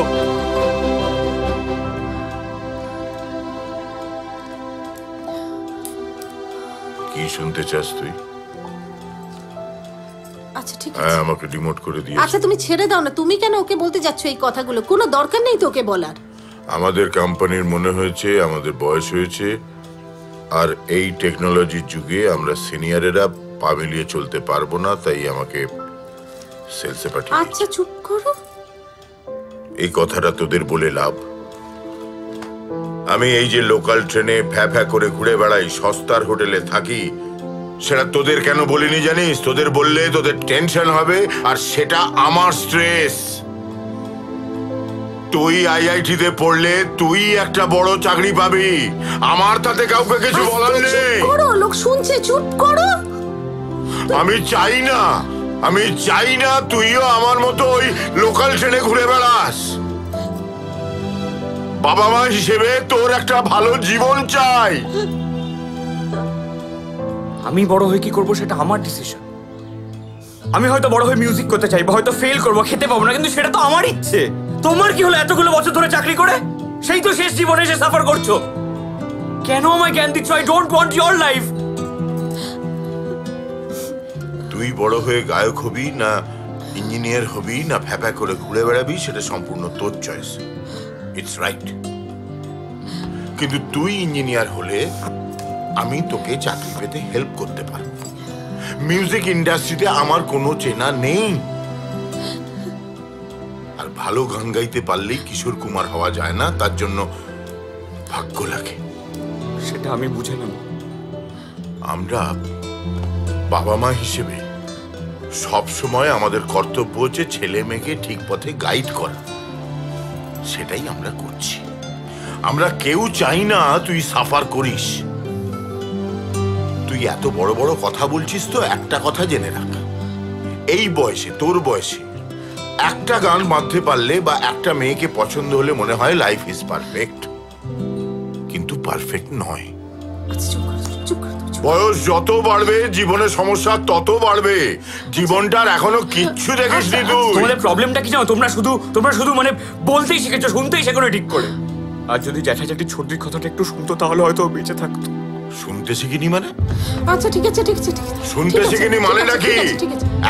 কি শুনতে চাস তুই? আচ্ছা ঠিক হ্যাঁ, আছে। আমাকে ডিমোট করে দিয়ে। আচ্ছা তুমি ছেড়ে দাও না, তুমি কেন ওকে বলতে যাচ্ছ এই কথাগুলো? কোনো দরকার নেই তোকে বলার। আমাদের কোম্পানির মনে হয়েছে আমাদের বয়স হয়েছে, আর এই টেকনোলজির যুগে আমরা সিনিয়রেরা পা মিলিয়ে চলতে পারবো না, তাই আমাকে সেলসে পাঠিয়ে। আচ্ছা চুপ করো। এই কথাটা তোদের বলে লাভ? আমি এই যে লোকাল ট্রেনে ফ্যা ফ্যা করে ঘুরে বেড়াই, সস্তার হোটেলে থাকি, সেটা তোদের কেন বলিনি জানিস? তোদের বললে তোদের টেনশন হবে, আর সেটা আমার স্ট্রেস। তুই আইআইটিতে পড়লে তুই একটা বড় চাকরি পাবি, আমার তাতে কাউকে কিছু বলার নেই। লোক শুনছে, চুপ করো। আমি চাই না তুইও আমার মতো ওই লোকাল ট্রেনে ঘুরে বেড়াস। বাবা মা হিসেবে তোর একটা ভালো জীবন চাই। আমি বড় হয়ে কি করবো সেটা আমার ডিসিশন। আমি হয়তো বড় হয়ে মিউজিক করতে চাইবো, হয়তো ফেল করবো, খেতে পাবো না, কিন্তু সেটা তো আমার ইচ্ছে। তোমার কি হলো এতগুলো বছর ধরে চাকরি করে? সেই তো শেষ জীবনে এসে সাফার করছো। কেন আমায় জ্ঞান দিচ্ছ? I don't want your life. তুই বড় হয়ে গায়ক হবি না ইঞ্জিনিয়ার হবি না ফ্যাপা করে ঘুরে বেড়াবি, সেটা সম্পূর্ণ তোর চয়েস। It's right. কিন্তু তুই ইঞ্জিনিয়ার হলে আমি তোকে চাকরি পেতে হেল্প করতে পারবো। মিউজিক ইন্ডাস্ট্রিতে আমার কোনো চেনা নেই, আর ভালো গান গাইতে পারলেই কিশোর কুমার হওয়া যায় না, তার জন্য ভাগ্য লাগে। সেটা আমি বুঝে নেব। আমরা বাবা মা হিসেবে সব সময় আমাদের কর্তব্য হচ্ছে ছেলে মেয়েকে ঠিক পথে গাইড করা। সেটাই আমরা করছি। আমরা কেউ চাই না তুই সাফার করিস। তুই এত বড় বড় কথা বলছিস, তো একটা কথা জেনে রাখ, এই বয়সে, তোর বয়সে একটা গান বাঁধতে পারলে বা একটা মেয়েকে পছন্দ হলে মনে হয় লাইফ ইজ পারফেক্ট, কিন্তু পারফেক্ট নয়। বয়স যত বাড়বে জীবনের সমস্যা তত বাড়বে। জীবনটার এখনো কিচ্ছু দেখিসনি তুই। তোমাদের প্রবলেমটা কি জানো? তোমরা শুধু মানে বলতেই শিখেছো, শুনতেই শেখো না ঠিক করে। আর যদি জ্যাঠা জ্যাঠি ছোটদির কথাটা একটু শুনতো তাহলে হয়তো বেঁচে থাকতো। শুনতে শিখিনি মানে? আচ্ছা ঠিক আছে। শুনতে শিখিনি মানে নাকি?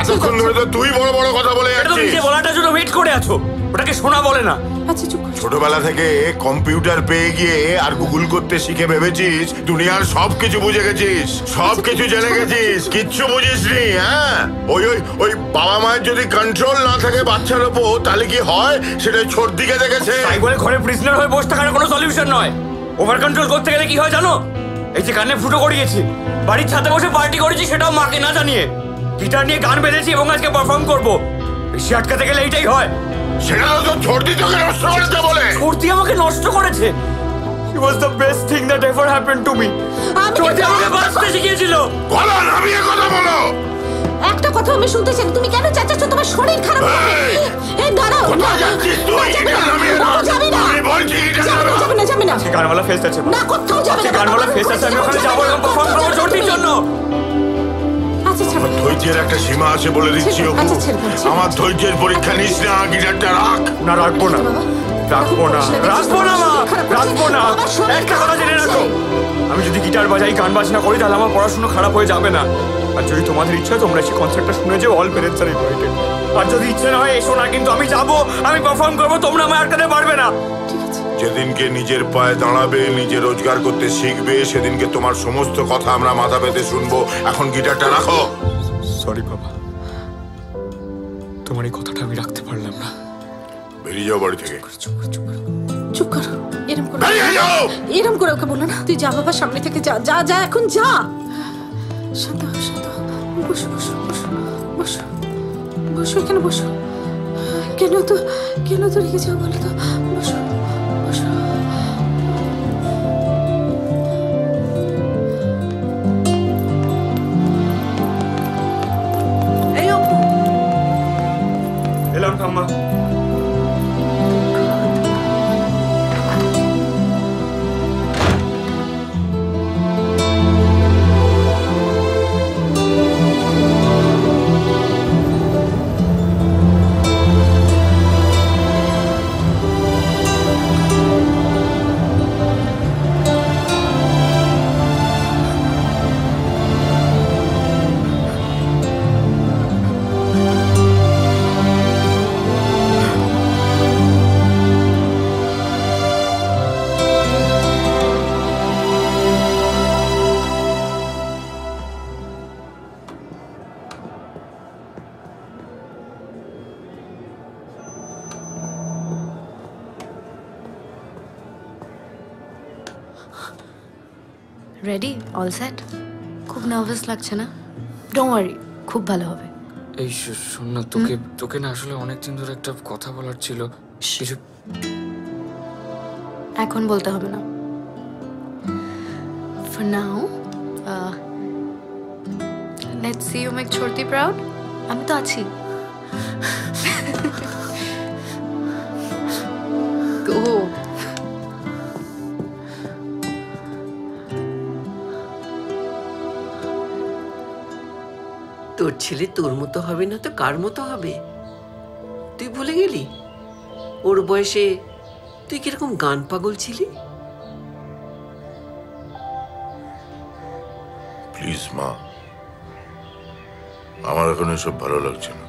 এতক্ষণ ধরে তো তুই বড় বড় কথা বলে যাচ্ছিস। নিজে বলাটার জন্য ওয়েট করে আছো, ওটাকে শোনা বলে না। আচ্ছা চুপ। ছোটবেলা থেকে কম্পিউটার পেয়ে গিয়ে আর গুগল করতে শিখে ভেবেছিস দুনিয়ার সবকিছু বুঝে গেছিস, সবকিছু জেনে গেছিস, কিচ্ছু বুঝিসনি। হ্যাঁ, ওই বাবা মায়ের যদি কন্ট্রোল না থাকে বাচ্চার উপর, তাহলে কি হয় সেটা ছোট দিকে দেখেছে। তাই বলে ঘরে প্রিজনার হয়ে বসে থাকার কোনো সলিউশন নয়। ওভার কন্ট্রোল করতে গেলে কি হয় জানো? এই যে কানে ফুটো করিয়েছি, বাড়ির ছাদে বসে পার্টি করেছি, সেটাও মাকে না জানিয়ে। গিটার নিয়ে গান বেঁধেছি এবং আজকে পারফর্ম করবো। বেশি আটকাতে গেলে এইটাই হয়। সেটা তো ছোটদি তোকে নষ্ট করেছে বলে। ছোটদি আমাকে নষ্ট করেছে? It was the best thing that ever happened to me. ছোটদি আমাকে বাঁচতে শিখিয়েছিল। বলো, নামিয়ে কথা বলো। একটা কথা আমি শুনতে চাই, তুমি কেন চাচাচ্ছ? তোমার শরীর খারাপ হবে। এই দাঁড়াও। কোথায় যাচ্ছিস তুই? এটা নামিয়ে না। আমি বলছি এটা নামিয়ে। যাবে না। গানওয়ালা ফেস আছে না, কোথাও যাবে না। গানওয়ালা ফেস আছে, আমি ওখানে যাবো এবং পারফর্ম করবো ছোটদির জন্য। আমার ধৈর্যের একটা সীমা আছে বলে দিচ্ছি। আমার ধৈর্যের পরীক্ষা নিস না। গিটারটা রাখ। না, রাখবো না মা, রাখবো না। একটা কথা জেনে রাখো, আমি যদি গিটার বাজাই, গান বাজনা করি, তাহলে আমার পড়াশোনা খারাপ হয়ে যাবে না। আর যদি তোমাদের ইচ্ছা হয় তোমরা সেই কনসার্টটা শুনে যাও, অল প্যারেন্টস আর ইনভাইটেড। আর যদি ইচ্ছে না হয় এসো না, কিন্তু আমি যাবো, আমি পারফর্ম করবো, তোমরা আমায় আটকাতে পারবে না। যেদিনকে নিজের পায়ে দাঁড়াবে, নিজে রোজগার করতে শিখবে, সেদিনকে তোমার সমস্ত কথা আমরা মাথা পেতে শুনবো। এখন গিটারটা রাখো। সরি বাবা, তোমার এই কথাটা আমি রাখতে পারলাম না। বেরিয়ে যাও বাড়ি থেকে। চুপ করো। এরম করে ওকে বলো না। তুই যা বাবা, সামনে থেকে যা, এখন যা। শান্ত বসো এখানে বসো। কেন তো রেখে যাও বলো তো? বসো। এলাম ঠাম্মা। রেডি? All set? খুব নার্ভাস লাগছে না? ডোন্ট ওয়ারি, খুব ভালো হবে। এই শোন না, তোকে না আসলে অনেকদিন ধরে একটা কথা বলার ছিল। কিছু এখন বলতে হবে না। For now, let's see you make Chorti proud. আমি তো আছি। Go. তোর ছেলে তোর মতো হবে না তো কার মতো হবে? তুই ভুলে গেলি ওর বয়সে তুই কিরকম গান পাগল ছিলি? প্লিজ মা, আমার এখন এসব ভালো লাগছে না।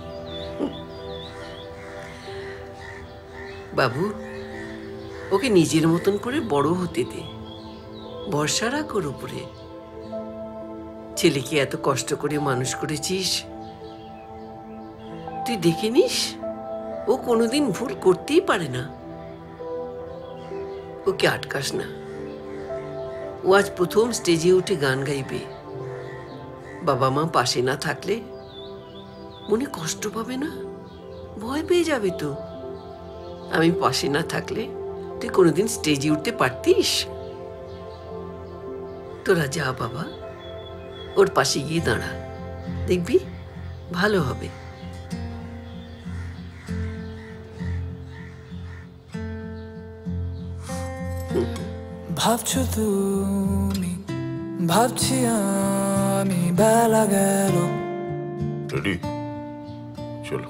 বাবু, ওকে নিজের মতন করে বড় হতে দে, ভরসা রাখ ওর উপরে। ছেলেকে এত কষ্ট করে মানুষ করেছিস, তুই দেখে নিস ও কোনোদিন ভুল করতেই পারে না। ওকে আটকাস না। ও আজ প্রথম স্টেজে উঠে গান গাইবে। বাবা মা পাশে না থাকলে মনে কষ্ট পাবে না? ভয় পেয়ে যাবে তো। আমি পাশে না থাকলে তুই কোনোদিন স্টেজে উঠতে পারতিস? তোরা যা বাবা, ওর পাশে গিয়ে দাঁড়া, দেখবি ভালো হবে। ভাবছো তুমি, ভাবছি আমি, বেলা গেল। রেডি? চলো।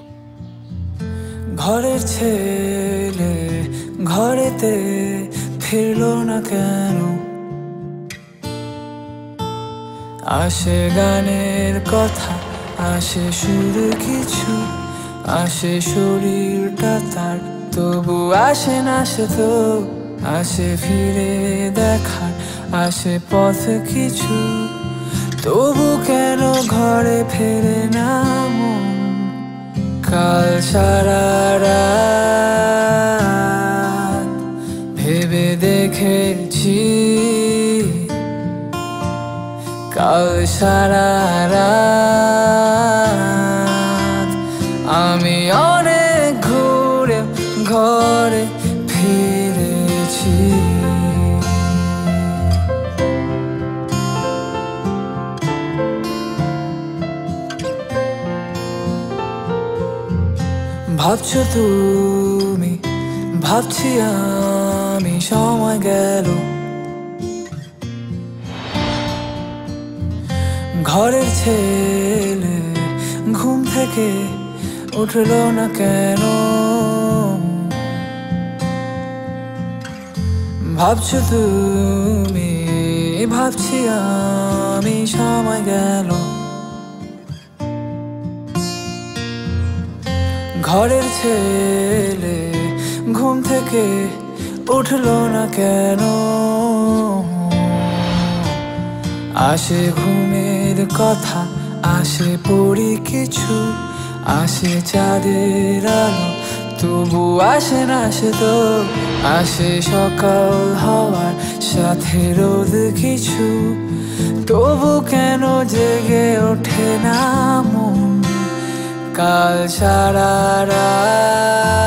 ঘরের ছেলে ঘরেতে ফিরলো না কেন? আসে গানের কথা, আসে সুরে কিছু, আসে শরীরটা তার, তবু আসে না সে তো। আসে ফিরে দেখার, আসে পথ কিছু, তবু কেন ঘরে ফেরে না মন? কাল সারা রাত ভেবে দেখেছি, কাল সারা রাত আমি অনেক ঘুরে ঘরে ফিরেছি। ভাবছো তুমি, ভাবছি আমি, সময় গেল। ঘরের ছেলে ঘুম থেকে উঠলো না কেন? ভাবছো তুমি, ভাবছি আমি, সময় গেল। ঘরের ছেলে ঘুম থেকে উঠলো না কেন? আসে ঘুমের কথা, আসে পড়ি কিছু, আসে চাঁদের আলো, তবু আসে না সে তো। আসে সকাল হওয়ার সাথে রোদ কিছু, তবু কেন জেগে ওঠে না মন? কাল সারা রাত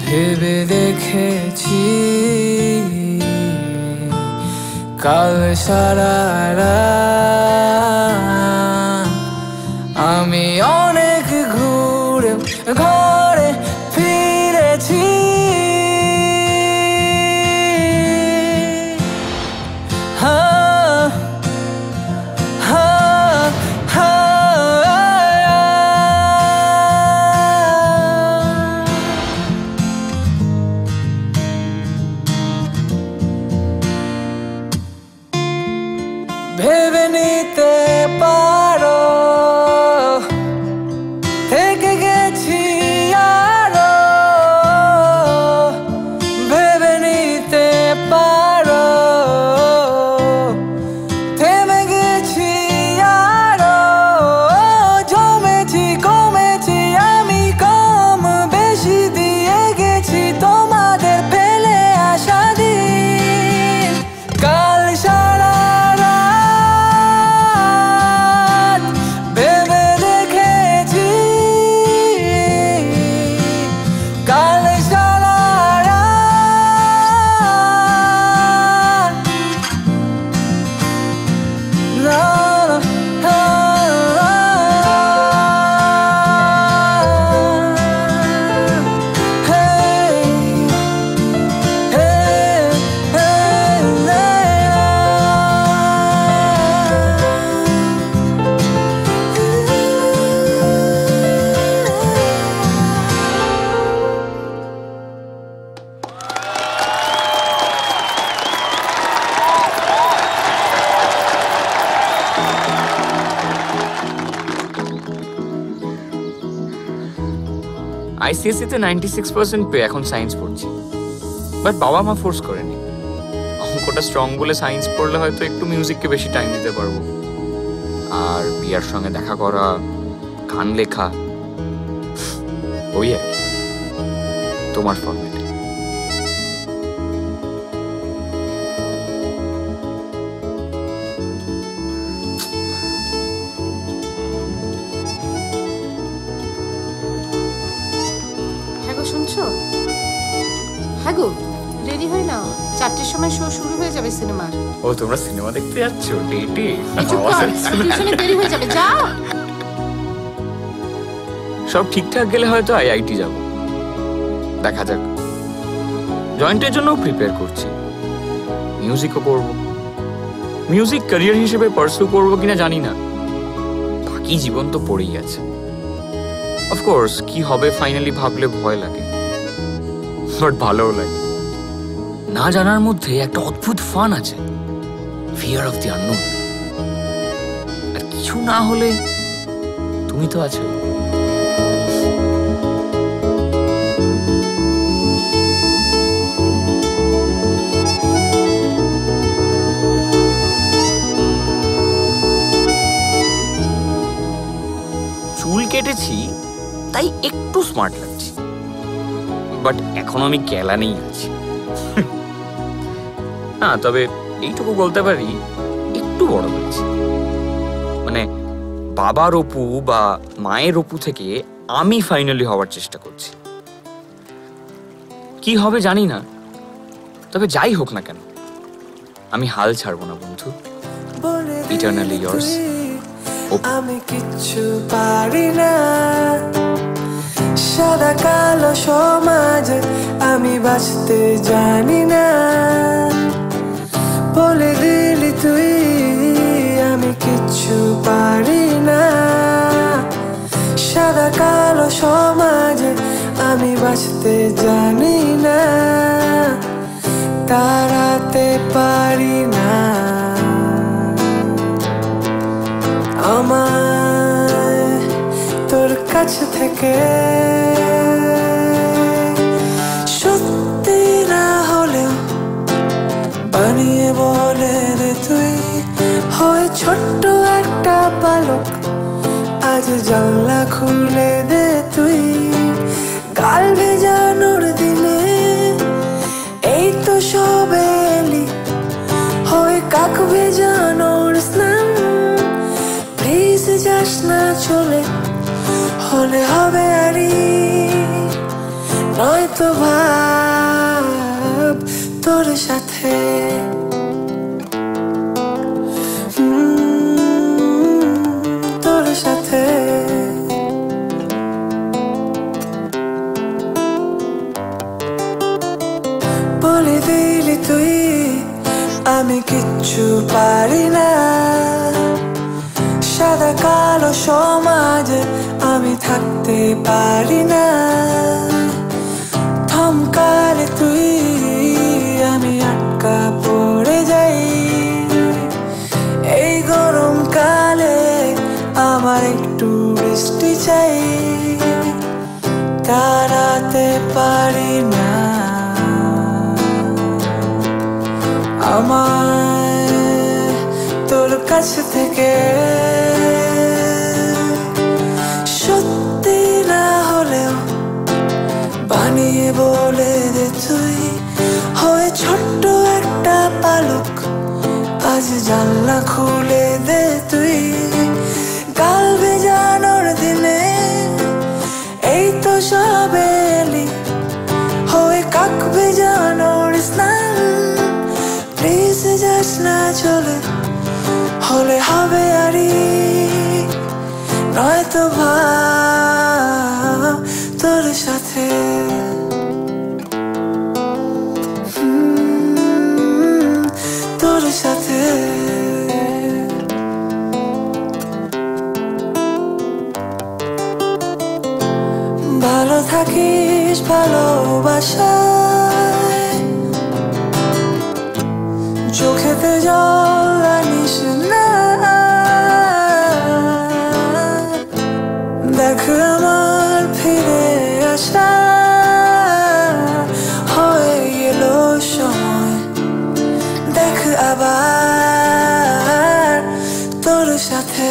ভেবে দেখেছি, কাল সারা রাত আমি অনেক ঘুরে ঘরে ফিরেছি। ভেবে ICSE তে 96% পেয়ে এখন সায়েন্স পড়ছি, বাট বাবা মা ফোর্স করেনি। অঙ্কটা স্ট্রং বলে সায়েন্স পড়লে হয়তো একটু মিউজিককে বেশি টাইম দিতে পারবো, আর বিয়ার সঙ্গে দেখা করা, গান লেখা, ওই আর কি তোমার ফর্মেটে। শুনছো? হ্যাঁ গো, রেডি হয়ে নাও, 4টের সময় শো শুরু হয়ে যাবে সিনেমার। ও তোমরা সিনেমা দেখতে যাচ্ছ? ডেটে দেরি হয়ে যাবে, যাও। সব ঠিকঠাক গেলে হয়তো IIT যাব, দেখা যাক। জয়েন্টের জন্য প্রিপেয়ার করছি, মিউজিকও করব। মিউজিক ক্যারিয়ার হিসেবে পার্সু করবো কিনা জানি না, বাকি জীবন তো পড়েই আছে। অফকোর্স কি হবে ফাইনালি ভাবলে ভয় লাগে, বাট ভালোও লাগে। না জানার মধ্যে একটা অদ্ভুত ফান আছে, ফিয়ার অফ দি আননোন। আর কিছু না হলে তুমি তো আছো। চুল কেটেছি তাই একটু স্মার্ট লাগছে, বাট এখন আমি কেলানেই আছি। না, তবে এইটুকু বলতে পারি একটু বড় হয়েছে, মানে বাবার অপু বা মায়ের অপু থেকে আমি ফাইনালি হওয়ার চেষ্টা করছি। কি হবে জানি না, তবে যাই হোক না কেন আমি হাল ছাড়বো না বন্ধু। ইটারনালি ইয়ার্স। আমি কিচ্ছু পারি না, সাদা কালো সমাজে আমি বাঁচতে জানি না। বলে দিলি তুই আমি কিচ্ছু পারি না, সাদা কালো সমাজে আমি বাঁচতে জানি না। তাড়াতে পারি না আমায় তোর কাছ থেকে, সত্যি না হলেও বানিয়ে বলে রে তুই। হয় ছোট্ট একটা পালক, আজ জানলা খুলে দে তুই। গাল ভেজানোর দিনে এই তো সবে এলি, হয় কাক ভেজানোর স্নান। প্লিজ যাস না চলে, হলে হবে আরি, নয়তো ভাব তোর সাথে। তোর সাথে বলে দিলি তুই আমি কিচ্ছু পারি না, সাদা কালো সমাজে আমি থাকতে পারি না। থমকালে তুই আমি আটকা পড়ে যাই, এই গরমকালে আমার একটু বৃষ্টি চাই। তাড়াতে পারি না আমায় তোর কাছ থেকে, সত্যি না হলেও বানিয়ে বলে দে তুই। হয় ছোট্ট একটা পালক, আজ জানলা খুলে দে তুই। গাল ভেজানোর দিনে এই তো সবে এলি, হয় কাক ভেজানোর স্নান। প্লিজ যাস না চলে, হলে হবে আরি, নয়তো ভাব তোর সাথে। তোর সাথে ভালো থাকিস ভালোবাসায়, চোখেতে জল আনিস না। দেখ আমার ফিরে আশা হয়ে এলো সময় দেখ আবার তোর সাথে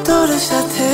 তোর সাথে